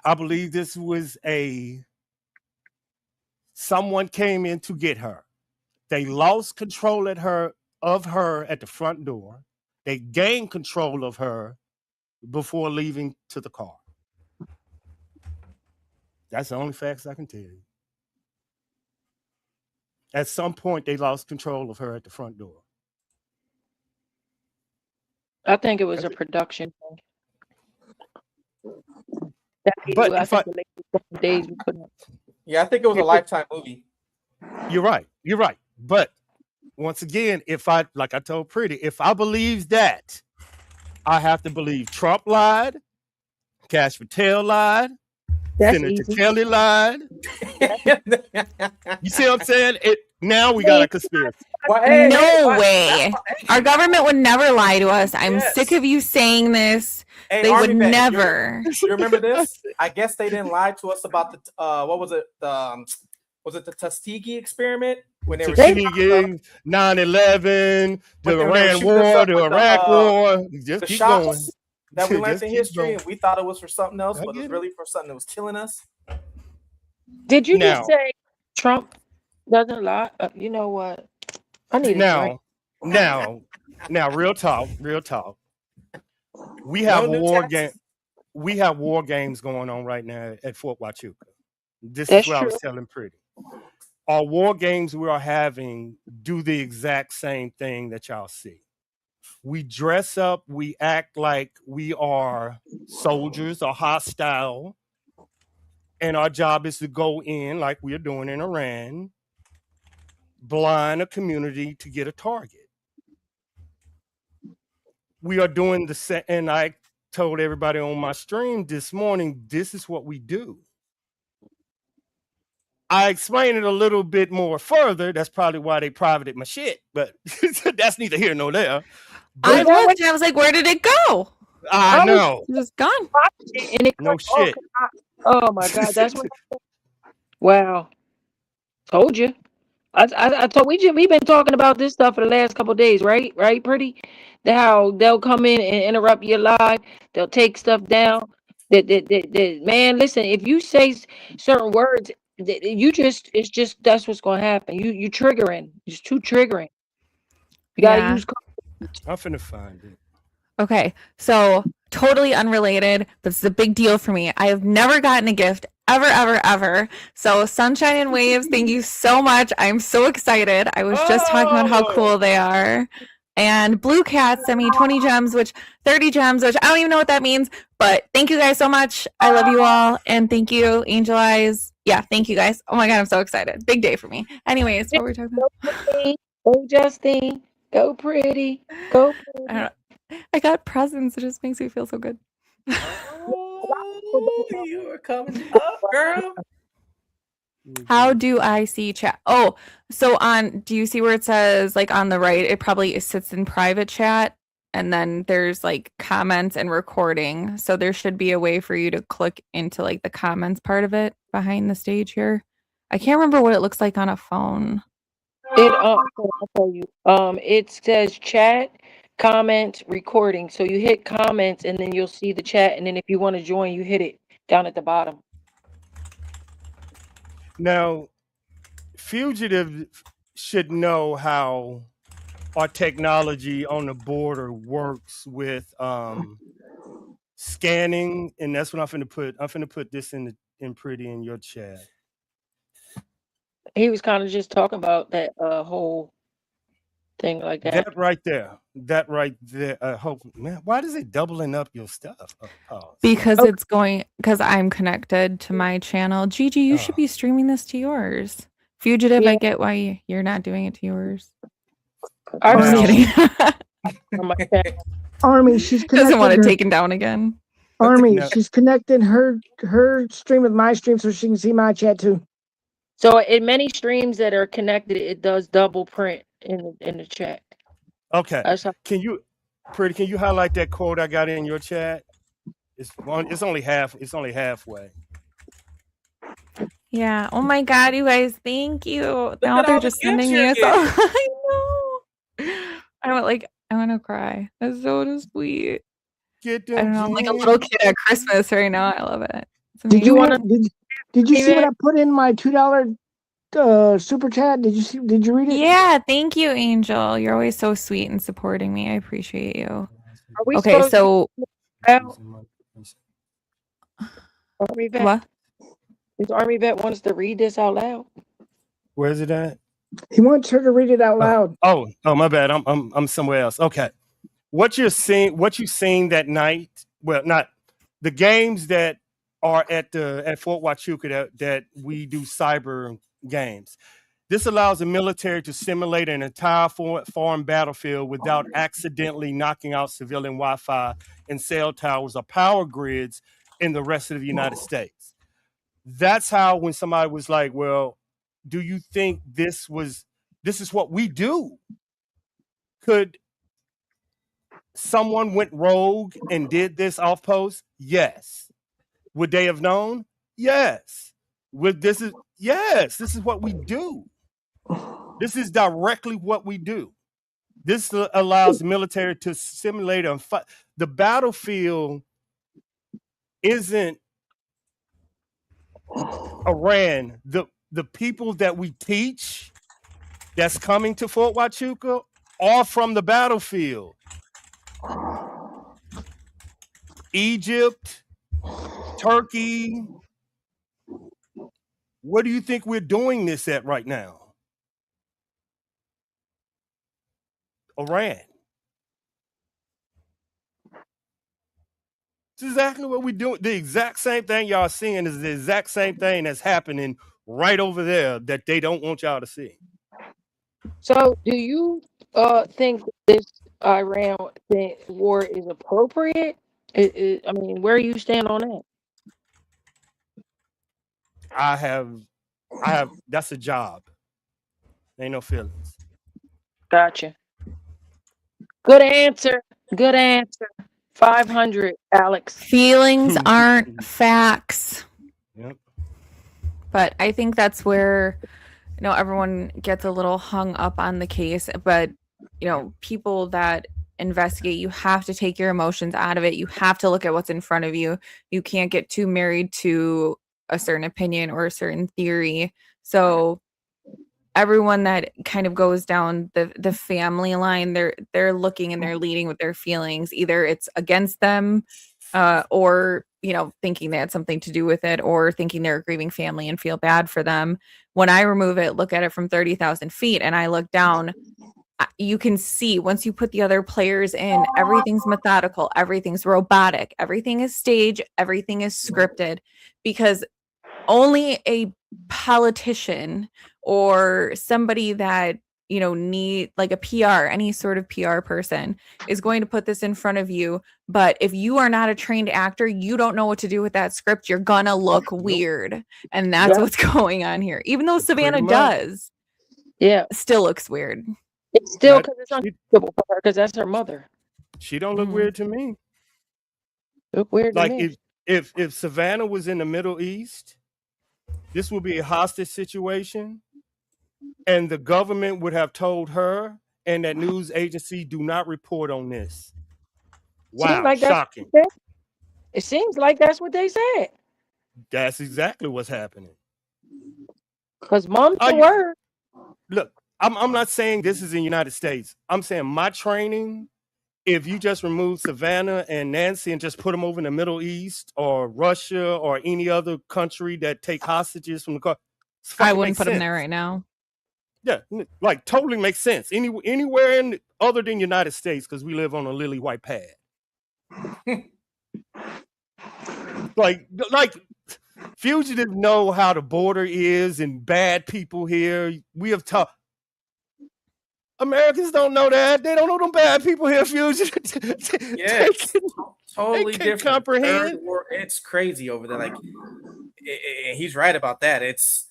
Speaker 10: I believe this was someone came in to get her. They lost control of her at the front door. They gained control of her before leaving to the car. That's the only facts I can tell you. At some point, they lost control of her at the front door.
Speaker 4: I think it was a production thing.
Speaker 10: But
Speaker 4: I think the latest days we put up.
Speaker 7: Yeah, I think it was a Lifetime movie.
Speaker 10: You're right. But once again, like I told Pretty, if I believe that, I have to believe Trump lied, Cash Patel lied, Senator Kelly lied. You see what I'm saying? Now we got a conspiracy.
Speaker 6: Well, no way. Our government would never lie to us. I'm sick of you saying this.
Speaker 7: Hey,
Speaker 6: they
Speaker 7: Army
Speaker 6: would
Speaker 7: vet,
Speaker 6: never.
Speaker 7: You remember this? I guess they didn't lie to us about the what was it? Was it the Tuskegee experiment? When they were
Speaker 10: 9/11, the Iran War, the Iraq War. Just
Speaker 7: the
Speaker 10: keep
Speaker 7: shots
Speaker 10: going.
Speaker 7: that we learned in
Speaker 10: keep
Speaker 7: history,
Speaker 10: going.
Speaker 7: and we thought it was for something else,
Speaker 10: I
Speaker 7: but it was
Speaker 10: get
Speaker 7: really for something that was killing us.
Speaker 4: Did you
Speaker 10: Now-
Speaker 4: just say Trump doesn't lie? You know what? I need a drink.
Speaker 10: Now, real talk. We have
Speaker 7: No new
Speaker 10: war
Speaker 7: taxes.
Speaker 10: game. We have war games going on right now at Fort Huachuca. This
Speaker 4: That's
Speaker 10: is what I was
Speaker 4: true.
Speaker 10: telling Pretty. Our war games we are having do the exact same thing that y'all see. We dress up, we act like we are soldiers or hostile, and our job is to go in like we are doing in Iran, blind a community to get a target. We are doing the same, and I told everybody on my stream this morning, this is what we do. I explained it a little bit more further. That's probably why they privated my shit, but that's neither here nor there.
Speaker 6: I
Speaker 10: But
Speaker 6: looked and I was like, where did it go?
Speaker 10: I know.
Speaker 6: It was gone.
Speaker 4: And it
Speaker 10: No
Speaker 4: clicked-
Speaker 10: shit.
Speaker 4: Oh my God, that's what. Wow, told you. I told we've been talking about this stuff for the last couple of days, right? Right, Pretty? How they'll come in and interrupt your live. They'll take stuff down. Man, listen. If you say certain words, it's just that's what's gonna happen. You triggering. It's too triggering. You gotta
Speaker 6: Yeah.
Speaker 4: use.
Speaker 10: I'm finna find it.
Speaker 6: Okay, so totally unrelated, but it's a big deal for me. I have never gotten a gift ever. So Sunshine and Waves, thank you so much. I'm so excited. I was just talking about how cool they are. And Blue Cat sent me 20 gems, 30 gems, which I don't even know what that means, but thank you guys so much. I love you all. And thank you, Angel Eyes. Yeah, thank you guys. Oh my God, I'm so excited. Big day for me. Anyways, what were we talking about?
Speaker 4: Go Justine. Go Pretty. Go Pretty.
Speaker 6: I don't know. I got presents. It just makes me feel so good.
Speaker 7: Oh, you are coming up, girl.
Speaker 6: How do I see chat? Oh, so do you see where it says like on the right, it probably sits in private chat and then there's like comments and recording. So there should be a way for you to click into like the comments part of it behind the stage here. I can't remember what it looks like on a phone.
Speaker 4: I'll tell you. It says chat, comment, recording. So you hit comments and then you'll see the chat. And then if you want to join, you hit it down at the bottom.
Speaker 10: Now, Fugitive should know how our technology on the border works with scanning, and that's what I'm finna put this in Pretty in your chat.
Speaker 4: He was kind of just talking about that whole thing like that.
Speaker 10: That right there. Hope, man, why does it doubling up your stuff? Pause.
Speaker 6: Because because I'm connected to my channel. Gigi, you should be streaming this to yours. Fugitive,
Speaker 4: Yeah.
Speaker 6: I get why you're not doing it to yours.
Speaker 4: I'm
Speaker 6: I'm just
Speaker 10: Wow.
Speaker 6: kidding.
Speaker 4: on my channel.
Speaker 1: Army, she's
Speaker 6: Doesn't want
Speaker 1: connected
Speaker 6: it
Speaker 1: her-
Speaker 6: taken down again.
Speaker 1: Army,
Speaker 10: now,
Speaker 1: she's connecting her stream with my stream so she can see my chat too.
Speaker 4: So in many streams that are connected, it does double print in the chat.
Speaker 10: okay.
Speaker 4: That's how,
Speaker 10: Can you highlight that quote I got in your chat? It's only halfway.
Speaker 6: Yeah. Oh my God, you guys, thank you. Now
Speaker 7: at
Speaker 6: they're
Speaker 7: all the
Speaker 6: just sending
Speaker 7: gifts you're
Speaker 6: me so
Speaker 7: getting.
Speaker 6: I know. I want to cry. That's so sweet.
Speaker 10: Get
Speaker 6: I
Speaker 10: them
Speaker 6: don't know. I'm like a little kid at Christmas right now. I love it. It's
Speaker 1: Did you
Speaker 6: amazing.
Speaker 1: did you see what
Speaker 4: Steven?
Speaker 1: I put in my $2 super chat? Did you read it?
Speaker 6: Yeah, thank you, Angel. You're always so sweet and supporting me. I appreciate you.
Speaker 4: Are we
Speaker 6: Okay,
Speaker 4: supposed
Speaker 6: so
Speaker 4: to Army vet?
Speaker 6: what?
Speaker 4: This Army vet wants to read this out loud.
Speaker 10: Where's it at?
Speaker 1: He wants her to read it out loud.
Speaker 10: Oh, my bad. I'm somewhere else. Okay. What you seen that night? Well, not the games that are at Fort Huachuca that we do cyber games. This allows the military to simulate an entire foreign battlefield without accidentally knocking out civilian Wi-Fi and cell towers or power grids in the rest of the United States. That's how, when somebody was like, well, do you think this is what we do? Could someone went rogue and did this off post? Yes. Would they have known? Yes. This is what we do. This is directly what we do. This allows the military to simulate and fight. The battlefield isn't Iran. The people that we teach that's coming to Fort Huachuca are from the battlefield. Egypt, Turkey. Where do you think we're doing this at right now? Iran. It's exactly what we do. The exact same thing y'all seeing is the exact same thing that's happening right over there that they don't want y'all to see.
Speaker 4: So do you think this Iran war is appropriate? I mean, where you stand on that?
Speaker 10: I have that's a job. Ain't no feelings.
Speaker 4: Gotcha. Good answer. 500, Alex.
Speaker 6: Feelings aren't facts.
Speaker 10: Yep.
Speaker 6: But I think that's where, everyone gets a little hung up on the case. But, people that investigate, you have to take your emotions out of it. You have to look at what's in front of you. You can't get too married to a certain opinion or a certain theory. So everyone that kind of goes down the family line, they're looking and they're leading with their feelings. Either it's against them, or thinking they had something to do with it, or thinking they're a grieving family and feel bad for them. When I remove it, look at it from 30,000 feet, and I look down, you can see once you put the other players in, everything's methodical, everything's robotic, everything is staged, everything is scripted, because only a politician or somebody that need like a PR, any sort of PR person is going to put this in front of you. But if you are not a trained actor, you don't know what to do with that script. You're gonna look weird, and that's what's going on here. Even though Savannah does, still looks weird.
Speaker 4: It's still because it's uncomfortable for her, because that's her mother.
Speaker 10: She don't look weird to me.
Speaker 4: Look weird
Speaker 10: like
Speaker 4: to me.
Speaker 10: if Savannah was in the Middle East, this would be a hostage situation, and the government would have told her and that news agency, do not report on this. Wow, shocking.
Speaker 4: It seems like that's what they said.
Speaker 10: That's exactly what's happening.
Speaker 4: Because mom's the word.
Speaker 10: Look, I'm not saying this is in the United States. I'm saying my training, if you just remove Savannah and Nancy and just put them over in the Middle East or Russia or any other country that take hostages from the car,
Speaker 6: I wouldn't put them there right now.
Speaker 10: Yeah, like totally makes sense. Anywhere in other than United States, because we live on a lily white pad. like fugitives know how the border is and bad people here. We have talked. Americans don't know that. They don't know them bad people here, Fusion.
Speaker 7: Yeah, it's totally
Speaker 10: can't
Speaker 7: different.
Speaker 10: comprehend.
Speaker 7: Third world, it's crazy over there. Like, he's right about that. It's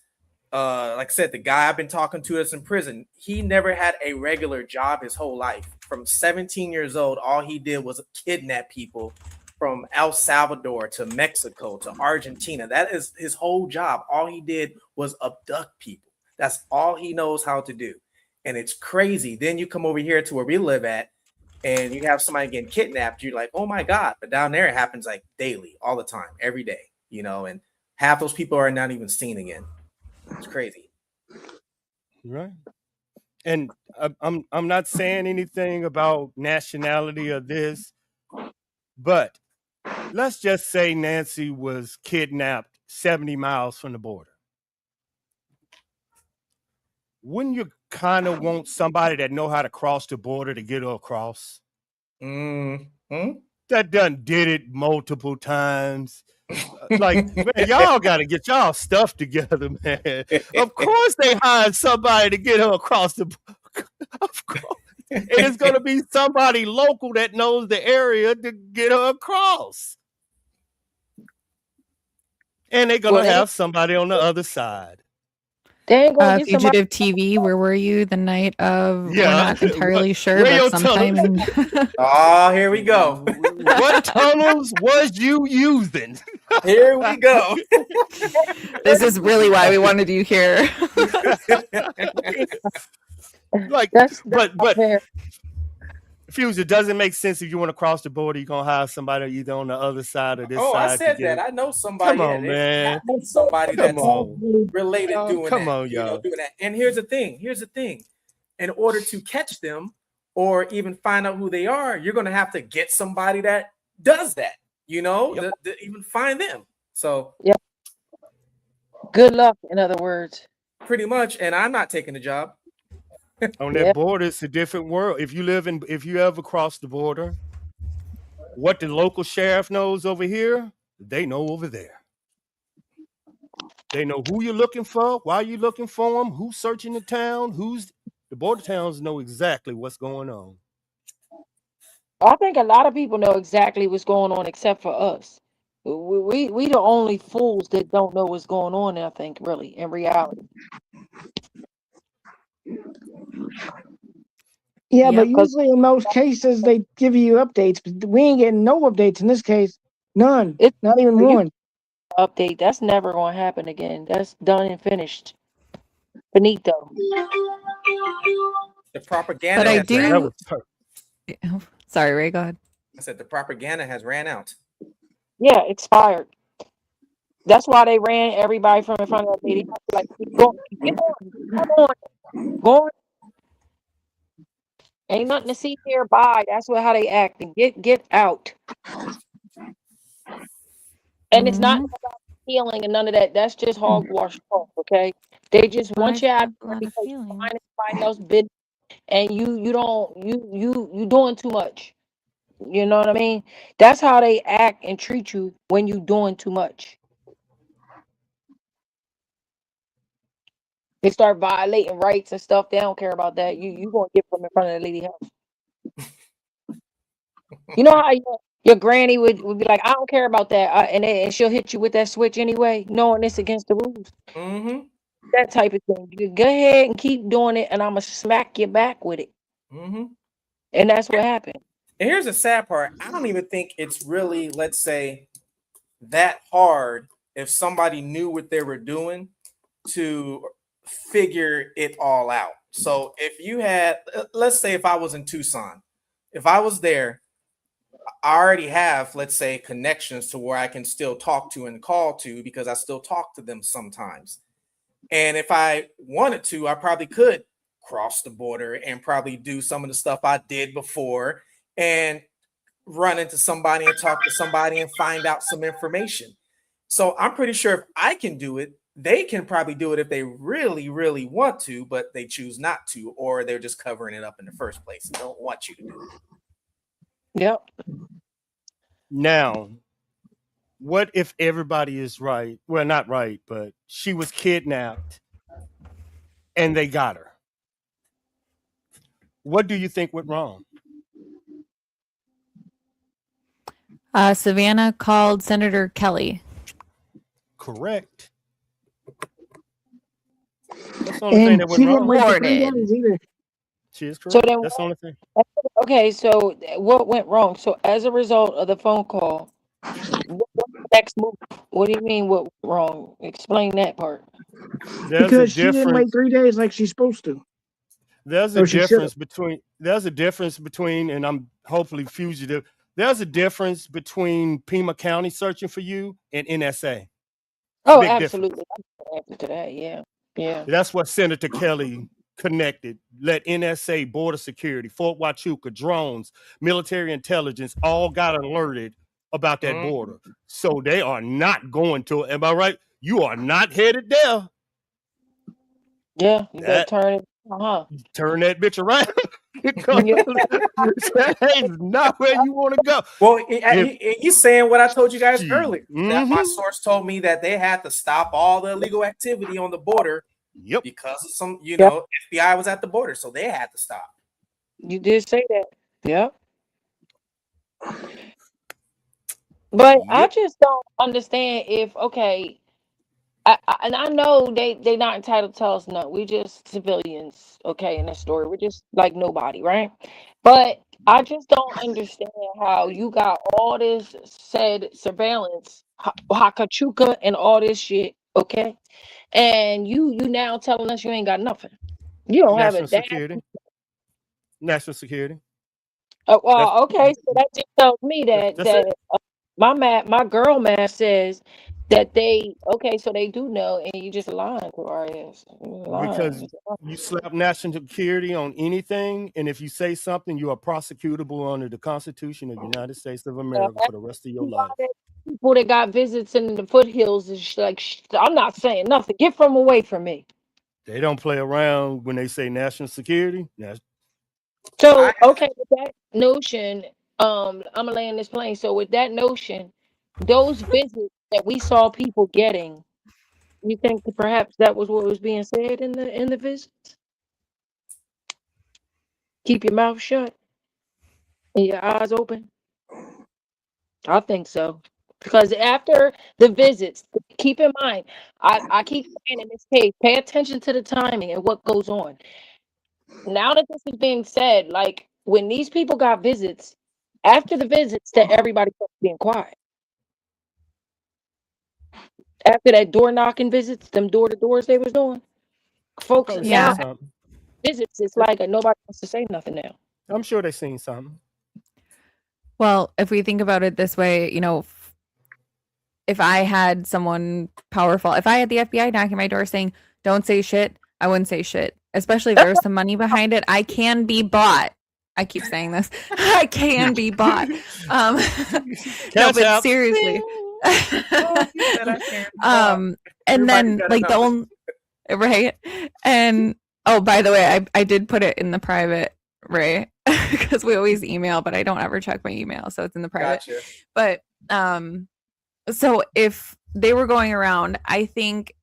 Speaker 7: like I said, the guy I've been talking to that's in prison, he never had a regular job his whole life. From 17 years old, all he did was kidnap people from El Salvador to Mexico to Argentina. That is his whole job. All he did was abduct people. That's all he knows how to do. And it's crazy. Then you come over here to where we live at, and you have somebody getting kidnapped. You're like, oh my God. But down there, it happens like daily, all the time, every day, you know, and half those people are not even seen again. It's crazy.
Speaker 10: Right. And I'm not saying anything about nationality of this, but let's just say Nancy was kidnapped 70 miles from the border. Wouldn't you kind of want somebody that know how to cross the border to get her across?
Speaker 7: Mm-hmm.
Speaker 10: That done did it multiple times. Like, man, y'all got to get y'all stuff together, man. Of course they hired somebody to get her across the border. Of course. And it's going to be somebody local that knows the area to get her across. And they're going to have somebody on the other side.
Speaker 4: They ain't gonna get somebody.
Speaker 6: Fugitive TV, where were you the night of?
Speaker 10: Yeah.
Speaker 6: We're not entirely sure,
Speaker 10: Radio
Speaker 6: but sometime in
Speaker 7: Oh, here we go.
Speaker 10: What tunnels was you using?
Speaker 7: Here we go.
Speaker 6: this is really why we wanted you here.
Speaker 10: Like,
Speaker 4: That's
Speaker 10: but
Speaker 4: fair.
Speaker 10: Fuse, it doesn't make sense if you want to cross the border, you're gonna hire somebody either on the other side or this
Speaker 7: Oh,
Speaker 10: side.
Speaker 7: I said
Speaker 10: to get
Speaker 7: that.
Speaker 10: it.
Speaker 7: I know somebody.
Speaker 10: Come on, man.
Speaker 7: Somebody
Speaker 10: Come
Speaker 7: that's
Speaker 10: on.
Speaker 7: related
Speaker 10: Oh,
Speaker 7: doing
Speaker 10: come
Speaker 7: that.
Speaker 10: on,
Speaker 7: you know,
Speaker 10: y'all.
Speaker 7: doing that. And here's the thing. In order to catch them or even find out who they are, you're going to have to get somebody that does that, you know, to even find them. So
Speaker 4: Yeah. Good luck, in other words.
Speaker 7: pretty much. And I'm not taking the job.
Speaker 10: On that border, it's a different world. If you ever cross the border, what the local sheriff knows over here, they know over there. They know who you're looking for, why you're looking for them, who's searching the town, the border towns know exactly what's going on.
Speaker 4: I think a lot of people know exactly what's going on except for us. We the only fools that don't know what's going on, I think, really, in reality.
Speaker 1: Yeah,
Speaker 4: Yeah,
Speaker 1: but
Speaker 4: 'cause-
Speaker 1: usually in most cases they give you updates, but we ain't getting no updates in this case. None. Not even one.
Speaker 4: Update. That's never going to happen again. That's done and finished. Finito.
Speaker 7: The propaganda.
Speaker 6: But I
Speaker 7: has ran
Speaker 6: do.
Speaker 7: out.
Speaker 6: Sorry, Ray. Go ahead.
Speaker 7: I said the propaganda has ran out.
Speaker 4: Yeah, expired. That's why they ran everybody from in front of the lady. Like, go, get on, come on, go on. Ain't nothing to see here. Bye. That's how they act. And get out. And it's not about healing and none of that. That's just hogwash talk. Okay, they just want you out there because you find somebody else bid, and you doing too much. You know what I mean? That's how they act and treat you when you doing too much. They start violating rights and stuff. They don't care about that. You gonna get from in front of the lady house. You know how your granny would be like, I don't care about that, and she'll hit you with that switch anyway, knowing it's against the rules.
Speaker 7: Mm-hmm.
Speaker 4: That type of thing. You go ahead and keep doing it, and I'm gonna smack you back with it.
Speaker 7: Mm-hmm.
Speaker 4: And that's what happened.
Speaker 7: And here's the sad part. I don't even think it's really, let's say, that hard if somebody knew what they were doing to figure it all out. So if you had, let's say if I was in Tucson, if I was there, I already have, let's say, connections to where I can still talk to and call to because I still talk to them sometimes. And if I wanted to, I probably could cross the border and probably do some of the stuff I did before and run into somebody and talk to somebody and find out some information. So I'm pretty sure if I can do it, they can probably do it if they really, really want to, but they choose not to, or they're just covering it up in the first place and don't want you to do it.
Speaker 4: Yep.
Speaker 10: Now, what if everybody is right? Well, not right, but she was kidnapped and they got her. What do you think went wrong?
Speaker 6: Savannah called Senator Kelly.
Speaker 10: Correct. That's the only thing
Speaker 1: And
Speaker 10: that
Speaker 1: she
Speaker 10: went
Speaker 1: didn't
Speaker 10: wrong.
Speaker 1: wait for 3
Speaker 6: Reported.
Speaker 1: days either.
Speaker 10: She is
Speaker 4: So
Speaker 10: correct.
Speaker 4: then,
Speaker 10: That's the only thing.
Speaker 4: okay, so what went wrong? So as a result of the phone call, what's the next move? What do you mean what went wrong? Explain that part.
Speaker 10: There's a
Speaker 1: Because she didn't wait
Speaker 10: difference.
Speaker 1: 3 days like she's supposed to.
Speaker 10: There's a
Speaker 1: Or she should have.
Speaker 10: difference between, and I'm hopefully fugitive. There's a difference between Pima County searching for you and NSA.
Speaker 4: Oh,
Speaker 10: Big difference.
Speaker 4: absolutely. I can answer to that. Yeah. Yeah.
Speaker 10: That's what Senator Kelly connected. Let NSA, Border Security, Fort Huachuca, drones, military intelligence all got alerted about that border. So they are not going to, am I right? You are not headed there.
Speaker 4: Yeah. You better
Speaker 10: That
Speaker 4: turn it. Uh-huh.
Speaker 10: turn that bitch around.
Speaker 4: Yeah.
Speaker 10: That is not where you want to go.
Speaker 7: Well,
Speaker 10: If
Speaker 7: he's saying what I told you guys
Speaker 10: she,
Speaker 7: earlier. That my source told me that they had to stop all the illegal activity on the border
Speaker 10: yep,
Speaker 7: because of some,
Speaker 4: Yep.
Speaker 7: FBI was at the border, so they had to stop.
Speaker 4: You did say that. Yep. But I
Speaker 10: yep.
Speaker 4: just don't understand if, okay, and I know they not entitled to tell us no. We just civilians, okay, in this story. We're just like nobody, right? But I just don't understand how you got all this said surveillance, Hakachuka and all this shit, okay? And you now telling us you ain't got nothing. You don't have a
Speaker 10: National
Speaker 4: damn.
Speaker 10: security. National security.
Speaker 4: Oh,
Speaker 10: That's
Speaker 4: well, okay, so that just tells me that
Speaker 10: that's it.
Speaker 4: my girl math says that so they do know, and you just lying to our ass. You lying.
Speaker 10: Because you slap national security on anything, and if you say something, you are prosecutable under the Constitution of the United States of America for the rest of your life.
Speaker 4: People that got visits in the foothills is like, I'm not saying nothing. Get from away from me.
Speaker 10: They don't play around when they say national security.
Speaker 4: So okay, with that notion, I'm gonna land this plane. So with that notion, those visits that we saw people getting, you think that perhaps that was what was being said in the visits? Keep your mouth shut and your eyes open. I think so. Because after the visits, keep in mind, I keep saying in this case, pay attention to the timing and what goes on. Now that this is being said, like when these people got visits, after the visits, that everybody started being quiet. After that door knocking visits, them door to doors they was doing, folks
Speaker 10: Probably
Speaker 4: now
Speaker 10: seen something.
Speaker 4: visits. It's like nobody wants to say nothing now.
Speaker 10: I'm sure they seen something.
Speaker 6: Well, if we think about it this way, if I had someone powerful, if I had the FBI knocking my door saying, don't say shit, I wouldn't say shit. Especially if there's some money behind it. I can be bought. I keep saying this. I can be bought. No, but seriously. And then like the only right. And oh, by the way, I did put it in the private, right? Because we always email, but I don't ever check my email, so it's in the private.
Speaker 7: Gotcha.
Speaker 6: But so if they were going around, I think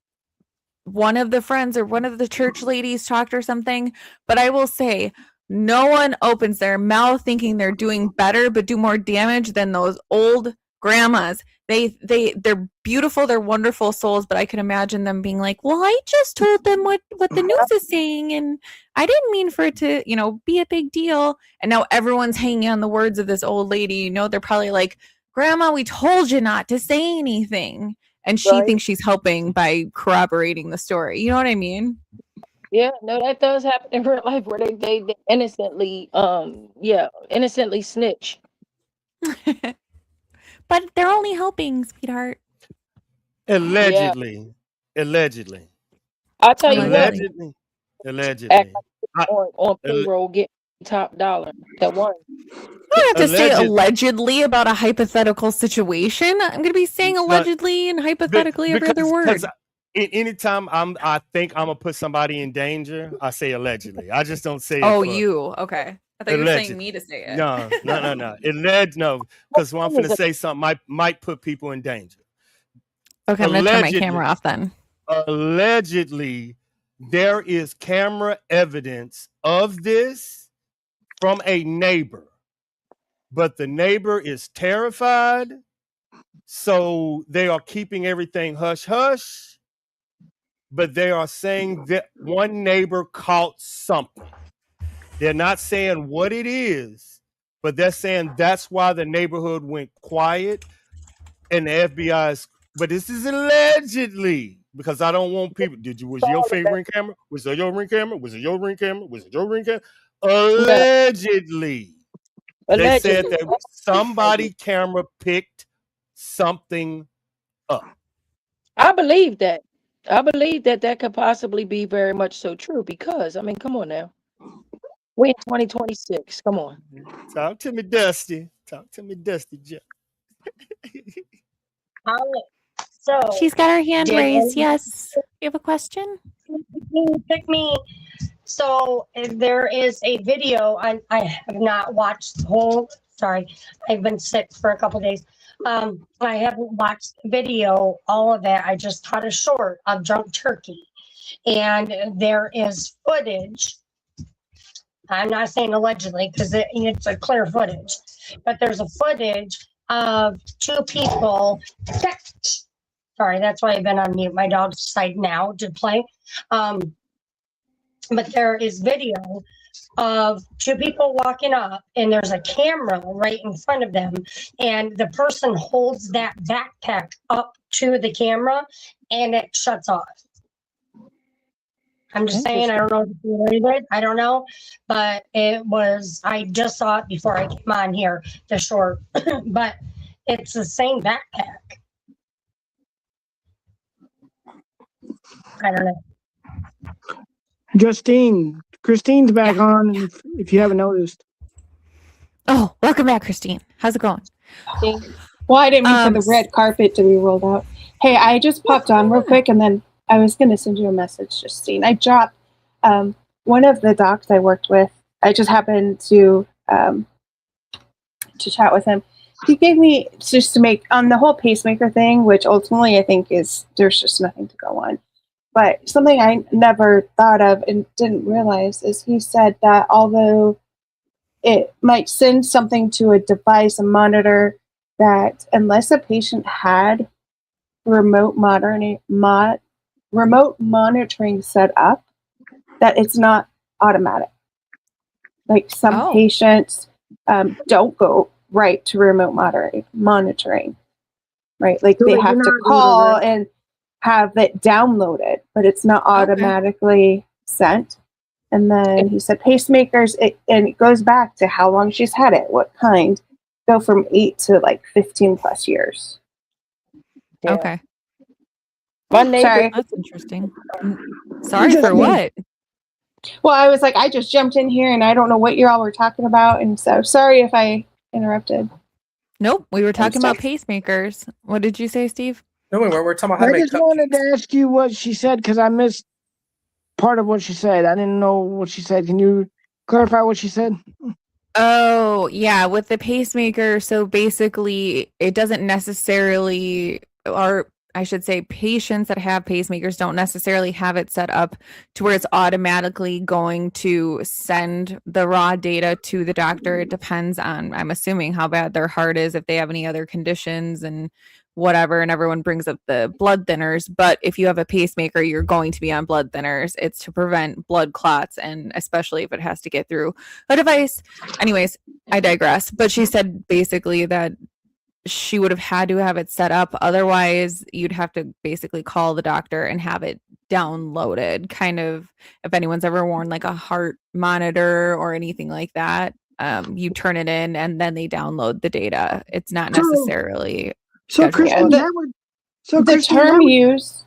Speaker 6: one of the friends or one of the church ladies talked or something. But I will say, no one opens their mouth thinking they're doing better, but do more damage than those old grandmas. They're beautiful, they're wonderful souls, but I can imagine them being like, well, I just told them what the news is saying, and I didn't mean for it to, be a big deal. And now everyone's hanging on the words of this old lady. They're probably like, Grandma, we told you not to say anything. And she thinks she's helping by corroborating the story. You know what I mean?
Speaker 4: Yeah, no, that does happen in real life where they innocently, innocently snitch.
Speaker 6: But they're only helping, sweetheart.
Speaker 10: Allegedly.
Speaker 4: I'll tell you what.
Speaker 10: Allegedly.
Speaker 4: On payroll, get top dollar. That one.
Speaker 6: I don't have to say allegedly about a hypothetical situation. I'm going to be saying allegedly and hypothetically every other word.
Speaker 10: Because anytime I think I'm going to put somebody in danger, I say allegedly. I just don't say it.
Speaker 6: Oh, you. Okay. I thought you were saying me to say it.
Speaker 10: No. No. Because when I'm going to say something might put people in danger.
Speaker 6: Okay, I'm going to turn my camera off then.
Speaker 10: Allegedly, there is camera evidence of this from a neighbor, but the neighbor is terrified, so they are keeping everything hush hush, but they are saying that one neighbor caught something. They're not saying what it is, but they're saying that's why the neighborhood went quiet, and the FBI is, but this is allegedly, because I don't want people, was your favorite ring camera? Was it your ring camera? Was it your ring camera? Was it your ring camera? Allegedly. They said that somebody camera picked something up.
Speaker 4: I believe that. I believe that that could possibly be very much so true because, I mean, come on now. We're in 2026. Come on.
Speaker 10: Talk to me, Dusty. Talk to me, Dusty Jeff.
Speaker 9: So
Speaker 6: She's got her hand
Speaker 9: did
Speaker 6: raised.
Speaker 9: any-
Speaker 6: Yes. You have a question?
Speaker 9: Pick me. So there is a video. I have not watched the whole. Sorry, I've been sick for a couple days. I haven't watched the video, all of it. I just caught a short of Drunk Turkey, and there is footage. I'm not saying allegedly because it's a clear footage, but there's a footage of two people. Sorry, that's why I've been on mute. My dog's decided now to play. But there is video of two people walking up, and there's a camera right in front of them, and the person holds that backpack up to the camera, and it shuts off. I'm just saying, I don't know if it's related. I don't know, but it was. I just saw it before I came on here. The short, but it's the same backpack. I don't know.
Speaker 1: Christine's back on. If you haven't noticed.
Speaker 6: Oh, welcome back, Christine. How's it going?
Speaker 11: Well, I didn't mean for the red carpet to be rolled out. Hey, I just popped on real quick, and then I was going to send you a message, Justine. I dropped one of the docs I worked with. I just happened to chat with him. He gave me, just to make, on the whole pacemaker thing, which ultimately I think is, there's just nothing to go on. But something I never thought of and didn't realize is he said that although it might send something to a device, a monitor, that unless a patient had remote monitoring set up, that it's not automatic. Like some patients don't go right to remote monitoring, right? Like
Speaker 1: So
Speaker 11: they
Speaker 1: you're
Speaker 11: have to
Speaker 1: not
Speaker 11: call and have it downloaded, but it's not automatically sent. And then he said pacemakers, and it goes back to how long she's had it, what kind, go from 8 to like 15 plus years.
Speaker 4: Yeah.
Speaker 6: Okay.
Speaker 4: My neighbor,
Speaker 11: Sorry.
Speaker 6: That's interesting. Sorry for what?
Speaker 11: Well, I was like, I just jumped in here and I don't know what you all were talking about. And so sorry if I interrupted.
Speaker 6: Nope. We were talking about pacemakers. What did you say, Steve?
Speaker 7: No, we're talking about how to
Speaker 1: I
Speaker 7: make
Speaker 1: just wanted to ask you what she said because I missed part of what she said. I didn't know what she said. Can you clarify what she said?
Speaker 6: Oh, yeah, with the pacemaker. So basically, it doesn't necessarily, or I should say, patients that have pacemakers don't necessarily have it set up to where it's automatically going to send the raw data to the doctor. It depends on, I'm assuming, how bad their heart is, if they have any other conditions and whatever. And everyone brings up the blood thinners. But if you have a pacemaker, you're going to be on blood thinners. It's to prevent blood clots, and especially if it has to get through a device. Anyways, I digress. But she said basically that she would have had to have it set up. Otherwise, you'd have to basically call the doctor and have it downloaded. Kind of, if anyone's ever worn like a heart monitor or anything like that, you turn it in and then they download the data. It's not necessarily
Speaker 1: So,
Speaker 6: scheduled.
Speaker 1: Christine,
Speaker 11: the-
Speaker 1: that would. So,
Speaker 11: The
Speaker 1: Christine,
Speaker 11: term
Speaker 1: that would,
Speaker 11: used,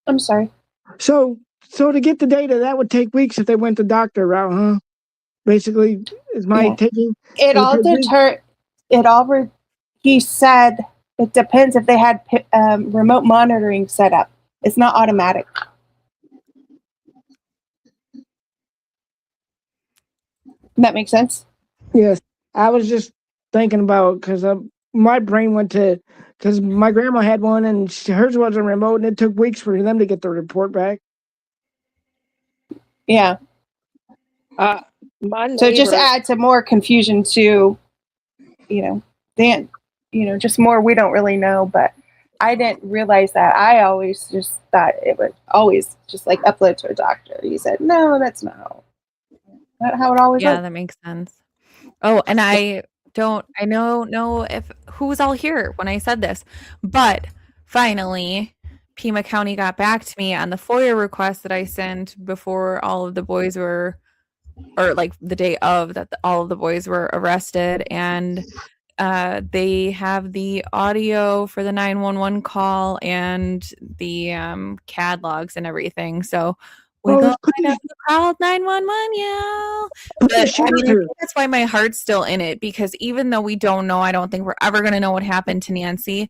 Speaker 11: I'm sorry.
Speaker 1: so to get the data, that would take weeks if they went the doctor route, huh? Basically, is my
Speaker 11: Yeah.
Speaker 1: taking.
Speaker 11: It all he said it depends if they had remote monitoring set up. It's not automatic. That makes sense?
Speaker 1: Yes, I was just thinking about because my brain went to because my grandma had one and hers wasn't remote, and it took weeks for them to get the report back.
Speaker 11: Yeah.
Speaker 4: My
Speaker 11: So it just
Speaker 4: neighbor,
Speaker 11: adds a more confusion to, just more we don't really know. But I didn't realize that. I always just thought it would always just like upload to a doctor. He said, no, that's not how it always
Speaker 6: Yeah,
Speaker 11: works.
Speaker 6: that makes sense. Oh, and I don't know if who's all here when I said this, but finally Pima County got back to me on the FOIA request that I sent before all of the boys were, or like the day of that, all of the boys were arrested, and they have the audio for the 911 call and the CAD logs and everything. So we're gonna find out who called 911, yeah. But I mean, I think that's why my heart's still in it, because even though we don't know, I don't think we're ever gonna know what happened to Nancy.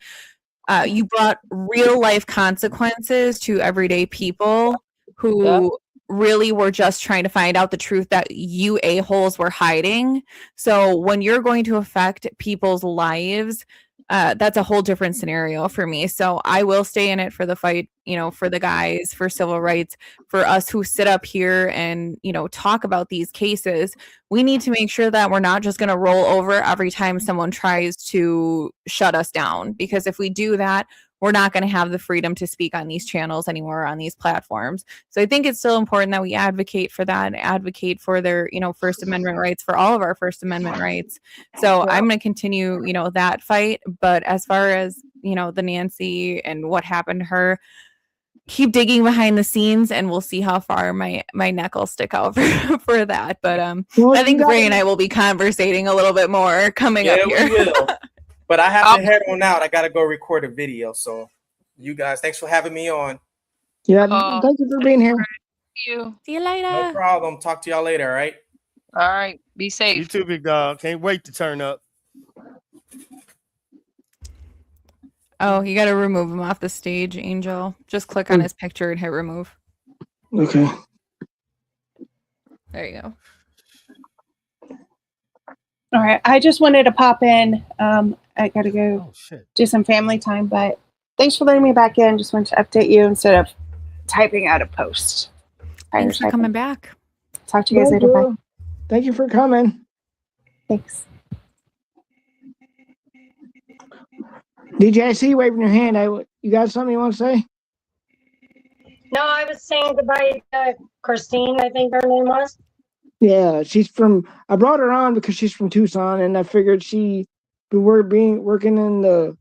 Speaker 6: You brought real life consequences to everyday people who really were just trying to find out the truth that you a-holes were hiding. So when you're going to affect people's lives, that's a whole different scenario for me. So I will stay in it for the fight, for the guys, for civil rights, for us who sit up here and, talk about these cases. We need to make sure that we're not just going to roll over every time someone tries to shut us down, because if we do that, we're not going to have the freedom to speak on these channels anymore, on these platforms. So I think it's still important that we advocate for that, and advocate for their, First Amendment rights, for all of our First Amendment rights. So I'm going to continue, that fight. But as far as, the Nancy and what happened to her, keep digging behind the scenes and we'll see how far my neck will stick out for that. But I think Ray and I will be conversating a little bit more coming up here.
Speaker 7: We will. But I have to head on out. I got to go record a video. So you guys, thanks for having me on.
Speaker 1: Yeah, thank you for being here.
Speaker 6: See you later.
Speaker 7: No problem. Talk to y'all later, all right?
Speaker 4: all right, be safe.
Speaker 10: You too, big dog. Can't wait to turn up.
Speaker 6: Oh, you got to remove him off the stage, Angel. Just click on his picture and hit remove.
Speaker 1: Okay.
Speaker 6: There you go.
Speaker 11: All right. I just wanted to pop in. I got to go do some family time, but thanks for letting me back in. Just wanted to update you instead of typing out a post.
Speaker 6: Thanks for coming back.
Speaker 11: Talk to you guys later. Bye.
Speaker 1: Thank you for coming.
Speaker 11: Thanks.
Speaker 1: DJ, I see you waving your hand. You got something you want to say?
Speaker 9: No, I was saying goodbye to Christine, I think her name was.
Speaker 1: Yeah, I brought her on because she's from Tucson, and I figured working in the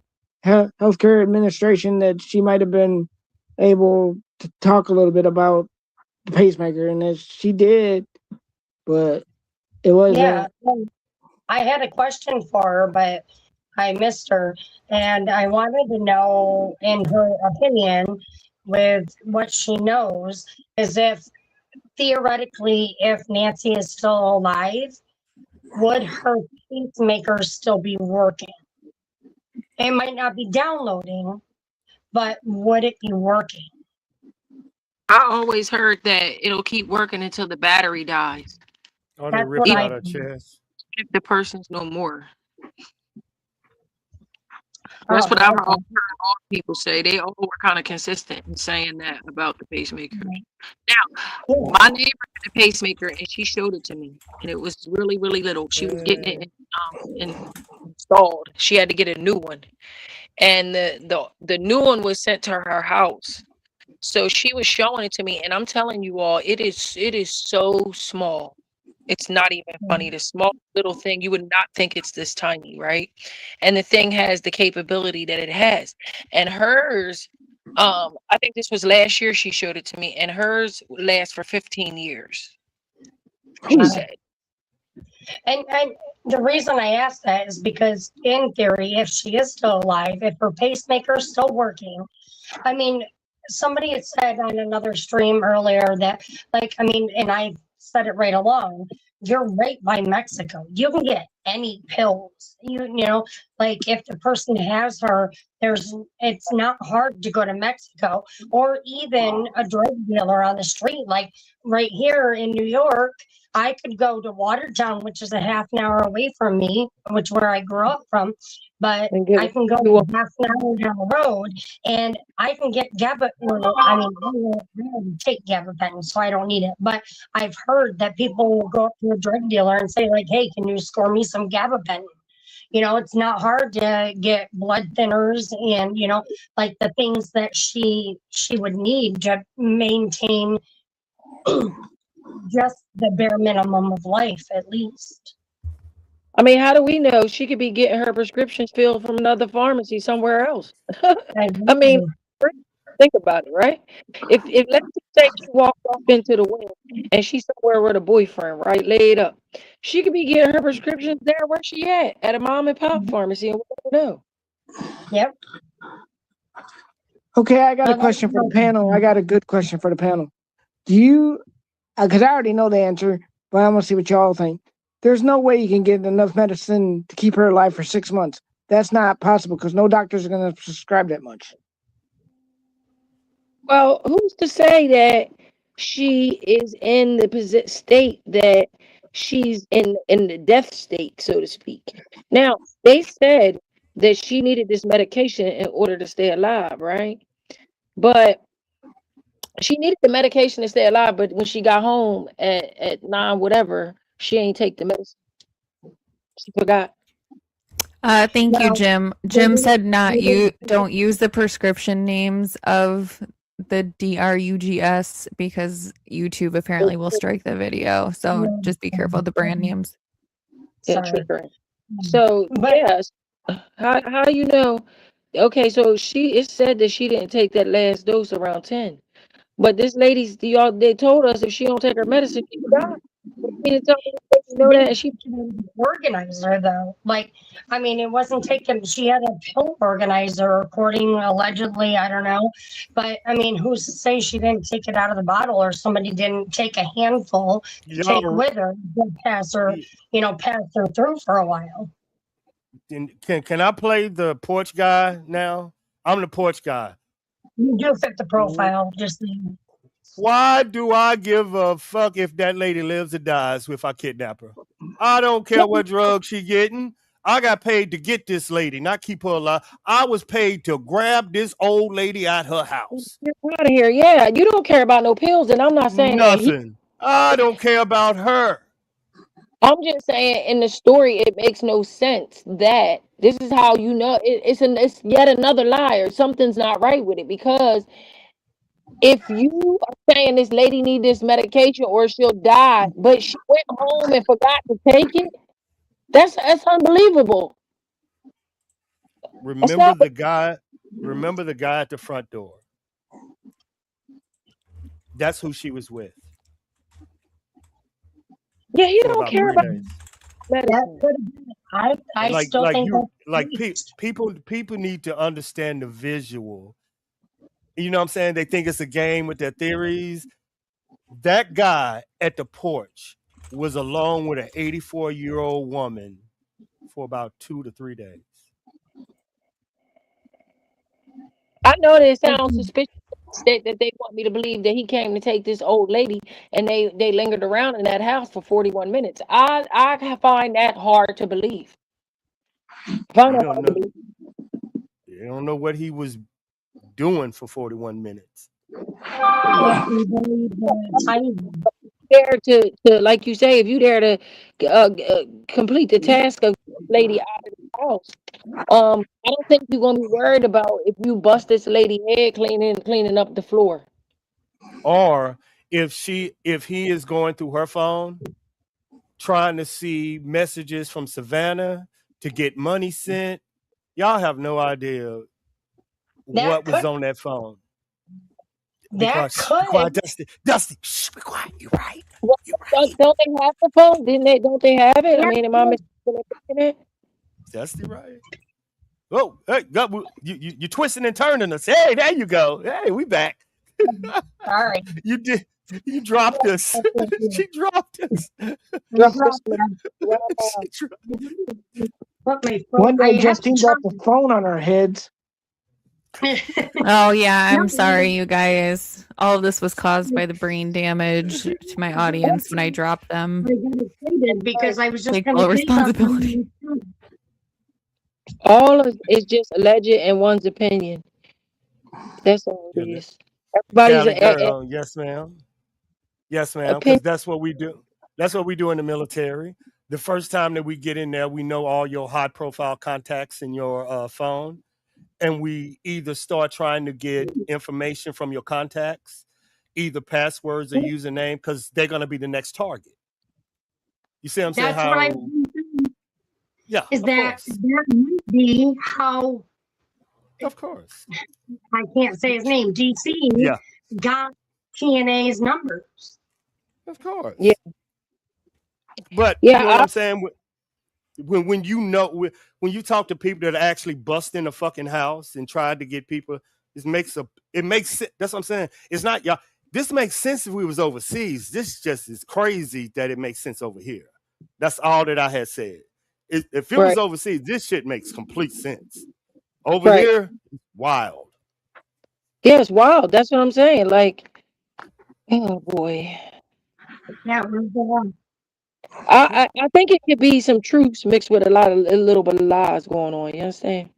Speaker 1: healthcare administration, that she might have been able to talk a little bit about the pacemaker, and she did, but it was.
Speaker 9: Yeah, I had a question for her, but I missed her, and I wanted to know, in her opinion, with what she knows, is if theoretically, if Nancy is still alive, would her pacemaker still be working? It might not be downloading, but would it be working?
Speaker 4: I always heard that it'll keep working until the battery dies.
Speaker 10: Oh, they ripped out her chest.
Speaker 4: If the person's no more. That's what I've heard all people say. They all were kind of consistent in saying that about the pacemaker. Now, my neighbor had a pacemaker, and she showed it to me, and it was really, really little. She was getting it installed. She had to get a new one, and the new one was sent to her house. So she was showing it to me, and I'm telling you all, it is so small. It's not even funny. The small little thing, you would not think it's this tiny, right? And the thing has the capability that it has. And hers, I think this was last year she showed it to me, and hers lasts for 15 years. She said.
Speaker 9: And the reason I asked that is because, in theory, if she is still alive, if her pacemaker is still working, I mean, somebody had said on another stream earlier that, and I said it right along, you're right by Mexico. You can get any pills. You know, if the person has her, it's not hard to go to Mexico, or even a drug dealer on the street, like right here in New York. I could go to Watertown, which is a half an hour away from me, which where I grew up from, but
Speaker 4: And get
Speaker 9: I can go half an hour down the road and I can get gabapentin. I mean, I don't take gabapentin, so I don't need it. But I've heard that people will go up to a drug dealer and say, like, hey, can you score me some gabapentin? You know, it's not hard to get blood thinners and, you know, like the things that she would need to maintain just the bare minimum of life, at least.
Speaker 4: I mean, how do we know? She could be getting her prescriptions filled from another pharmacy somewhere else. I mean, think about it, right? If let's just say she walked off into the wind and she's somewhere with a boyfriend, right, laid up, she could be getting her prescriptions there where she at a mom and pop pharmacy, and we don't know.
Speaker 9: Yep.
Speaker 1: Okay, I got a question for the panel. I got a good question for the panel. Do you, because I already know the answer, but I want to see what y'all think. There's no way you can get enough medicine to keep her alive for 6 months. That's not possible because no doctors are going to prescribe that much.
Speaker 4: Well, who's to say that she is in the state that she's in the death state, so to speak? Now, they said that she needed this medication in order to stay alive, right? But she needed the medication to stay alive, but when she got home at 9 whatever, she ain't take the medicine. She forgot.
Speaker 6: Thank you, Jim. Jim said don't use the prescription names of the DRUGS because YouTube apparently will strike the video. So just be careful of the brand names.
Speaker 4: So yes, how you know? Okay, so it said that she didn't take that last dose around 10. But this lady's they told us if she don't take her medicine, she could die. You know that, and she
Speaker 9: organizer though. Like, I mean, it wasn't taken. She had a pill organizer, according allegedly. I don't know, but I mean, who's to say she didn't take it out of the bottle, or somebody didn't take a handful to take with her to pass her, pass her through for a while.
Speaker 10: Can I play the porch guy now? I'm the porch guy.
Speaker 9: You do fit the profile, just saying.
Speaker 10: Why do I give a fuck if that lady lives or dies if I kidnap her? I don't care what drug she getting. I got paid to get this lady, not keep her alive. I was paid to grab this old lady at her house.
Speaker 4: Get out of here. Yeah, you don't care about no pills, and I'm not saying
Speaker 10: nothing. I don't care about her.
Speaker 4: I'm just saying in the story, it makes no sense that this is how you know it's yet another liar. Something's not right with it, because if you are saying this lady need this medication or she'll die, but she went home and forgot to take it, that's unbelievable.
Speaker 10: Remember the guy at the front door. That's who she was with.
Speaker 4: Yeah, you don't care about
Speaker 9: medicine. I still think
Speaker 10: people need to understand the visual. You know what I'm saying? They think it's a game with their theories. That guy at the porch was alone with an 84-year-old woman for about 2 to 3 days.
Speaker 4: I know that it sounds suspicious that they want me to believe that he came to take this old lady and they lingered around in that house for 41 minutes. I find that hard to believe.
Speaker 10: You don't know what he was doing for 41 minutes.
Speaker 4: There to like you say, if you dare to complete the task of lady out of the house, I don't think you're gonna be worried about if you bust this lady head cleaning up the floor,
Speaker 10: or if he is going through her phone trying to see messages from Savannah to get money sent. Y'all have no idea what was on that phone. Be quiet, Dusty. Shh, be quiet. You're right.
Speaker 4: Don't they have the phone? Don't they have it? I mean, am I mistaken it?
Speaker 10: Dusty, right? Oh, hey, you twisting and turning us. Hey, there you go. Hey, we back.
Speaker 9: All right.
Speaker 10: You dropped us. She dropped us.
Speaker 1: One day Justine dropped the phone on our heads.
Speaker 6: Oh yeah, I'm
Speaker 9: No,
Speaker 6: sorry, you guys. All of this was caused by the brain damage to my audience when I dropped them.
Speaker 9: I got excited because I was just
Speaker 6: Take
Speaker 9: going
Speaker 6: full
Speaker 9: to say something.
Speaker 6: responsibility.
Speaker 4: All of it's just alleged and one's opinion. That's all it
Speaker 10: Yeah,
Speaker 4: is. Everybody's
Speaker 10: Cali girl, yes, ma'am. Yes, ma'am. Because
Speaker 4: opinion.
Speaker 10: that's what we do. That's what we do in the military. The first time that we get in there, we know all your high-profile contacts in your phone, and we either start trying to get information from your contacts, either passwords or username, because they're going to be the next target. You see what I'm saying?
Speaker 9: That's what I
Speaker 10: How? Yeah,
Speaker 9: is
Speaker 10: of
Speaker 9: that
Speaker 10: course,
Speaker 9: that might be how
Speaker 10: of course.
Speaker 9: I can't say his name. DC
Speaker 10: Yeah,
Speaker 9: got TNA's numbers.
Speaker 10: of course.
Speaker 4: Yeah.
Speaker 10: But you know
Speaker 4: Yeah,
Speaker 10: what I'm saying? When you know when you talk to people that actually bust in a fucking house and tried to get people, it makes sense. That's what I'm saying. It's not y'all. This makes sense if we was overseas. This just is crazy that it makes sense over here. That's all that I had said. If it was
Speaker 4: right,
Speaker 10: overseas, this shit makes complete sense. Over
Speaker 4: right.
Speaker 10: here, wild.
Speaker 4: Yeah, it's wild. That's what I'm saying. Like, oh boy.
Speaker 9: Yeah, we're the
Speaker 4: I think it could be some truths mixed with a little bit of lies going on. You understand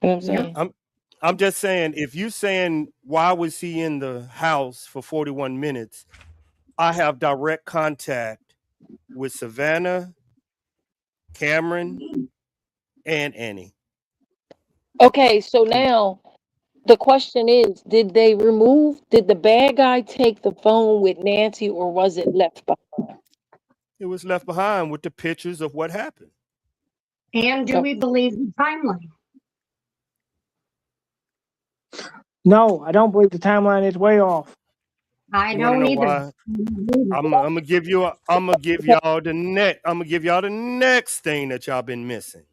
Speaker 4: what I'm
Speaker 9: yeah.
Speaker 4: saying?
Speaker 10: I'm just saying, if you saying why was he in the house for 41 minutes, I have direct contact with Savannah, Cameron, and Annie.
Speaker 4: Okay, so now the question is, did the bad guy take the phone with Nancy or was it left behind?
Speaker 10: It was left behind with the pictures of what happened.
Speaker 9: And do
Speaker 4: Oh,
Speaker 9: we believe the timeline?
Speaker 1: No, I don't believe the timeline is way off.
Speaker 9: I
Speaker 10: You want to
Speaker 9: don't
Speaker 10: know
Speaker 9: either.
Speaker 10: why? I'm gonna give y'all the next thing that y'all been missing.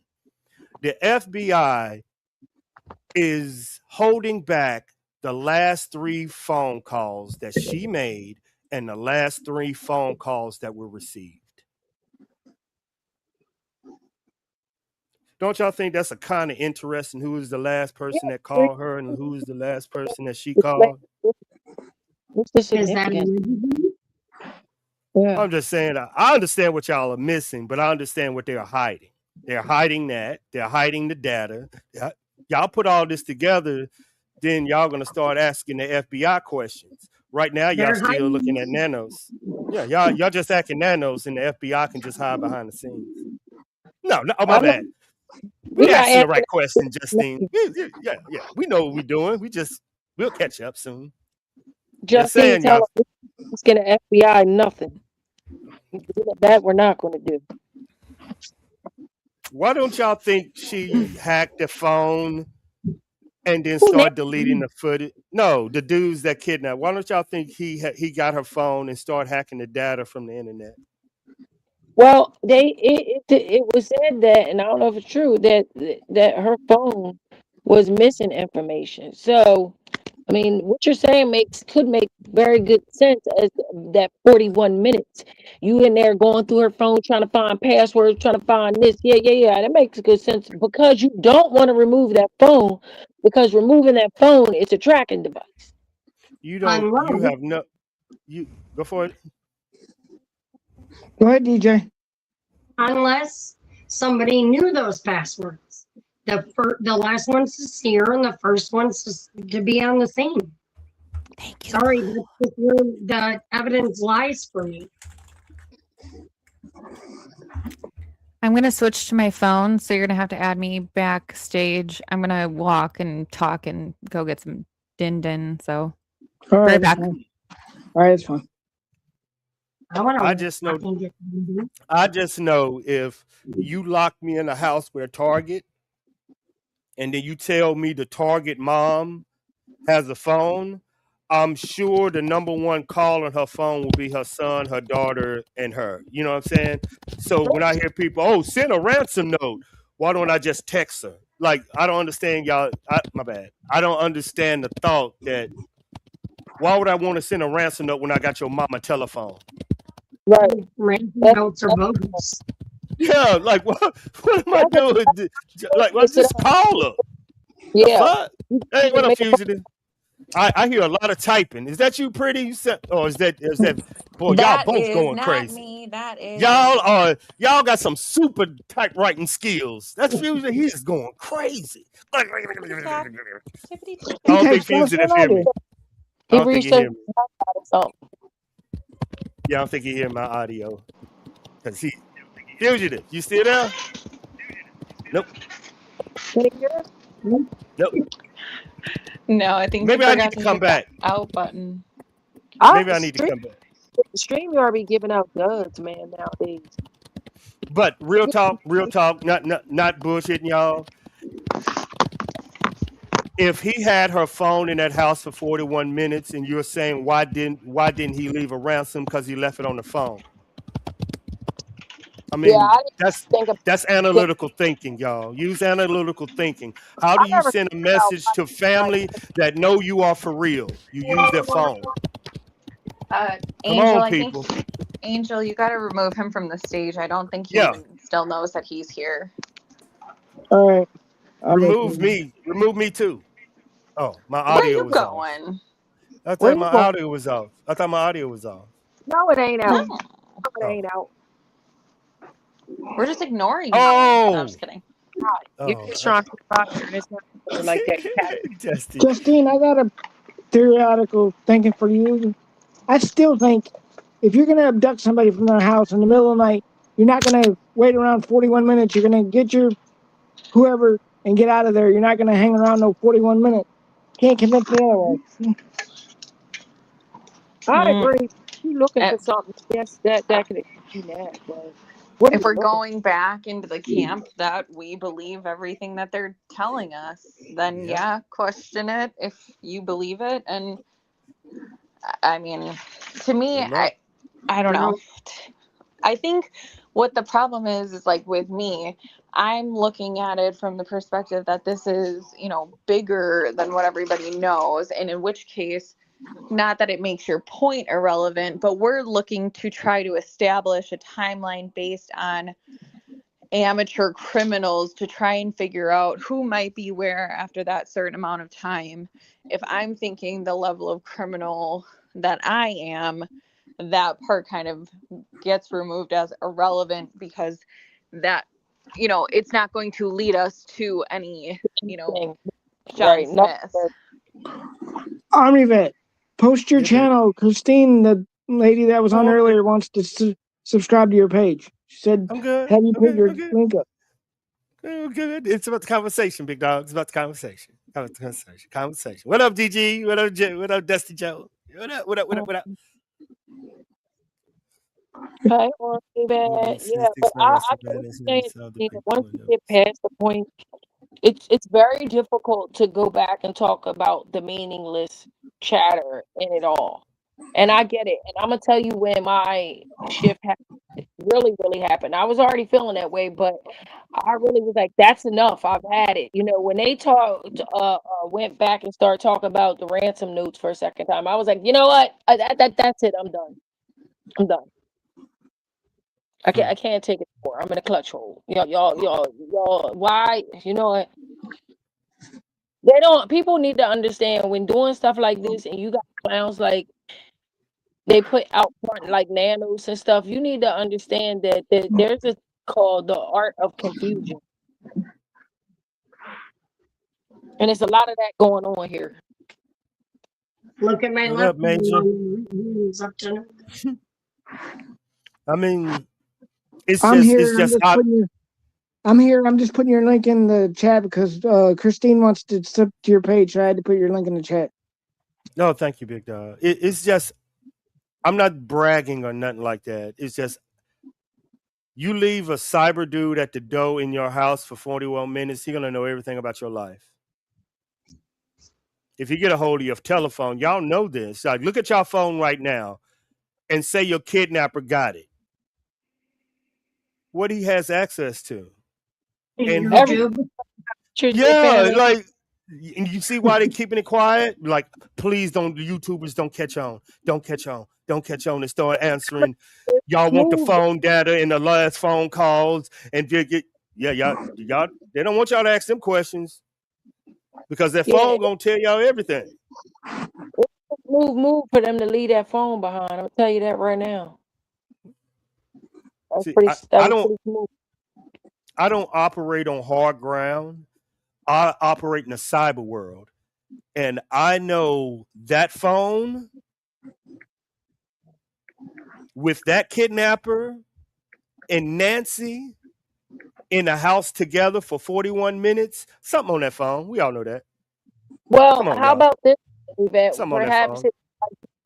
Speaker 10: The FBI is holding back the last 3 phone calls that she made and the last 3 phone calls that were received. Don't y'all think that's a kind of interesting? Who is the last person that called her and who is the last person that she called?
Speaker 4: what's the
Speaker 9: Is that
Speaker 4: significance?
Speaker 9: allegedly?
Speaker 4: Yeah.
Speaker 10: I'm just saying, I understand what y'all are missing, but I understand what they're hiding. They're hiding that. They're hiding the data. Y'all put all this together, then y'all going to start asking the FBI questions. Right now, y'all
Speaker 9: They're
Speaker 10: still looking at
Speaker 9: hiding.
Speaker 10: nanos. Yeah, y'all just acting nanos, and the FBI can just hide behind the scenes. No, oh, my
Speaker 4: I'm not,
Speaker 10: bad.
Speaker 4: we
Speaker 10: We
Speaker 4: not
Speaker 10: asking the
Speaker 4: asking
Speaker 10: right question, Justine. Yeah. We know what we're doing. We'll catch up soon. Just
Speaker 4: Justine
Speaker 10: saying, y'all.
Speaker 4: tell us asking the FBI nothing. That we're not going to do.
Speaker 10: Why don't y'all think she hacked the phone and then
Speaker 4: Who
Speaker 10: start deleting the footage? No, the dudes that kidnapped. Why don't y'all think he got her phone and start hacking the data from the internet?
Speaker 4: Well, it was said that, and I don't know if it's true, that her phone was missing information. So, I mean, what you're saying could make very good sense as that 41 minutes. You in there going through her phone, trying to find passwords, trying to find this. Yeah. That makes good sense because you don't want to remove that phone because removing that phone is a tracking device.
Speaker 10: You don't. You
Speaker 9: Unless,
Speaker 10: have no. You go for it.
Speaker 1: Go ahead, DJ.
Speaker 9: unless somebody knew those passwords. The last one's to see her and the first one's to be on the scene.
Speaker 6: Thank you.
Speaker 9: Sorry, that's just where the evidence lies for me.
Speaker 6: I'm gonna switch to my phone, so you're gonna have to add me backstage. I'm gonna walk and talk and go get some din. So
Speaker 1: All right,
Speaker 6: right
Speaker 1: that's
Speaker 6: back.
Speaker 1: fine. All right, it's fine.
Speaker 10: I just know if you lock me in a house with a target, and then you tell me the target mom has a phone, I'm sure the number one call on her phone will be her son, her daughter, and her. You know what I'm saying? So when I hear people, send a ransom note, why don't I just text her? Like, I don't understand y'all. My bad. I don't understand the thought that why would I want to send a ransom note when I got your mama telephone?
Speaker 4: Right.
Speaker 9: Ransom notes are bogus.
Speaker 10: Yeah, like what am I doing? Like, well, just call her.
Speaker 4: Yeah.
Speaker 10: The fuck? Hey, what up, fugitive? I hear a lot of typing. Is that you, Pretty? Or is that boy? Y'all
Speaker 5: That
Speaker 10: both
Speaker 5: is
Speaker 10: going
Speaker 5: not
Speaker 10: crazy.
Speaker 5: me. That is
Speaker 10: Y'all got some super typewriting skills. That's fugitive. He's going crazy. I don't think fugitive hear me. I don't think he hear me. Yeah, I don't think he hear my audio. Cause he fugitive. You still there? Nope. Nope.
Speaker 3: No, I think
Speaker 10: Maybe
Speaker 3: you
Speaker 10: I
Speaker 3: forgot
Speaker 10: need to
Speaker 3: to
Speaker 10: come
Speaker 3: hit that
Speaker 10: back.
Speaker 3: out button.
Speaker 10: Maybe I need to come back.
Speaker 4: StreamYard be giving out duds, man, nowadays.
Speaker 10: But real talk, not bullshitting y'all. If he had her phone in that house for 41 minutes and you're saying why didn't he leave a ransom because he left it on the phone? I mean, that's analytical thinking, y'all. Use analytical thinking. How do you send a message to family that know you are for real? You use their phone. Come
Speaker 3: Angel,
Speaker 10: on,
Speaker 3: I
Speaker 10: people.
Speaker 3: think Angel, you got to remove him from the stage. I don't think he
Speaker 10: Yeah.
Speaker 3: even still knows that he's here.
Speaker 1: All right.
Speaker 10: Remove me too. Oh, my
Speaker 3: Where
Speaker 10: audio
Speaker 3: you
Speaker 10: was off.
Speaker 3: going?
Speaker 10: I thought my audio was off.
Speaker 4: No, it ain't out.
Speaker 3: No,
Speaker 4: No, it ain't out.
Speaker 3: we're just ignoring you.
Speaker 10: Oh.
Speaker 3: No, I'm just kidding.
Speaker 4: You're just trying to talk and it's not like that.
Speaker 1: Justine, I got a theoretical thinking for you. I still think if you're going to abduct somebody from their house in the middle of the night, you're not going to wait around 41 minutes. You're going to get your whoever and get out of there. You're not going to hang around no 41 minutes. Can't convince me otherwise.
Speaker 4: I agree. You looking for something? Yes, that could explain that. But
Speaker 3: If we're going back into the camp that we believe everything that they're telling us, then yeah, question it if you believe it. And I mean, to me, I don't know. I think what the problem is like with me, I'm looking at it from the perspective that this is, bigger than what everybody knows. And in which case, not that it makes your point irrelevant, but we're looking to try to establish a timeline based on amateur criminals to try and figure out who might be where after that certain amount of time. If I'm thinking the level of criminal that I am, that part kind of gets removed as irrelevant because that, it's not going to lead us to any, John Smith.
Speaker 1: Army Vet, post your channel. Christine, the lady that was on earlier, wants to subscribe to your page. She said,
Speaker 10: I'm good.
Speaker 1: have you put your link up?
Speaker 10: Oh, good. It's about the conversation, big dog. It's about the conversation. Conversation. What up, DG? What up, Dusty Joe? What up?
Speaker 4: Okay, or yeah, but I understand once you get past the point, it's very difficult to go back and talk about the meaningless chatter in it all. And I get it. And I'm gonna tell you when my shift happened. It really, really happened. I was already feeling that way, but I really was like, "That's enough. I've had it." When they went back and started talking about the ransom notes for a second time, I was like, "You know what? That's it. I'm done. I'm done. I can't take it anymore. I'm in a clutch hold. Y'all. Why? You know what? They don't. People need to understand when doing stuff like this, and you got clowns like they put out front like nanos and stuff. You need to understand that there's a called the art of confusion, and there's a lot of that going on here.
Speaker 9: Look at my
Speaker 10: What
Speaker 9: left.
Speaker 10: up, Major? I mean, it's
Speaker 1: I'm
Speaker 10: just
Speaker 1: here.
Speaker 10: it's just
Speaker 1: I'm here. I'm just putting your link in the chat because Christine wants to sub to your page, so I had to put your link in the chat.
Speaker 10: No, thank you, big dog. It's just I'm not bragging or nothing like that. It's just you leave a cyber dude at the door in your house for 41 minutes, he's gonna know everything about your life. If you get a hold of your telephone, y'all know this. Like, look at your phone right now and say your kidnapper got it. What he has access to. And yeah, like, and you see why they're keeping it quiet? Like, please don't, the YouTubers don't catch on. Don't catch on and start answering. Y'all want the phone data and the last phone calls and y'all, they don't want y'all to ask them questions. because that
Speaker 4: Yeah,
Speaker 10: phone gonna tell y'all everything.
Speaker 4: move for them to leave that phone behind. I'll tell you that right now.
Speaker 10: See,
Speaker 4: That
Speaker 10: I
Speaker 4: was
Speaker 10: don't
Speaker 4: pretty smooth.
Speaker 10: I don't operate on hard ground. I operate in the cyber world, and I know that phone with that kidnapper and Nancy in the house together for 41 minutes. Something on that phone. We all know that.
Speaker 4: Well,
Speaker 10: Come on,
Speaker 4: how
Speaker 10: y'all.
Speaker 4: about this, Yvette?
Speaker 10: Something on that
Speaker 4: Perhaps
Speaker 10: phone.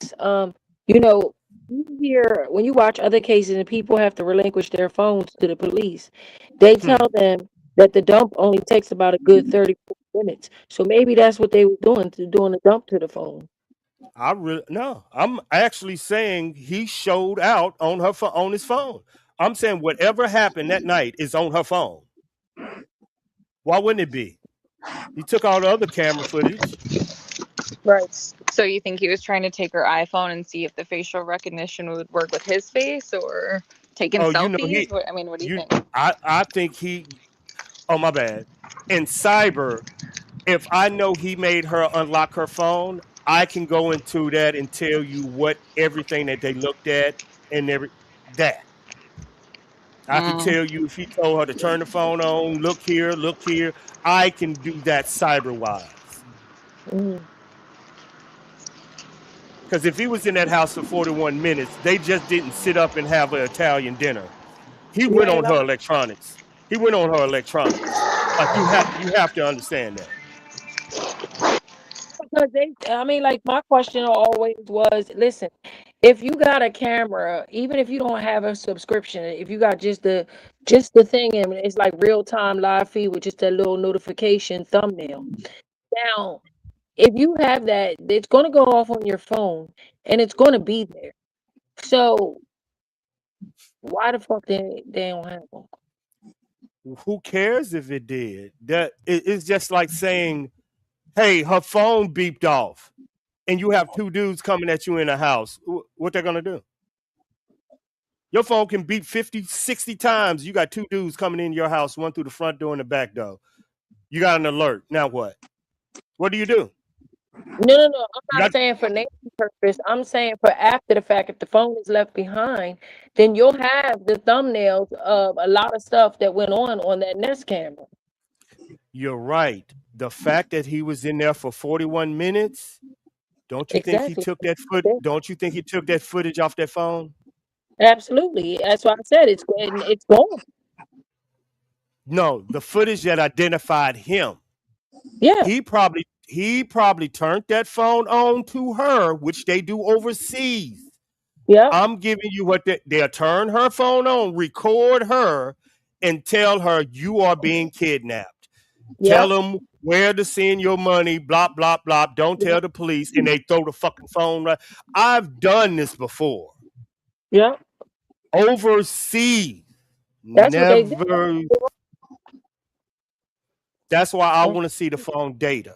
Speaker 4: it's you know, you hear when you watch other cases and people have to relinquish their phones to the police, they tell them that the dump only takes about a good 30 minutes. So maybe that's what they were doing a dump to the phone.
Speaker 10: I'm actually saying he showed out on on his phone. I'm saying whatever happened that night is on her phone. Why wouldn't it be? He took all the other camera footage.
Speaker 4: Right.
Speaker 3: So you think he was trying to take her iPhone and see if the facial recognition would work with his face, or taking
Speaker 10: Oh,
Speaker 3: selfies? What do you think?
Speaker 10: I think oh my bad. In cyber, if I know he made her unlock her phone, I can go into that and tell you what everything that they looked at and that. I can tell you if he told her to turn the phone on, look here. I can do that cyber wise. Because if he was in that house for 41 minutes, they just didn't sit up and have an Italian dinner. He went on her electronics. Like you have to understand that.
Speaker 4: Because like my question always was, listen, if you got a camera, even if you don't have a subscription, if you got just the thing and it's like real time live feed with just that little notification thumbnail. Now, if you have that, it's gonna go off on your phone and it's gonna be there. So why the fuck they don't have one?
Speaker 10: Who cares if it did? It's just like saying, hey, her phone beeped off and you have two dudes coming at you in the house. What they're gonna do? Your phone can beep 50, 60 times. You got two dudes coming in your house, one through the front door and the back door. You got an alert. Now what? What do you do?
Speaker 4: No. I'm not saying for Nancy's purpose. I'm saying for after the fact, if the phone is left behind, then you'll have the thumbnails of a lot of stuff that went on that Nest camera.
Speaker 10: You're right. The fact that he was in there for 41 minutes, don't you think he took that footage off that phone?
Speaker 4: Absolutely. That's why I said it's gone.
Speaker 10: No, the footage that identified him.
Speaker 4: Yeah.
Speaker 10: He probably turned that phone on to her, which they do overseas.
Speaker 4: Yeah.
Speaker 10: I'm giving you what they'll turn her phone on, record her, and tell her you are being kidnapped.
Speaker 4: Yeah.
Speaker 10: Tell them where to send your money, blah, blah, blah. Don't tell the police, and they throw the fucking phone right. I've done this before.
Speaker 4: Yeah.
Speaker 10: Overseas.
Speaker 4: That's
Speaker 10: Never.
Speaker 4: what they do.
Speaker 10: That's why I want to see the phone data.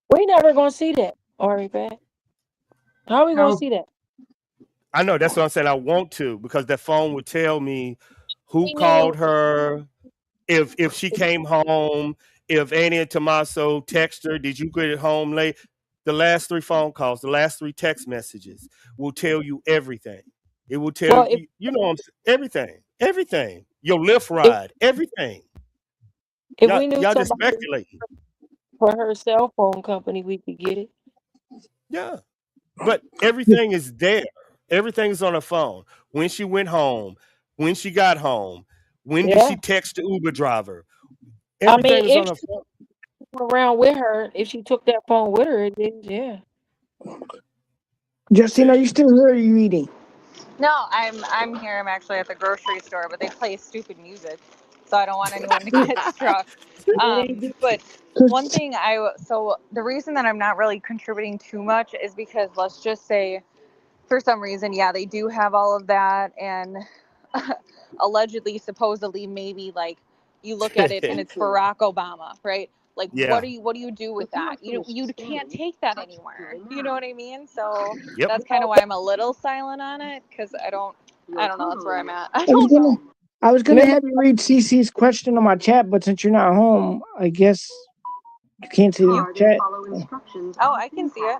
Speaker 4: We never gonna see that, Ari Bad. How are we gonna see that?
Speaker 10: I know, that's what I'm saying. I want to, because that phone would tell me who called her, if she came home, if Annie and Tommaso text her, did you get home late? The last 3 phone calls, the last 3 text messages will tell you everything. It will tell you, everything. Your Lyft ride, everything.
Speaker 4: If we knew
Speaker 10: y'all just
Speaker 4: somebody
Speaker 10: speculating.
Speaker 4: for her cell phone company, we could get it.
Speaker 10: Yeah. But everything is there. Everything is on her phone. When she went home, when she got home, when did she text the Uber driver? Everything is on her phone.
Speaker 4: Around with her, if she took that phone with her, then
Speaker 1: Justine, are you still here or are you eating?
Speaker 3: No, I'm here. I'm actually at the grocery store, but they play stupid music, so I don't want anyone to get struck. But one thing so the reason that I'm not really contributing too much is because, let's just say, for some reason, they do have all of that, and allegedly, supposedly, maybe, like, you look at it and it's Barack Obama, right? Like, what do you do with that? You can't take that anywhere. You know what I mean? So that's kind of why I'm a little silent on it, because I don't know. That's where I'm at.
Speaker 1: I was gonna have you read CC's question on my chat, but since you're not home, I guess You can't see the chat.
Speaker 12: Oh, I can see it.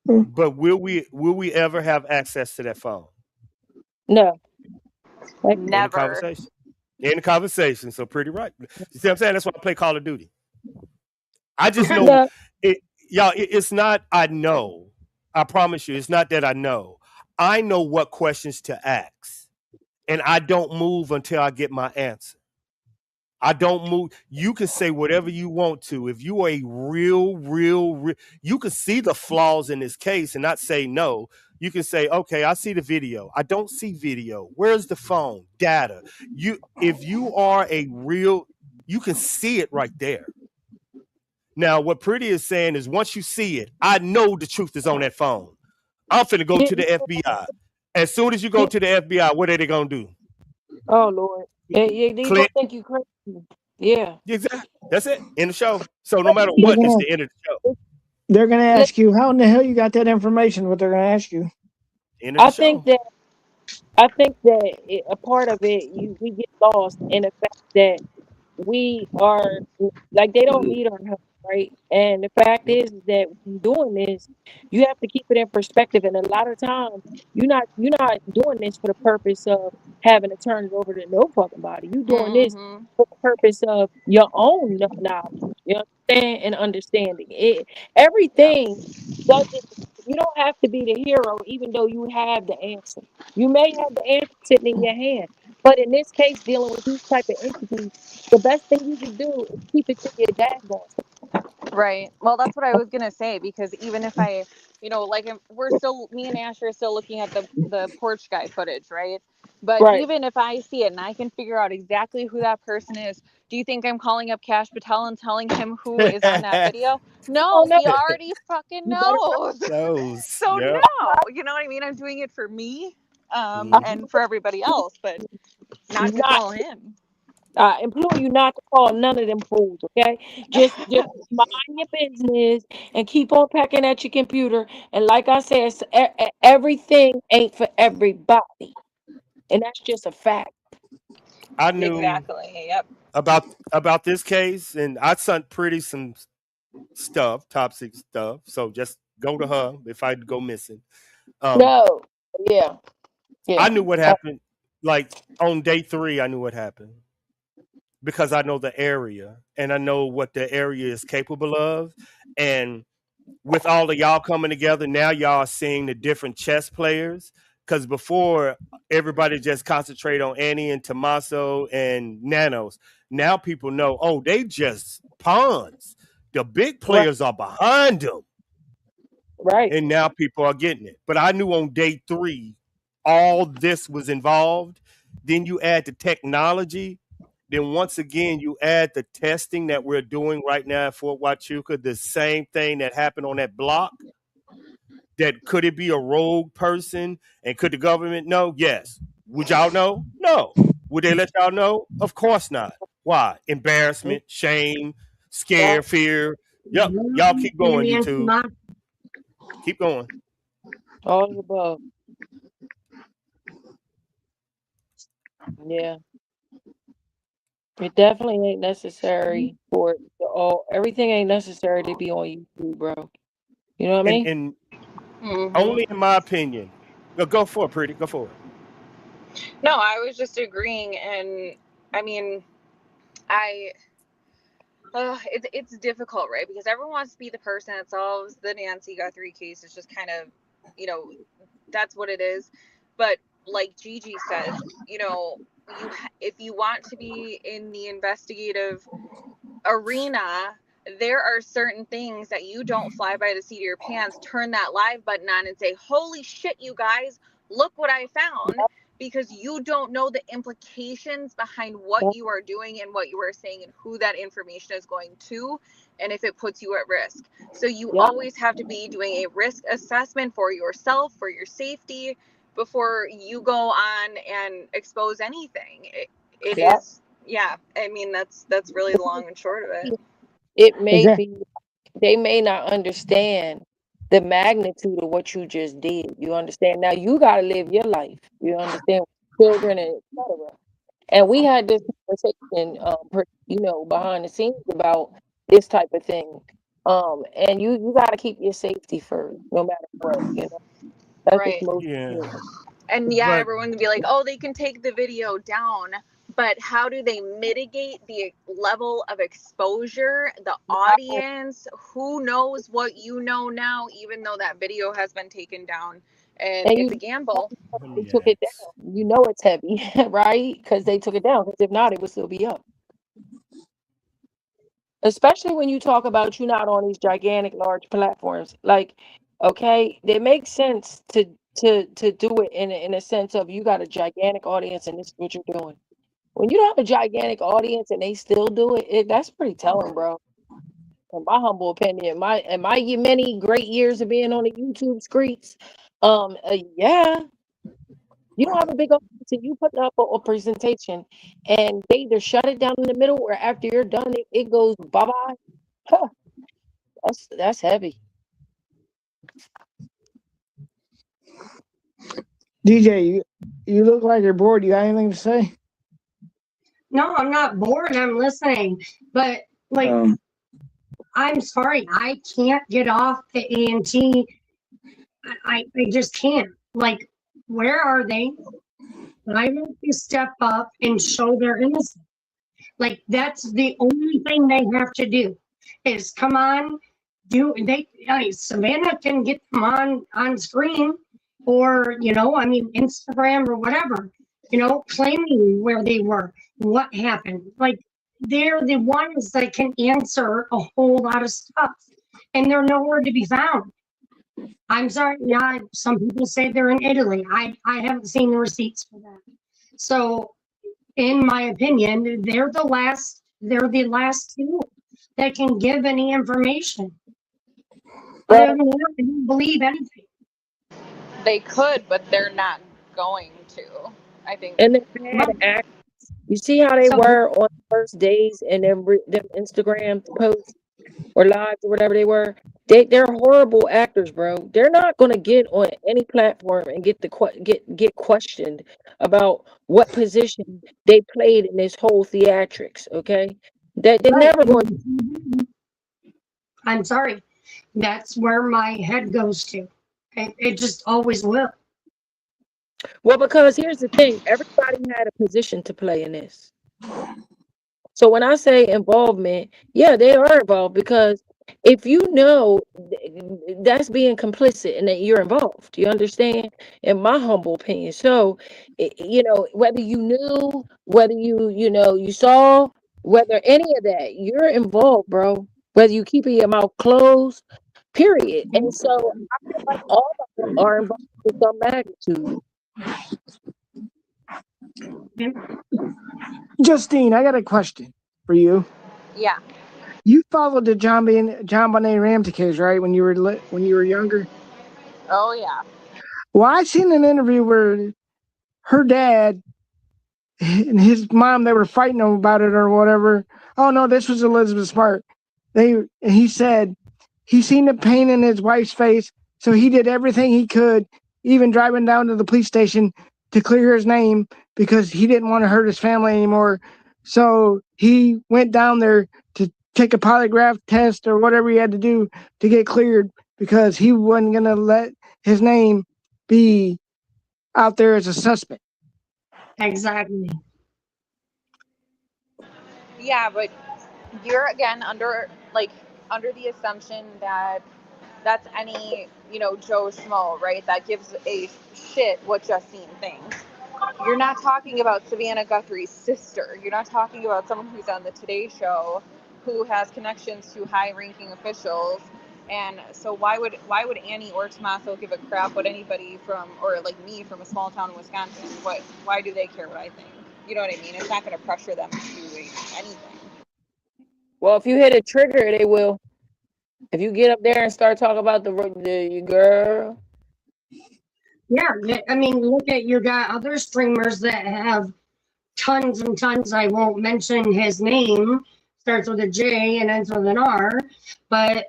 Speaker 10: But will we ever have access to that phone?
Speaker 4: No.
Speaker 10: In the
Speaker 12: Never.
Speaker 10: conversation. In the conversation. So pretty right. You see what I'm saying? That's why I play Call of Duty. I just know
Speaker 4: No.
Speaker 10: it's not I know. I promise you, it's not that I know. I know what questions to ask. And I don't move until I get my answer. I don't move. You can say whatever you want to. If you are a real, you can see the flaws in this case and not say no. You can say, okay, I see the video. I don't see video. Where's the phone? Data. If you are a real, you can see it right there. Now, what Pretty is saying is once you see it, I know the truth is on that phone. I'm finna go to the FBI. As soon as you go to the FBI, what are they gonna do?
Speaker 4: Oh Lord. They don't
Speaker 10: Click.
Speaker 4: think you crazy. Yeah.
Speaker 10: Exactly. That's it. End of show. So no matter what, it's the end of the show.
Speaker 1: They're gonna ask you how in the hell you got that information. What they're gonna ask you.
Speaker 10: End of the
Speaker 4: I
Speaker 10: show.
Speaker 4: think that a part of it, we get lost in the fact that we are like they don't need our help, right? And the fact is that when doing this, you have to keep it in perspective. And a lot of times, you're not doing this for the purpose of having to turn it over to no fucking body. You doing this for the purpose of your own knowledge, you understand, and understanding it. Everything doesn't. You don't have to be the hero, even though you have the answer. You may have the answer sitting in your hand, but in this case, dealing with these type of entities, the best thing you can do is keep it to your daggone.
Speaker 12: Right. Well, that's what I was gonna say, because even if I, like me and Asher are still looking at the porch guy footage, right? But
Speaker 4: Right.
Speaker 12: even if I see it and I can figure out exactly who that person is, do you think I'm calling up Cash Patel and telling him who is on that video? No, he already fucking knows. So
Speaker 10: Yep.
Speaker 12: no, you know what I mean? I'm doing it for me, and for everybody else, but not to call him.
Speaker 4: Implore you not to call none of them fools, okay? Just mind your business and keep on pecking at your computer. And like I said, everything ain't for everybody, and that's just a fact.
Speaker 10: I knew
Speaker 12: Exactly. Yep.
Speaker 10: about this case, and I sent Pretty some stuff, top secret stuff. So just go to her if I go missing.
Speaker 4: No, yeah.
Speaker 10: I knew what happened. Like on day 3, I knew what happened because I know the area and I know what the area is capable of. And with all of y'all coming together, now y'all are seeing the different chess players. Because before, everybody just concentrate on Annie and Tommaso and Nanos. Now people know, oh, they just pawns. The big players are behind them.
Speaker 4: Right.
Speaker 10: And now people are getting it. But I knew on day 3, all this was involved. Then you add the technology. Then once again, you add the testing that we're doing right now at Fort Huachuca, the same thing that happened on that block. That could it be a rogue person? And could the government know? Yes. Would y'all know? No. Would they let y'all know? Of course not. Why? Embarrassment, shame, scare, fear. Yep. Y'all keep going, YouTube. Keep going.
Speaker 4: All of the above. Yeah. It definitely ain't necessary for everything ain't necessary to be on YouTube, bro. You know what I mean?
Speaker 10: And only in my opinion. Go for it, Pretty. Go for it.
Speaker 12: No, I was just agreeing, and I mean, it's difficult, right? Because everyone wants to be the person that solves the Nancy Guthrie case. It's just kind of, that's what it is. But like Gigi says, if you want to be in the investigative arena, there are certain things that you don't fly by the seat of your pants, turn that live button on and say, holy shit, you guys, look what I found, because you don't know the implications behind what you are doing and what you are saying and who that information is going to, and if it puts you at risk. So you always have to be doing a risk assessment for yourself, for your safety, before you go on and expose anything. It is, I mean, that's really the long and short of it.
Speaker 4: It may be, they may not understand the magnitude of what you just did. You understand? Now you got to live your life. You understand? Children and etc. And we had this conversation, behind the scenes about this type of thing. And you got to keep your safety first, no matter what. That's
Speaker 12: Right.
Speaker 4: what's most
Speaker 10: Yeah.
Speaker 4: important.
Speaker 12: And yeah,
Speaker 10: But
Speaker 12: everyone can be like, oh, they can take the video down. But how do they mitigate the level of exposure, the audience? Who knows what you know now, even though that video has been taken down? And
Speaker 4: And
Speaker 12: it's a gamble.
Speaker 10: let
Speaker 4: they
Speaker 10: me
Speaker 4: took it
Speaker 10: ask.
Speaker 4: down. You know it's heavy, right? Because they took it down. Because if not, it would still be up. Especially when you talk about you not on these gigantic, large platforms. Like, okay, it makes sense to do it in a sense of you got a gigantic audience and this is what you're doing. When you don't have a gigantic audience and they still do it, that's pretty telling, bro. In my humble opinion, my many great years of being on the YouTube streets, yeah, you don't have a big audience and you put up a presentation and they either shut it down in the middle or after you're done, it goes bye bye. Huh, that's heavy.
Speaker 1: DJ, you look like you're bored. You got anything to say?
Speaker 9: No, I'm not bored. I'm listening. But like, I'm sorry, I can't get off the AMT. I just can't. Like, where are they? I want to step up and show their innocence. Like, that's the only thing they have to do is come on, Savannah can get them on screen or, Instagram or whatever, claiming where they were, what happened. Like, they're the ones that can answer a whole lot of stuff and they're nowhere to be found. I'm sorry. Yeah, some people say they're in Italy. I haven't seen the receipts for that. So, in my opinion, they're the last two that can give any information. Other than that, I don't believe anything.
Speaker 12: They could, but they're not going to. I think.
Speaker 4: And the bad act. You see how they were on the first days and them Instagram posts or lives or whatever they were. They're horrible actors, bro. They're not gonna get on any platform and get questioned about what position they played in this whole theatrics. Okay, they're never going to.
Speaker 9: I'm sorry. That's where my head goes to. It just always will.
Speaker 4: Well, because here's the thing: everybody had a position to play in this. So when I say involvement, yeah, they are involved because if you know that's being complicit and that you're involved, you understand? In my humble opinion. So, whether you knew, whether you saw, whether any of that, you're involved, bro. Whether you keeping your mouth closed, period. And so I feel like all of them are involved to some magnitude.
Speaker 1: Justine, I got a question for you.
Speaker 12: Yeah.
Speaker 1: You followed the John Bonet Ramsey case, right? When you were younger.
Speaker 12: Oh yeah.
Speaker 1: Well, I seen an interview where her dad and his mom, they were fighting about it or whatever. Oh no, this was Elizabeth Smart. He said he seen the pain in his wife's face, so he did everything he could, even driving down to the police station to clear his name because he didn't want to hurt his family anymore. So he went down there to take a polygraph test or whatever he had to do to get cleared because he wasn't going to let his name be out there as a suspect.
Speaker 9: Exactly.
Speaker 12: Yeah, but you're again under the assumption that that's any Joe Schmo, right? That gives a shit what Justine thinks. You're not talking about Savannah Guthrie's sister. You're not talking about someone who's on the Today Show who has connections to high-ranking officials. And so why would Annie or Tommaso give a crap what anybody or like me from a small town in Wisconsin? Why do they care what I think? You know what I mean? It's not going to pressure them to do anything.
Speaker 4: Well, if you hit a trigger, they will. If you get up there and start talking about the girl.
Speaker 9: Yeah, I mean, look at you got other streamers that have tons and tons. I won't mention his name. Starts with a J and ends with an R. But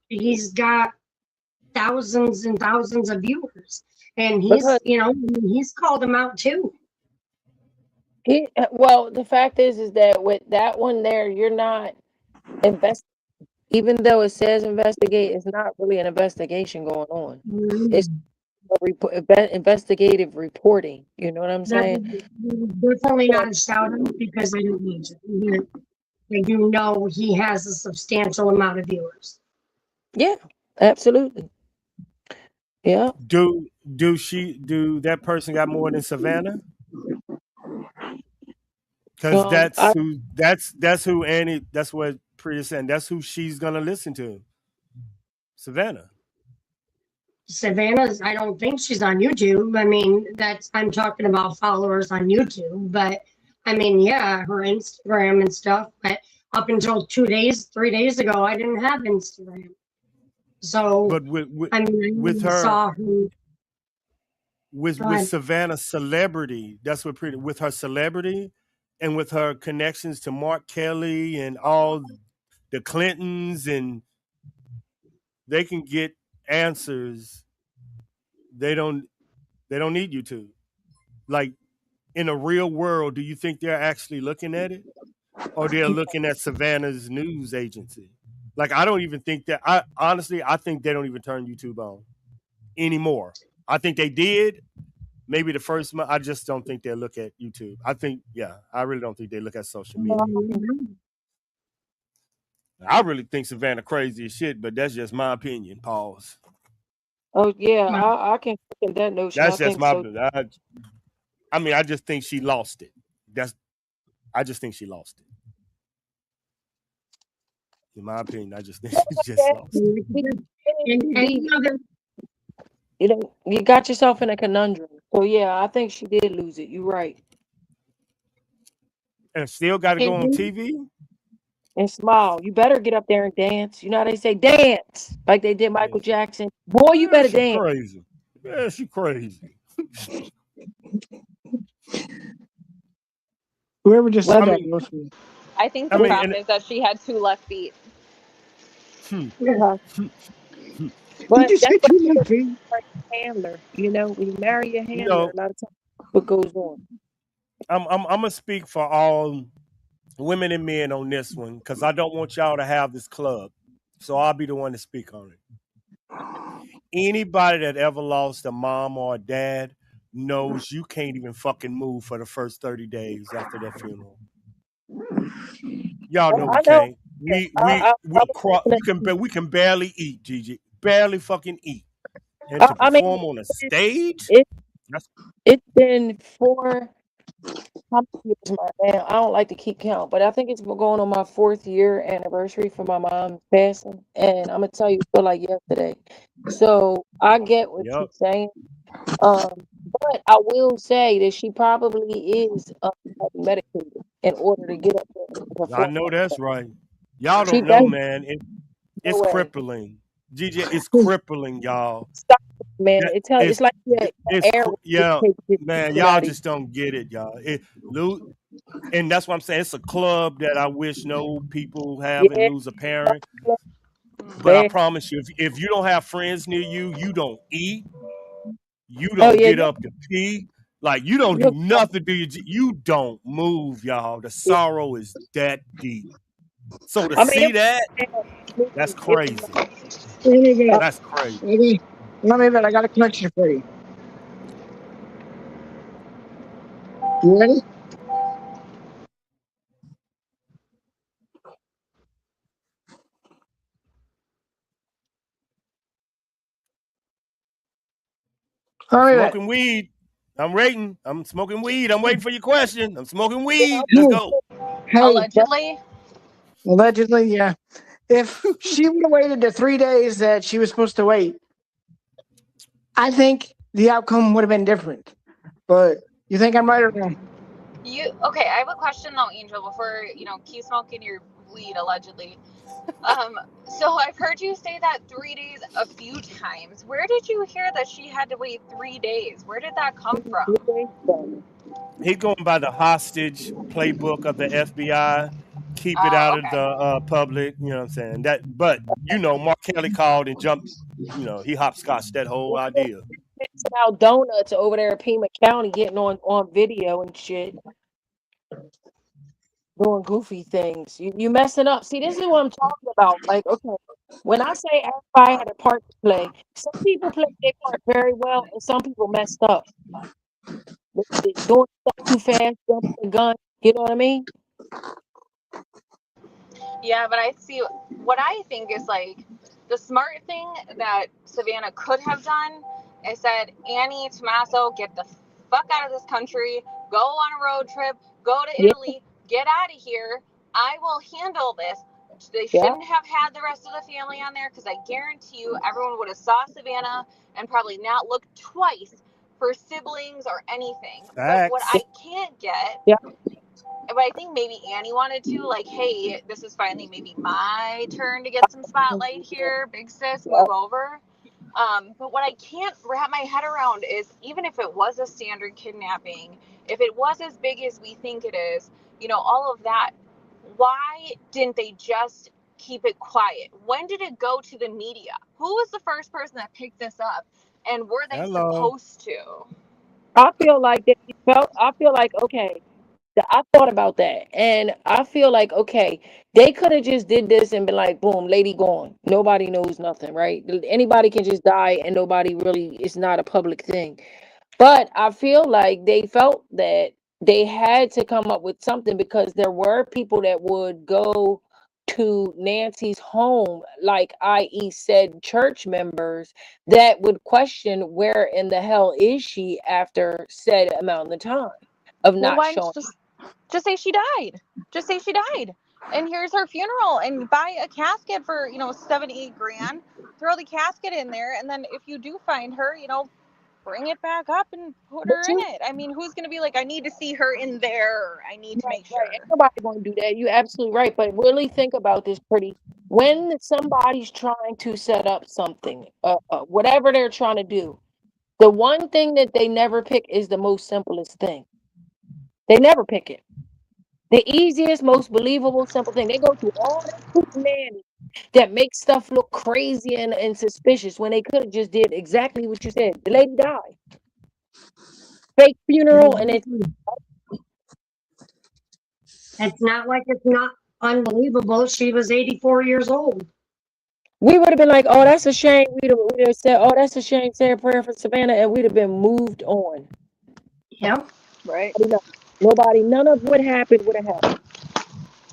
Speaker 9: he's got thousands and thousands of viewers, and he's called them out too.
Speaker 4: Well, the fact is that with that one there, you're not invest. Even though it says investigate, it's not really an investigation going on. It's investigative reporting. You know what I'm
Speaker 9: That
Speaker 4: saying?
Speaker 9: was definitely not a shout out because I don't need to. I do know he has a substantial amount of viewers.
Speaker 4: Yeah, absolutely. Yeah.
Speaker 10: Do that person got more than Savannah? Because that's who Annie. That's what Priya saying. That's who she's gonna listen to. Savannah.
Speaker 9: Savannah's, I don't think she's on YouTube. I mean, I'm talking about followers on YouTube, but I mean, yeah, her Instagram and stuff. But up until 3 days ago, I didn't have Instagram. So,
Speaker 10: but with her,
Speaker 9: saw who.
Speaker 10: with Savannah's celebrity, that's what Priya, with her celebrity and with her connections to Mark Kelly and all the Clintons, and they can get answers. They don't need YouTube. Like, in a real world, do you think they're actually looking at it, or they're looking at Savannah's news agency? Like, I don't even think that. I think they don't even turn YouTube on anymore. I think they did maybe the first month. I just don't think they look at YouTube. I really don't think they look at social media. I really think Savannah crazy as shit, but that's just my opinion. Pause.
Speaker 4: Oh yeah, I can get that notion.
Speaker 10: That's just my. I mean, I just think she lost it. I just think she lost it. In my opinion, I just think she just lost it.
Speaker 4: You got yourself in a conundrum. So yeah, I think she did lose it. You're right.
Speaker 10: And still got to go on TV
Speaker 4: and smile. You better get up there and dance. You know how they say dance, like they did Michael Jackson. Boy, you better dance.
Speaker 10: Crazy. Yeah, she crazy.
Speaker 1: Whoever just said that.
Speaker 12: I think the problem is that she had 2 left feet.
Speaker 4: Yeah. But that's like handler. You know, when you marry a handler, a lot of times what goes on.
Speaker 10: I'm gonna speak for all women and men on this one because I don't want y'all to have this club. So I'll be the one to speak on it. Anybody that ever lost a mom or a dad knows you can't even fucking move for the first 30 days after their funeral. Y'all know we can't. We can barely eat, Gigi. Barely fucking eat. And to perform on a stage?
Speaker 4: It's been 4 years now. I don't like to keep count, but I think it's going on my 4th year anniversary for my mom passing. And I'm gonna tell you, feel like yesterday. So I get what you're saying. But I will say that she probably is medicated in order to get up there.
Speaker 10: I know that's right. Y'all don't know, man. It's crippling. Gigi, it's crippling, y'all.
Speaker 4: Stop, man. It's like
Speaker 10: man. Y'all just don't get it, y'all. And that's what I'm saying. It's a club that I wish no people have and lose a parent. But I promise you, if you don't have friends near you, you don't eat. You don't get up to pee. Like, you don't do nothing, do you? You don't move, y'all. The sorrow is that deep. So to see that, that's crazy. That's crazy.
Speaker 1: Let me, I got a connection for you. You ready?
Speaker 10: Smoking weed. I'm waiting. I'm smoking weed. I'm waiting for your question. I'm smoking weed. Let's go.
Speaker 12: Allegedly?
Speaker 1: Allegedly, yeah. If she would have waited the 3 days that she was supposed to wait, I think the outcome would have been different. But you think I'm right or wrong?
Speaker 12: Okay, I have a question though, Angel, before keep smoking your weed allegedly. So I've heard you say that 3 days a few times. Where did you hear that she had to wait 3 days? Where did that come from?
Speaker 10: He's going by the hostage playbook of the FBI. Keep it out of the public. You know what I'm saying? But Mark Kelly called and jumped. He hopscotched that whole idea.
Speaker 4: It's about donuts over there in Pima County getting on video and shit. doing goofy things. You messing up. See, this is what I'm talking about. Like, okay, when I say everybody had a part to play, some people played their part very well, and some people messed up. They doing stuff too fast, jumping the gun. You know what I mean?
Speaker 12: Yeah, but I see what I think is like the smart thing that Savannah could have done is said, Annie, Tommaso, get the fuck out of this country, go on a road trip, go to
Speaker 4: Yeah,
Speaker 12: Italy, get out of here. I will handle this. They
Speaker 4: yeah.
Speaker 12: shouldn't have had the rest of the family on there because I guarantee you everyone would have saw Savannah and probably not looked twice for siblings or anything. But what
Speaker 10: Facts.
Speaker 12: I can't get,
Speaker 4: Yeah.
Speaker 12: but I think maybe Annie wanted to, like, hey, this is finally maybe my turn to get some spotlight here. Big sis, move over. But what I can't wrap my head around is even if it was a standard kidnapping, if it was as big as we think it is, you know, all of that, why didn't they just keep it quiet? When did it go to the media? Who was the first person that picked this up? And were they
Speaker 10: Hello.
Speaker 12: supposed to?
Speaker 4: I feel like they felt. I feel like okay. I thought about that, and I feel like okay, they could have just did this and been like, boom, lady gone. Nobody knows nothing, right? Anybody can just die, and nobody really. It's not a public thing. But I feel like they felt that they had to come up with something because there were people that would go to Nancy's home, like i.e. said church members that would question where in the hell is she after said amount of time of
Speaker 12: Well,
Speaker 4: not
Speaker 12: why don't
Speaker 4: showing.
Speaker 12: you just say she died? Just say she died. And here's her funeral and buy a casket for, you know, 7-8 grand. Throw the casket in there. And then if you do find her, you know, bring it back up and put her in it. I mean, who's going to be like, I need to see her in there. I need to make sure.
Speaker 4: Right. Ain't nobody gonna do that. You're absolutely right. But really think about this, pretty. When somebody's trying to set up something, whatever they're trying to do, the one thing that they never pick is the most simplest thing. They never pick it. The easiest, most believable, simple thing. They go through all that hootenanny that makes stuff look crazy and suspicious when they could have just did exactly what you said. The lady died. Fake funeral, and it's
Speaker 9: not like it's not unbelievable. She was 84 years old.
Speaker 4: we would have been like, oh, that's a shame. We'd have said, oh, that's a shame. Say a prayer for Savannah, and we'd have been moved on.
Speaker 9: Yep.
Speaker 12: Right.
Speaker 4: Nobody, none of what happened would have happened.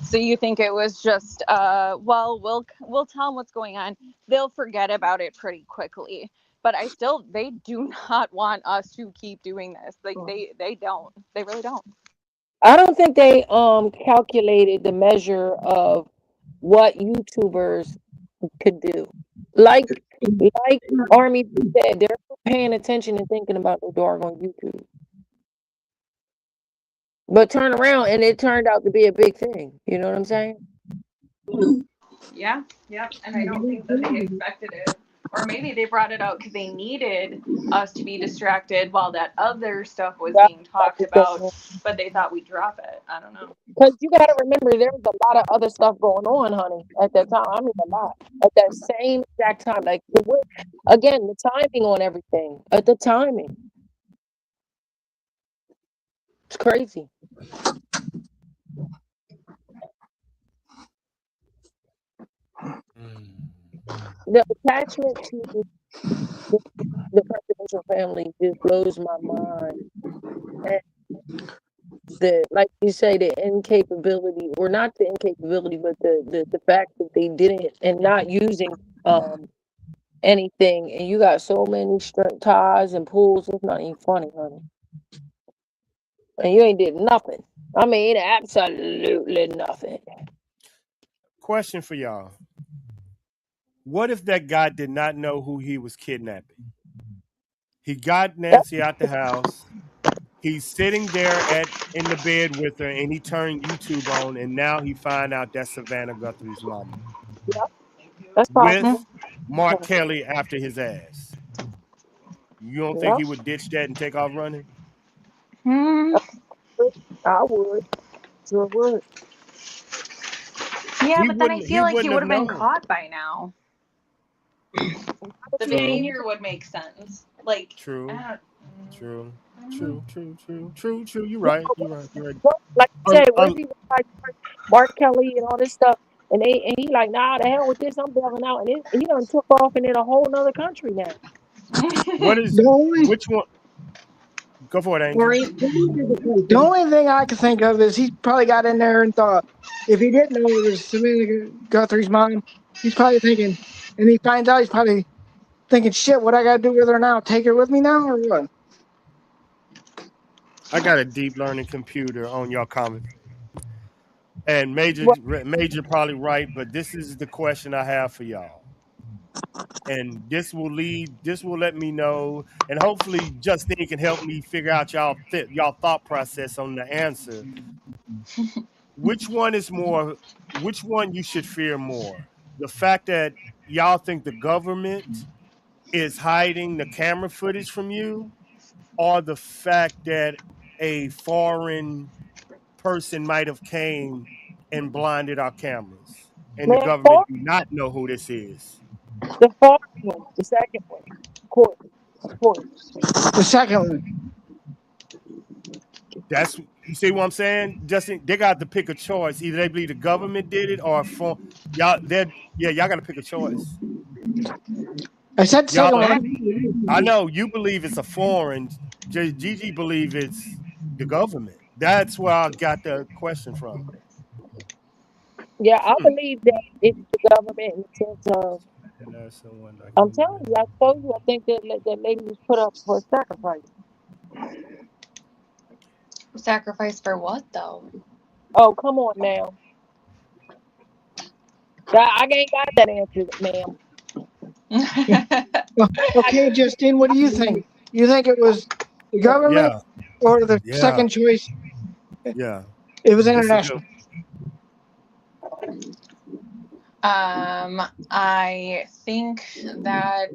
Speaker 12: So you think it was just, well, we'll tell them what's going on. They'll forget about it pretty quickly. But they do not want us to keep doing this. Like they don't. They really don't.
Speaker 4: I don't think they calculated the measure of what YouTubers could do. Like Army said, they're paying attention and thinking about the dog on YouTube. But turn around and it turned out to be a big thing. You know what I'm saying?
Speaker 12: Yeah, yep. And I don't think that they expected it. Or maybe they brought it out because they needed us to be distracted while that other stuff was being talked about, but they thought we'd drop it. I don't know.
Speaker 4: Because you got to remember, there was a lot of other stuff going on, honey, at that time. I mean, a lot. At that same exact time. Like, again, the timing on everything. At the timing. It's crazy. The attachment to the presidential family just blows my mind. And like you say, the incapability, or not the incapability, but the fact that they didn't and not using anything, and you got so many string ties and pulls. It's not even funny, honey. And you ain't did nothing. I mean, absolutely nothing.
Speaker 10: Question for y'all. What if that guy did not know who he was kidnapping? He got Nancy out the house. He's sitting there in the bed with her, and he turned YouTube on, and now he find out that's Savannah Guthrie's mama.
Speaker 4: Yep. That's possible.
Speaker 10: With Mark Kelly after his ass. You don't think he would ditch that and take off running?
Speaker 4: I would. Sure would.
Speaker 12: Yeah, but then I feel like he would have been caught by now. The behavior would make sense. Like,
Speaker 10: True. True.
Speaker 12: I
Speaker 10: True. You're right.
Speaker 4: Like you
Speaker 10: Um,
Speaker 4: said, what
Speaker 10: um,
Speaker 4: if he was like Mark Kelly and all this stuff, and he like, nah, the hell with this, I'm bailing out, and he done took off and in a whole nother country now.
Speaker 10: what is
Speaker 1: The only
Speaker 10: which one? Go for it,
Speaker 9: Or
Speaker 10: Angel.
Speaker 1: the only thing I can think of is he probably got in there and thought if he didn't know it was Samantha Guthrie's mom, he's probably thinking, and he finds out he's probably thinking, shit, what I got to do with her now? Take her with me now or what?
Speaker 10: I got a deep learning computer on your comment, and Major probably right, but this is the question I have for y'all. And this will let me know, and hopefully Justine can help me figure out y'all thought process on the answer. Which one you should fear more? The fact that y'all think the government is hiding the camera footage from you, or the fact that a foreign person might have came and blinded our cameras and the
Speaker 4: Man,
Speaker 10: government do not know who this is?
Speaker 4: the fourth one, the second one, of course.
Speaker 1: The second one.
Speaker 10: That's, you see what I'm saying? Justin, they got to pick a choice. Either they believe the government did it or y'all got to pick a choice.
Speaker 1: I said the second one.
Speaker 10: I know you believe it's a foreign. Gigi believe it's the government. That's where I got the question from.
Speaker 4: Yeah, I believe that it's the government in the sense of,
Speaker 10: And that's someone like
Speaker 4: I'm telling you, I told you, I think that lady was put up for sacrifice.
Speaker 3: Sacrifice for what though?
Speaker 4: Oh, come on now. I ain't got that answer, ma'am.
Speaker 1: Okay, Justine, what do you think? You think it was the government or the second choice?
Speaker 10: Yeah.
Speaker 1: It was international.
Speaker 3: I think that,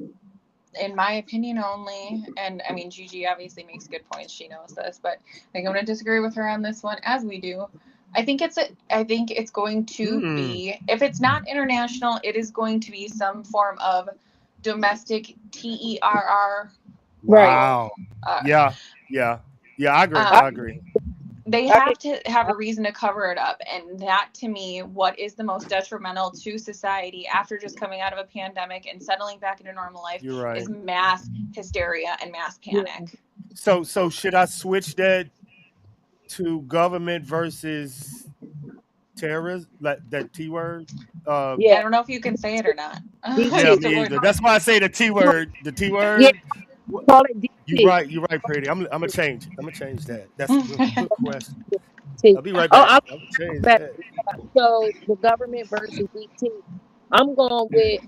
Speaker 3: in my opinion only, and I mean, Gigi obviously makes good points. She knows this, but I think I'm going to disagree with her on this one, as we do. I think it's going to be, if it's not international, it is going to be some form of domestic TERR.
Speaker 10: Wow. Yeah. I agree.
Speaker 3: They have to have a reason to cover it up. And that, to me, what is the most detrimental to society after just coming out of a pandemic and settling back into normal life is mass hysteria and mass panic.
Speaker 10: So should I switch that to government versus terrorism, like that T word?
Speaker 3: I don't know if you can say it or not.
Speaker 10: Yeah, me either. That's why I say the T word. The T word.
Speaker 4: Yeah. Call it DT.
Speaker 10: You're right, Pretty. I'm gonna change it. I'm gonna change that. That's a good question. I'll be right back. I'll change that.
Speaker 4: So the government versus DT. I'm going with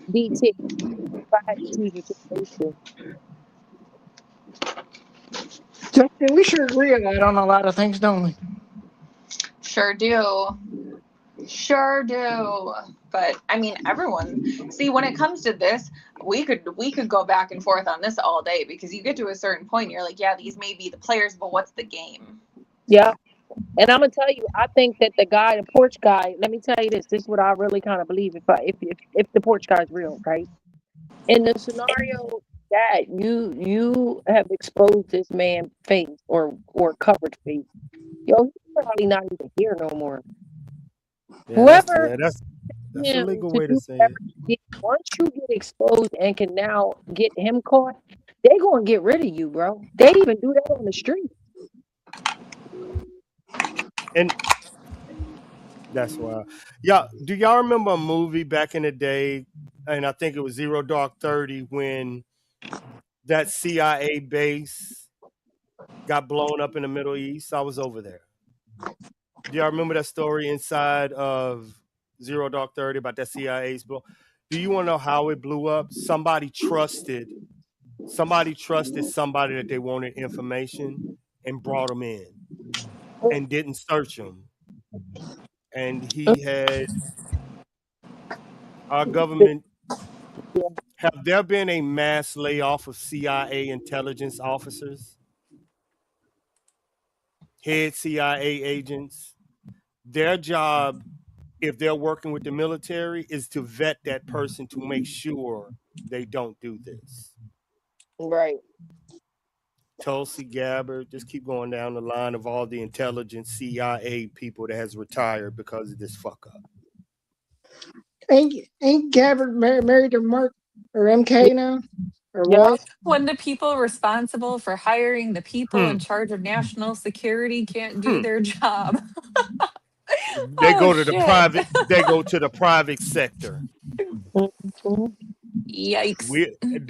Speaker 4: DT. If I had to choose a situation.
Speaker 1: Justin, we sure agree on that on a lot of things, don't we?
Speaker 3: Sure do. But I mean, everyone. See, when it comes to this, we could go back and forth on this all day, because you get to a certain point, you're like, yeah, these may be the players, but what's the game?
Speaker 4: Yeah. And I'm gonna tell you, I think that the porch guy. Let me tell you this. This is what I really kind of believe. If the porch guy is real, right? In the scenario that you have exposed this man's face or covered face, yo, he's probably not even here no more.
Speaker 10: Yeah,
Speaker 4: Whoever
Speaker 10: that's a legal way to say
Speaker 4: it. Once you get exposed and can now get him caught, they gonna get rid of you, bro. They even do that on the street.
Speaker 10: And that's why. Yeah, do y'all remember a movie back in the day, and I think it was Zero Dark 30, when that CIA base got blown up in the Middle East? I was over there. Do y'all remember that story inside of Zero Dark 30 about that CIA's blow? Do you want to know how it blew up? Somebody trusted somebody that they wanted information and brought them in and didn't search him. And he had our government. Have there been a mass layoff of CIA intelligence officers, head CIA agents? Their job, if they're working with the military, is to vet that person to make sure they don't do this.
Speaker 4: Right.
Speaker 10: Tulsi Gabbard. Just keep going down the line of all the intelligence CIA people that has retired because of this fuck up.
Speaker 1: Ain't Gabbard married to Mark or MK now? Or what?
Speaker 5: When the people responsible for hiring the people in charge of national security can't do their job.
Speaker 10: They
Speaker 5: Oh,
Speaker 10: go to the
Speaker 5: shit.
Speaker 10: private. They go to the private sector.
Speaker 5: Yikes.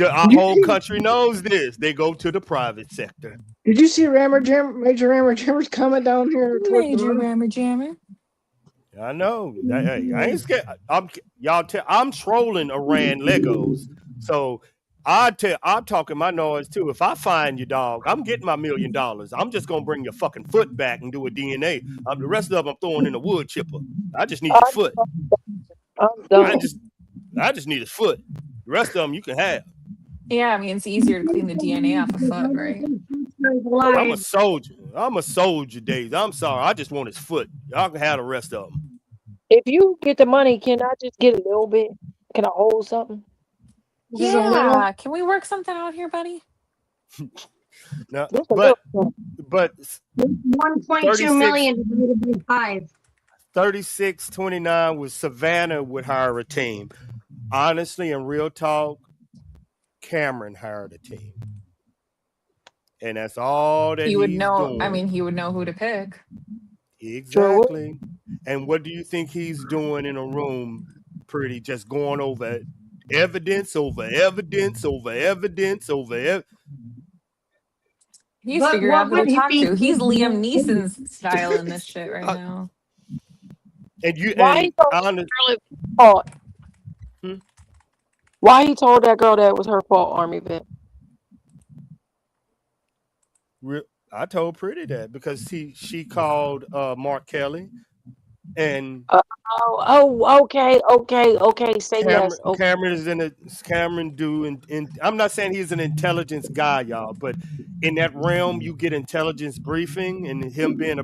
Speaker 10: Our whole country knows this. They go to the private sector.
Speaker 1: Did you see Major Rammer Jammer's coming down here?
Speaker 5: Major Rammer Jammer.
Speaker 10: I know. Hey, I ain't scared. I'm trolling Iran Legos. So I'm talking my noise too. If I find you, dog, I'm getting my $1 million. I'm just gonna bring your fucking foot back and do a DNA. The rest of them I'm throwing in a wood chipper. I just need your foot. I just need his foot. The rest of them you can have.
Speaker 5: Yeah, I mean, it's easier to clean the DNA off a foot, right?
Speaker 10: I'm a soldier, Days. I'm sorry. I just want his foot. Y'all can have the rest of them.
Speaker 4: If you get the money, can I just get a little bit? Can I hold something?
Speaker 5: Yeah. Can we work something out here, buddy?
Speaker 10: No,
Speaker 9: Just
Speaker 10: but
Speaker 9: 1.2 million divided by 5.
Speaker 10: 3629 with Savannah would hire a team. Honestly, in real talk, Cameron hired a team. And that's all that
Speaker 5: He would
Speaker 10: he's
Speaker 5: know.
Speaker 10: doing.
Speaker 5: I mean, he would know who to pick.
Speaker 10: Exactly. And what do you think he's doing in a room? Pretty just going over evidence over evidence over evidence over evidence.
Speaker 5: He's
Speaker 9: But
Speaker 5: figuring
Speaker 9: what
Speaker 5: out who to
Speaker 9: would he
Speaker 5: talk
Speaker 9: be
Speaker 5: to. He's
Speaker 9: thinking?
Speaker 5: Liam Neeson's style in this shit right now.
Speaker 10: And you
Speaker 4: Why
Speaker 10: and
Speaker 4: he told
Speaker 10: honest,
Speaker 4: that girl it was fault? Why he told that girl that it was her fault, Army vet?
Speaker 10: I told Pretty that because she called Mark Kelly and
Speaker 4: okay. Say yes. Okay.
Speaker 10: Cameron I'm not saying he's an intelligence guy, y'all, but in that realm you get intelligence briefing and him being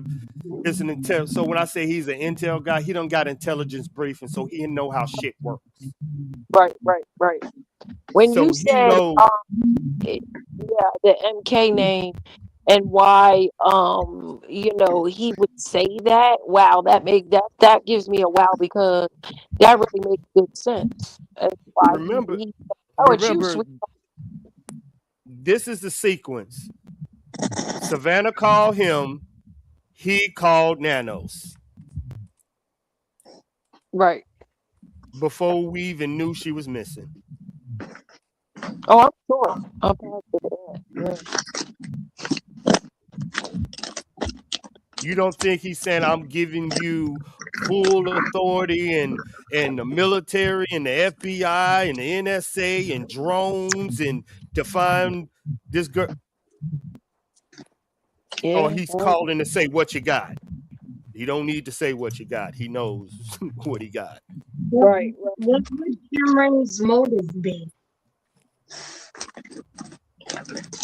Speaker 10: so when I say he's an intel guy, he don't got intelligence briefing, so he know how shit works.
Speaker 4: Right. When
Speaker 10: So
Speaker 4: you
Speaker 10: he
Speaker 4: said
Speaker 10: knows
Speaker 4: the MK name and why he would say that, wow, that gives me a wow because that really makes good sense. That's why
Speaker 10: remember
Speaker 4: it's you, sweet.
Speaker 10: This is the sequence. Savannah called him, he called Nanos.
Speaker 4: Right.
Speaker 10: Before we even knew she was missing.
Speaker 4: Oh, I'm sure. I'm positive of that.
Speaker 10: You don't think he's saying I'm giving you full authority and the military and the FBI and the NSA and drones and to find this girl?
Speaker 4: Yeah.
Speaker 10: Or he's calling to say what you got. He don't need to say what you got. He knows what he got.
Speaker 4: Right.
Speaker 9: What would Cameron's motive be?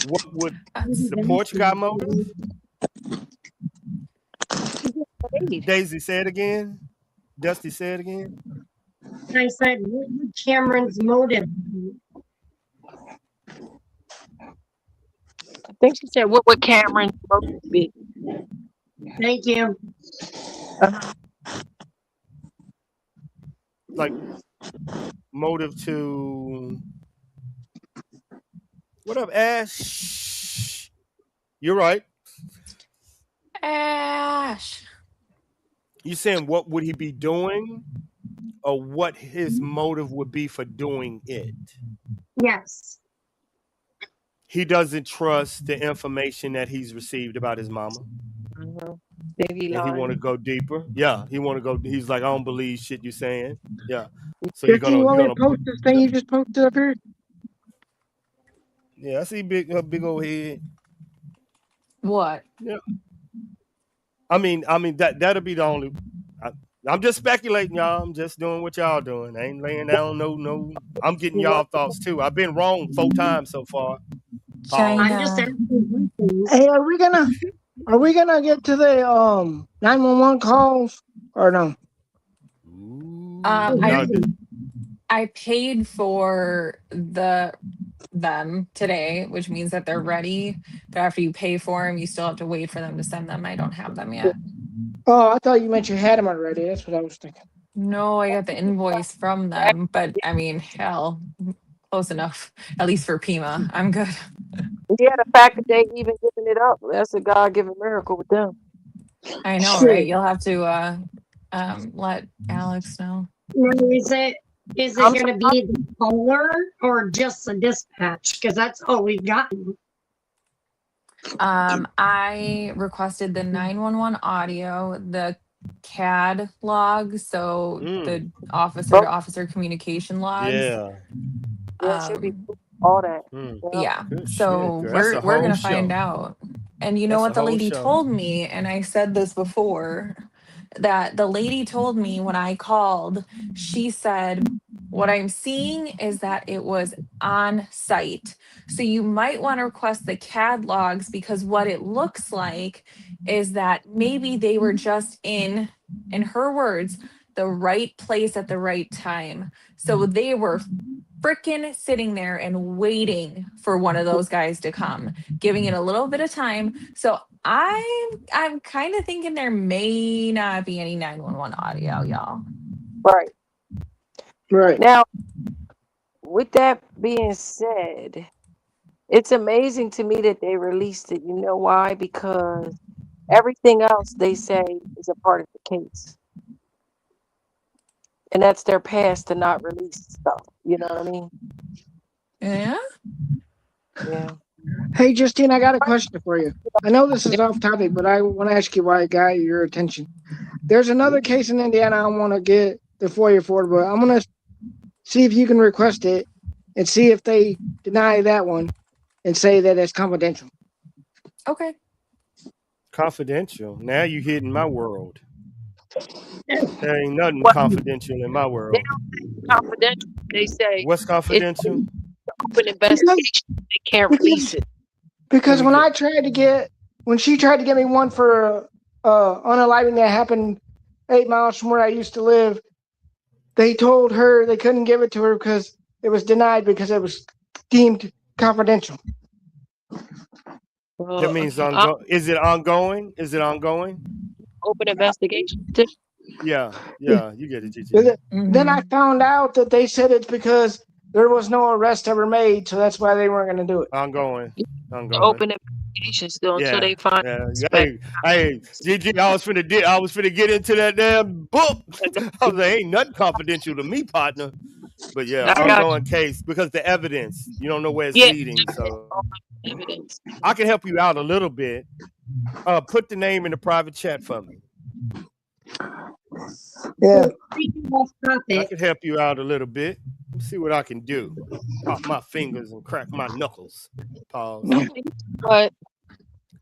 Speaker 10: What would the Porch guy motive? Daisy, say it again. Dusty, say it again.
Speaker 9: I said, what would Cameron's motive be?
Speaker 4: I think she said, what would Cameron's motive be?
Speaker 9: Thank you.
Speaker 10: Like motive to what up, Ash? You're right.
Speaker 5: Ash.
Speaker 10: You saying what would he be doing, or what his motive would be for doing it?
Speaker 9: Yes.
Speaker 10: He doesn't trust the information that he's received about his mama.
Speaker 4: And he
Speaker 10: want to go deeper. Yeah, he want to go. He's like, I don't believe shit you saying. Yeah. So
Speaker 1: Did you want me to post this thing you just posted up here?
Speaker 10: Yeah, I see her big old head.
Speaker 5: What?
Speaker 10: Yeah. I mean that'll be the only. I'm just speculating, y'all. I'm just doing what y'all doing. I ain't laying down no. I'm getting y'all thoughts too. I've been wrong 4 times so far.
Speaker 9: I'm just asking.
Speaker 1: Hey, are we gonna get to the 911 calls or no?
Speaker 5: I paid for them today, which means that they're ready. but after you pay for them, you still have to wait for them to send them. I don't have them yet.
Speaker 1: Oh, I thought you meant you had them already. That's what I was thinking.
Speaker 5: No, I got the invoice from them, but I mean, hell, close enough. At least for Pima, I'm good.
Speaker 4: Yeah, the fact that they even giving it up, that's a God-given miracle with them.
Speaker 5: I know,
Speaker 1: Shit.
Speaker 5: right? You'll have to let Alex know.
Speaker 9: Now, is it going to be the caller or just the dispatch? Because that's all we've gotten.
Speaker 5: I requested the 911 audio, the CAD log, so the officer to officer communication logs.
Speaker 10: Yeah.
Speaker 4: Yeah, should be all that.
Speaker 5: Yeah.
Speaker 10: Good
Speaker 5: So
Speaker 10: shit, girl. That's a
Speaker 5: we're
Speaker 10: whole
Speaker 5: gonna
Speaker 10: show.
Speaker 5: find out. And you know
Speaker 10: That's
Speaker 5: what
Speaker 10: a
Speaker 5: the
Speaker 10: whole
Speaker 5: lady
Speaker 10: show.
Speaker 5: told me, and I said this before, that the lady told me when I called, she said, what I'm seeing is that it was on site. So you might want to request the CAD logs, because what it looks like is that maybe they were just in her words, the right place at the right time. So they were freaking sitting there and waiting for one of those guys to come, giving it a little bit of time. So I'm kind of thinking there may not be any 911 audio, y'all.
Speaker 4: Right.
Speaker 1: Right.
Speaker 4: Now, with that being said, it's amazing to me that they released it. You know why? Because everything else they say is a part of the case. And that's their past to not release stuff. You know what I mean?
Speaker 5: Yeah.
Speaker 4: Yeah.
Speaker 1: Hey, Justine, I got a question for you. I know this is off topic, but I want to ask you why it got your attention. There's another case in Indiana I want to get the FOIA for, but I'm going to see if you can request it and see if they deny that one and say that it's confidential.
Speaker 5: Okay.
Speaker 10: Confidential. Now you hitting my world. There ain't nothing confidential in my world.
Speaker 4: They don't say confidential. They say
Speaker 10: What's confidential?
Speaker 4: open investigation. They can't release it.
Speaker 1: Because when she tried to get me one for unaliving that happened 8 miles from where I used to live, they told her they couldn't give it to her because it was denied because it was deemed confidential.
Speaker 10: That means is it ongoing? Is it ongoing?
Speaker 4: Open investigation.
Speaker 10: Yeah, you get it, Gigi.
Speaker 1: Then I found out that they said it's because there was no arrest ever made, so that's why they weren't going to do it.
Speaker 10: Ongoing.
Speaker 4: Open investigation still until they find.
Speaker 10: Hey, Gigi, I was finna get into that damn book. I was like, ain't nothing confidential to me, partner. But yeah, ongoing case because the evidence, you don't know where it's leading. So
Speaker 4: evidence.
Speaker 10: I can help you out a little bit. Put the name in the private chat for me.
Speaker 1: Yeah.
Speaker 10: I can help you out a little bit. Let's see what I can do. Pop my fingers and crack my knuckles. Pause.
Speaker 4: But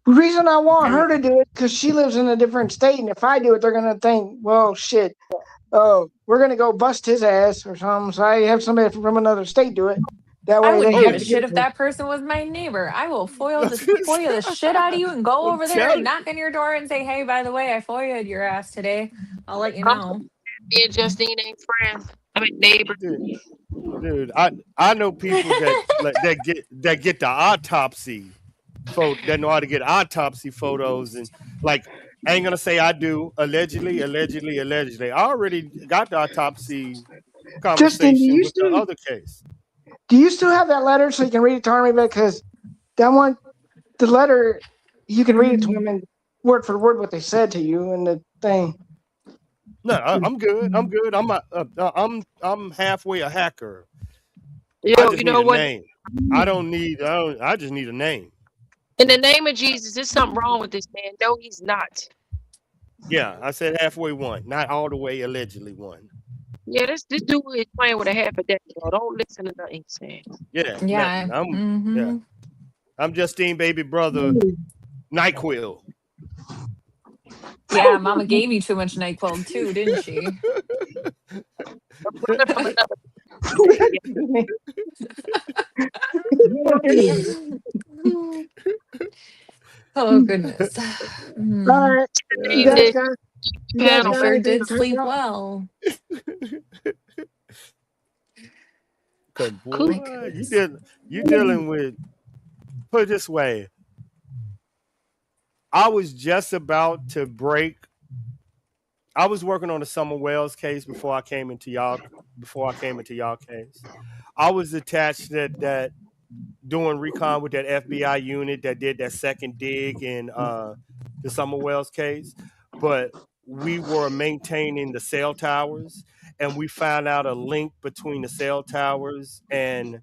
Speaker 1: the reason I want her to do it because she lives in a different state, and if I do it, they're gonna think, well, shit, we're gonna go bust his ass or something. So I have somebody from another state do it. That way
Speaker 5: I wouldn't
Speaker 1: they
Speaker 5: give
Speaker 1: have
Speaker 5: a
Speaker 1: to
Speaker 5: shit if that person was my neighbor. I will FOIA the shit out of you and go over there and knock on your door and say, hey, by the way, I FOIA'd your ass today. I'll let you know.
Speaker 4: Me and Justine ain't friends. I mean neighbors.
Speaker 10: Dude, I know people that get the autopsy that know how to get autopsy photos, and like I ain't gonna say I do allegedly. I already got the autopsy conversation with the other case.
Speaker 1: Do you still have that letter so you can read it to Army? Because that one, the letter, you can read it to them and word for word what they said to you and the thing.
Speaker 10: No, I'm good. I'm halfway a hacker.
Speaker 4: Yo,
Speaker 10: I just
Speaker 4: you
Speaker 10: need
Speaker 4: know
Speaker 10: a
Speaker 4: what?
Speaker 10: name. I just need a name.
Speaker 4: In the name of Jesus, there's something wrong with this man. No, he's not.
Speaker 10: Yeah, I said halfway one, not all the way allegedly one.
Speaker 4: Yeah, this dude is playing with a half a deck, bro. Don't listen to nothing he's saying.
Speaker 10: Yeah. I'm Justine baby brother NyQuil.
Speaker 5: Yeah, Mama gave you too much NyQuil too, didn't she? Oh goodness.
Speaker 1: All right. You
Speaker 5: sure did sleep well.
Speaker 10: Cause boy, you dealing with, put it this way, I was just about to break. I was working on the Summer Wells case before I came into y'all case. I was attached to that doing recon with that FBI unit that did that second dig in the Summer Wells case, but we were maintaining the cell towers, and we found out a link between the cell towers and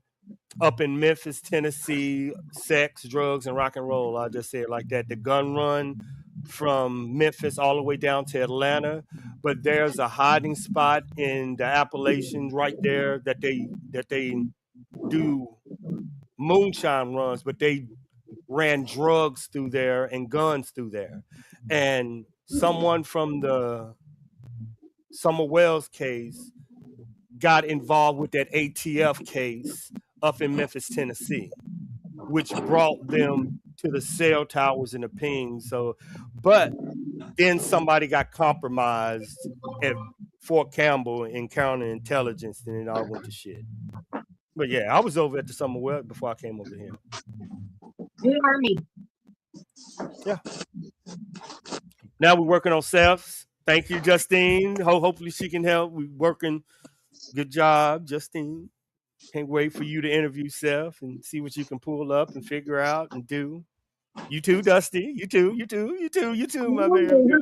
Speaker 10: up in Memphis, Tennessee, sex, drugs, and rock and roll. I'll just say it like that. The gun run from Memphis all the way down to Atlanta, but there's a hiding spot in the Appalachians right there that they do moonshine runs, but they ran drugs through there and guns through there. And someone from the Summer Wells case got involved with that ATF case up in Memphis, Tennessee, which brought them to the cell towers and the pings. So, but then somebody got compromised at Fort Campbell in counterintelligence, and it all went to shit. But yeah, I was over at the Summer Wells before I came over here.
Speaker 9: The Army.
Speaker 10: Yeah. Now we're working on Seth's. Thank you, Justine. Hopefully she can help. We're working. Good job, Justine. Can't wait for you to interview Seth and see what you can pull up and figure out and do. You too, Dusty. You too, my baby girl.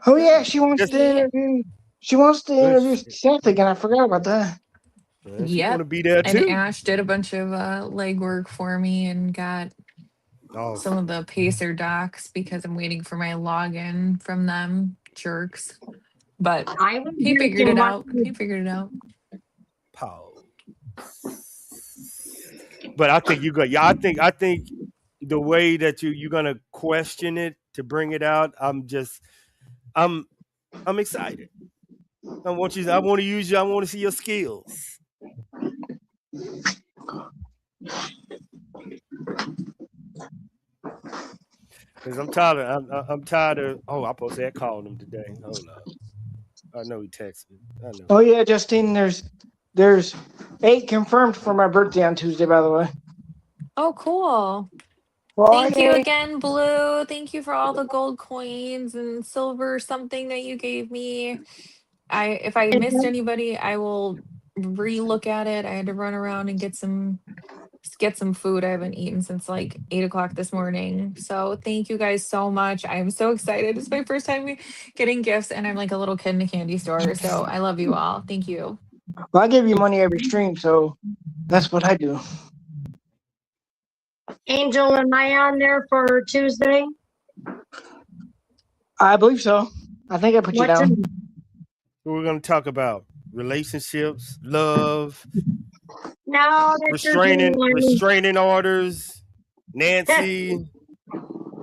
Speaker 1: Oh yeah, she wants to interview. She wants to interview Seth again. I forgot about that.
Speaker 10: She's
Speaker 3: Yep.
Speaker 10: gonna be there too.
Speaker 3: And Ash did a bunch of legwork for me and got some of the Pacer docs because I'm waiting for my login from them, jerks. But he figured it out.
Speaker 10: Pause. But I think you got. Yeah, I think the way that you're gonna question it to bring it out. I'm excited. I want to use you. I want to see your skills. Because I'm tired of. Oh, I supposed to have called him today. Hold up. I know he texted me. I know.
Speaker 1: Oh yeah, Justine. There's 8 confirmed for my birthday on Tuesday. By the way.
Speaker 5: Oh, cool.
Speaker 1: Friday.
Speaker 5: Thank you again, Blue. Thank you for all the gold coins and silver something that you gave me. If I missed anybody, I will re-look at it. I had to run around and get some food. I haven't eaten since like 8 o'clock this morning. So thank you guys so much. I'm so excited. It's my first time getting gifts, and I'm like a little kid in a candy store. So I love you all. Thank you.
Speaker 1: Well, I give you money every stream, so that's what I do.
Speaker 9: Angel, am I on there for Tuesday?
Speaker 1: I believe so. I think I put you down.
Speaker 10: We're going to talk about relationships, love,
Speaker 9: No,
Speaker 10: restraining orders, Nancy.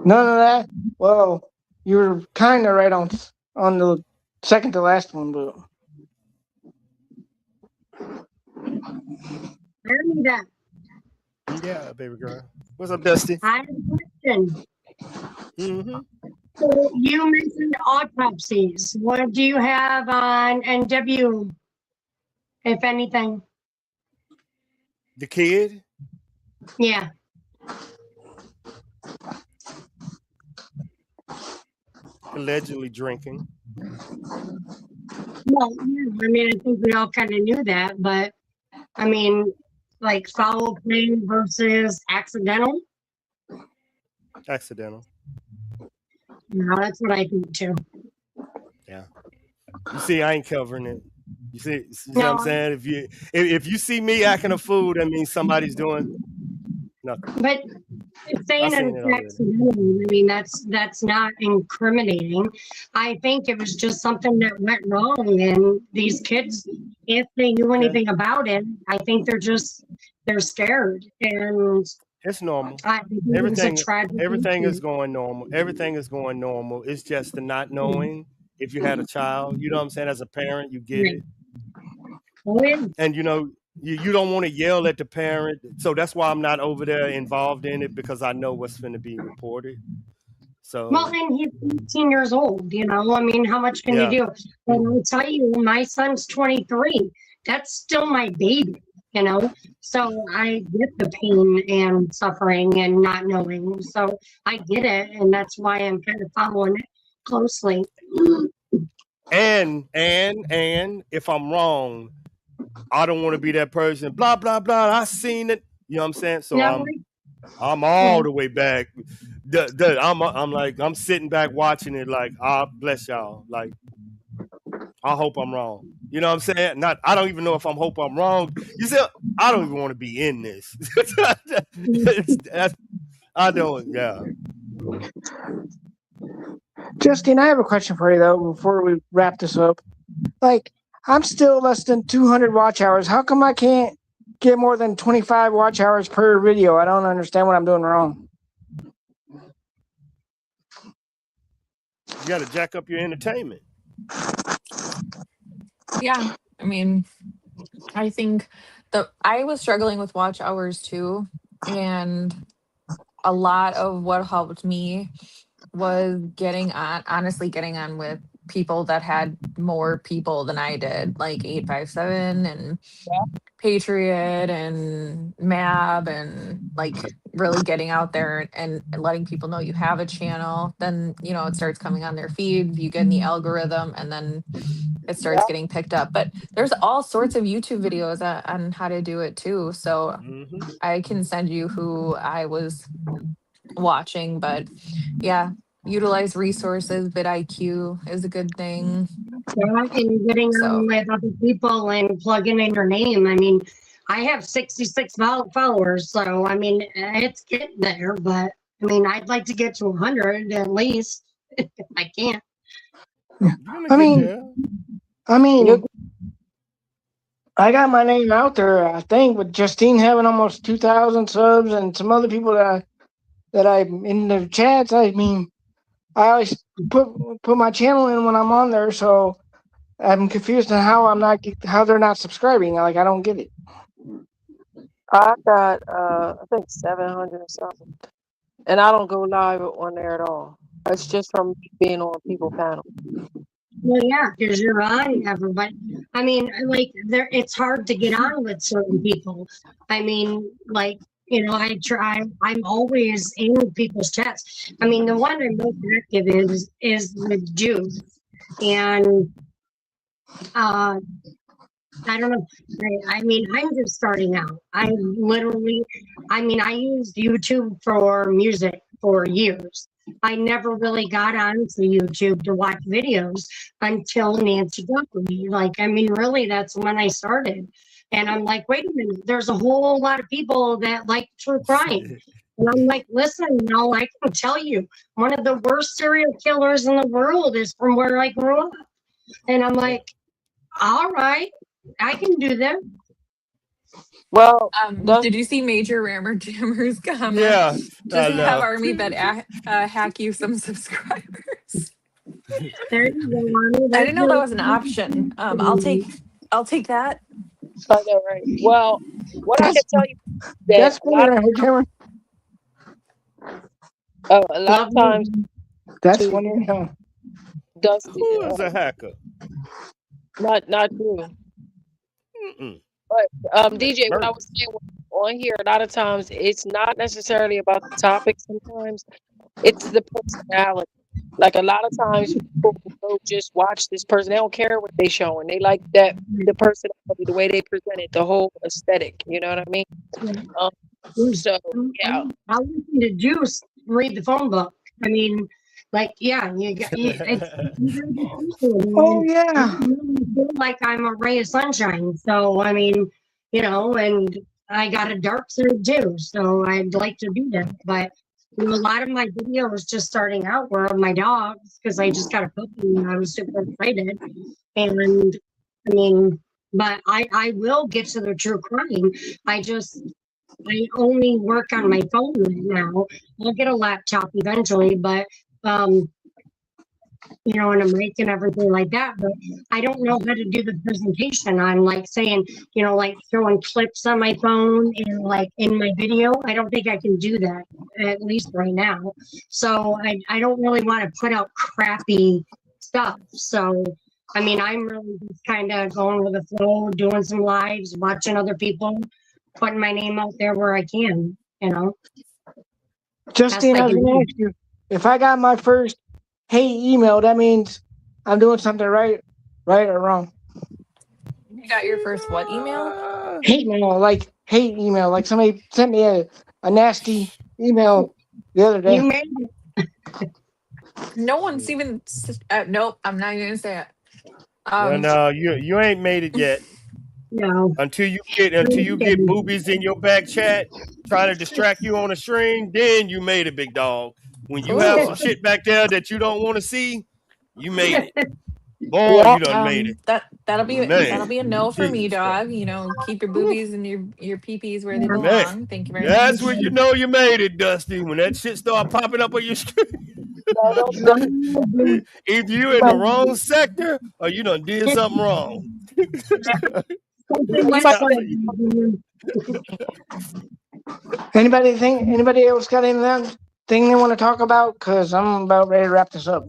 Speaker 1: None of that. Well, you were kind of right on the second to last one, but
Speaker 9: I need that.
Speaker 10: Yeah, baby girl. What's up, Dusty?
Speaker 9: I have a question.
Speaker 10: Mm-hmm.
Speaker 9: So you mentioned autopsies. What do you have on NW, if anything?
Speaker 10: The kid?
Speaker 9: Yeah.
Speaker 10: Allegedly drinking.
Speaker 9: Well, yeah, I mean, I think we all kind of knew that, but I mean, like foul play versus accidental.
Speaker 10: Accidental.
Speaker 9: No, that's what I think too.
Speaker 10: Yeah. You see, I ain't covering it. You see what I'm saying? If you see me acting a fool, that means somebody's doing nothing.
Speaker 9: But saying it's accidental, I mean, that's not incriminating. I think it was just something that went wrong, and these kids, if they knew anything about it, I think they're scared, and
Speaker 10: it's normal.
Speaker 9: Everything
Speaker 10: is going normal. Everything is going normal. It's just the not knowing if you had a child. You know what I'm saying? As a parent, you get it. And you know, you don't want to yell at the parent. So that's why I'm not over there involved in it, because I know what's going to be reported. So
Speaker 9: well, and he's 18 years old, you know. I mean, how much can you do? And I'll tell you, my son's 23. That's still my baby. you know? So I get the pain and suffering and not knowing. So I get it. And that's why I'm kind of following it closely.
Speaker 10: And if I'm wrong, I don't want to be that person. Blah blah blah. I seen it. You know what I'm saying? So
Speaker 9: No,
Speaker 10: I'm all the way back. I'm like I'm sitting back watching it. Like bless y'all. Like I hope I'm wrong. You know what I'm saying? Not. I don't even know if I'm hope I'm wrong. You said I don't even want to be in this. I don't. Yeah.
Speaker 1: Justine, I have a question for you though before we wrap this up. Like, I'm still less than 200 watch hours. How come I can't get more than 25 watch hours per video? I don't understand what I'm doing wrong.
Speaker 10: You got to jack up your entertainment.
Speaker 5: Yeah, I mean, I think I was struggling with watch hours too, and a lot of what helped me was getting on with people that had more people than I did, like 857 and Patriot and Mab, and like really getting out there and letting people know you have a channel. Then, you know, it starts coming on their feed, you get in the algorithm, and then it starts getting picked up. But there's all sorts of YouTube videos on how to do it too. So I can send you who I was watching, but yeah, utilize resources. vidIQ is a good thing.
Speaker 9: Yeah, and getting on with other people and plugging in your name. I mean, I have 66 followers, so I mean, it's getting there, but I mean, I'd like to get to 100 at least if I can.
Speaker 1: I mean, I got my name out there, I think, with Justine having almost 2,000 subs and some other people that I'm in the chats. I mean, I always put my channel in when I'm on there, so I'm confused on how they're not subscribing. Like, I don't get it.
Speaker 4: I got I think 700 or something, and I don't go live on there at all. It's just from being on people panel.
Speaker 9: Well, yeah, because you're on everybody. I mean, like, it's hard to get on with certain people. I mean, like, you know, I'm always in people's chats. I mean, the one I'm most active is with Jews. And I don't know. I mean, I'm just starting out. I used YouTube for music for years. I never really got onto YouTube to watch videos until Nancy got me. Like, I mean, really, that's when I started. And I'm like, wait a minute, there's a whole lot of people that like true crime. And I'm like, listen, I can tell you, one of the worst serial killers in the world is from where I grew up. And I'm like, all right, I can do that.
Speaker 4: Well,
Speaker 5: did you see Major Rammer Jammer's comment?
Speaker 10: Yeah,
Speaker 5: Just have Army Bet hack you some subscribers.
Speaker 9: There you go, Army.
Speaker 5: I didn't know that was an option. I'll take that.
Speaker 4: I know, right? Well, what I can tell you
Speaker 1: That's funny, right, Cameron?
Speaker 4: a lot of times.
Speaker 1: That's funny.
Speaker 4: Dusty,
Speaker 10: who is a hacker?
Speaker 4: Not you. But DJ, what I was saying on here, a lot of times it's not necessarily about the topic. Sometimes it's the personality. Like a lot of times people will just watch this person. They don't care what they showing. They like the personality, the way they present it, the whole aesthetic. You know what I mean? So yeah.
Speaker 9: I listen to Juice read the phone book. I mean, like, yeah,
Speaker 1: oh yeah.
Speaker 9: I really feel like I'm a ray of sunshine. So I mean, you know, and I got a dark side too. So I'd like to do that, but you know, a lot of my videos just starting out were of my dogs because I just got a puppy and I was super excited. And I mean, but I will get to the true crime. I only work on my phone right now. I'll get a laptop eventually, but you know, and a mic and everything like that. But I don't know how to do the presentation. I'm like saying, you know, like throwing clips on my phone and like in my video. I don't think I can do that, at least right now. So I don't really want to put out crappy stuff. So I mean, I'm really just kind of going with the flow, doing some lives, watching other people, putting my name out there where I can, you know.
Speaker 1: Justine, I was going to ask you, if I got my first hate email, that means I'm doing something right or wrong.
Speaker 5: You got your first what email?
Speaker 1: Hate mail, like hate email, like somebody sent me a nasty email the other day.
Speaker 9: You made it.
Speaker 5: No one's even. Nope, I'm not even gonna say it.
Speaker 10: No, you ain't made it yet.
Speaker 9: No.
Speaker 10: Until you get boobies in your back chat trying to distract you on a string, then you made it, big dog. When you have some shit back there that you don't want to see, you made it. Boy, you done made it.
Speaker 5: That'll be a no for me,
Speaker 10: Jesus
Speaker 5: dog. You know, keep your boobies and your peepees where they belong.
Speaker 10: Man,
Speaker 5: Thank you very
Speaker 10: that's
Speaker 5: much.
Speaker 10: when you know you made it, Dusty. When that shit start popping up on your screen. Either you in the wrong sector or you done did something wrong.
Speaker 1: Anybody else got anything they want to talk about? Because I'm about ready to wrap this up.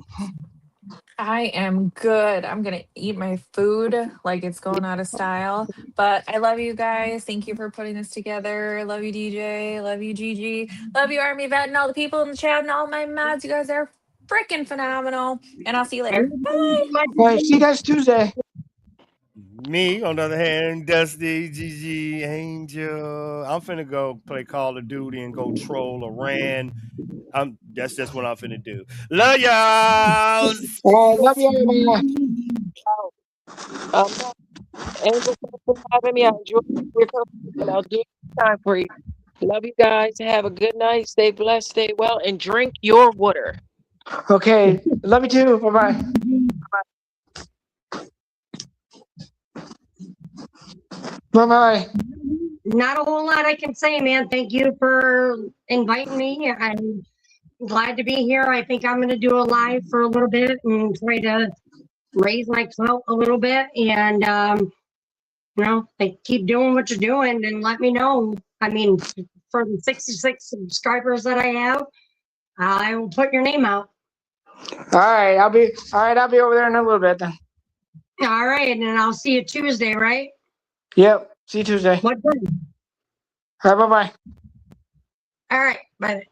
Speaker 5: I am good. I'm gonna eat my food like it's going out of style. But I love you guys. Thank you for putting this together. Love you, DJ. Love you, Gigi. Love you, Army Vet, and all the people in the chat and all my mods. You guys are freaking phenomenal. And I'll see you later. Bye.
Speaker 1: All right, see you guys Tuesday.
Speaker 10: Me, on the other hand, Dusty, Gigi, Angel. I'm finna go play Call of Duty and go troll Iran. That's just what I'm finna do. Love y'all.
Speaker 1: Love you.
Speaker 4: Angel, thanks for having me. I enjoyed your company, and I'll do time for you. Love you guys. Have a good night. Stay blessed, stay well, and drink your water.
Speaker 1: Okay. Love you too. Bye-bye. Bye-bye.
Speaker 9: Not a whole lot I can say, man. Thank you for inviting me. I'm glad to be here. I think I'm going to do a live for a little bit and try to raise my clout a little bit. And, keep doing what you're doing and let me know. I mean, for the 66 subscribers that I have, I will put your name out.
Speaker 1: All right, I'll be over there in a little bit then.
Speaker 9: All right, and then I'll see you Tuesday, right?
Speaker 1: Yep. See you Tuesday.
Speaker 9: What time?
Speaker 1: All right, bye-bye.
Speaker 9: All right, bye.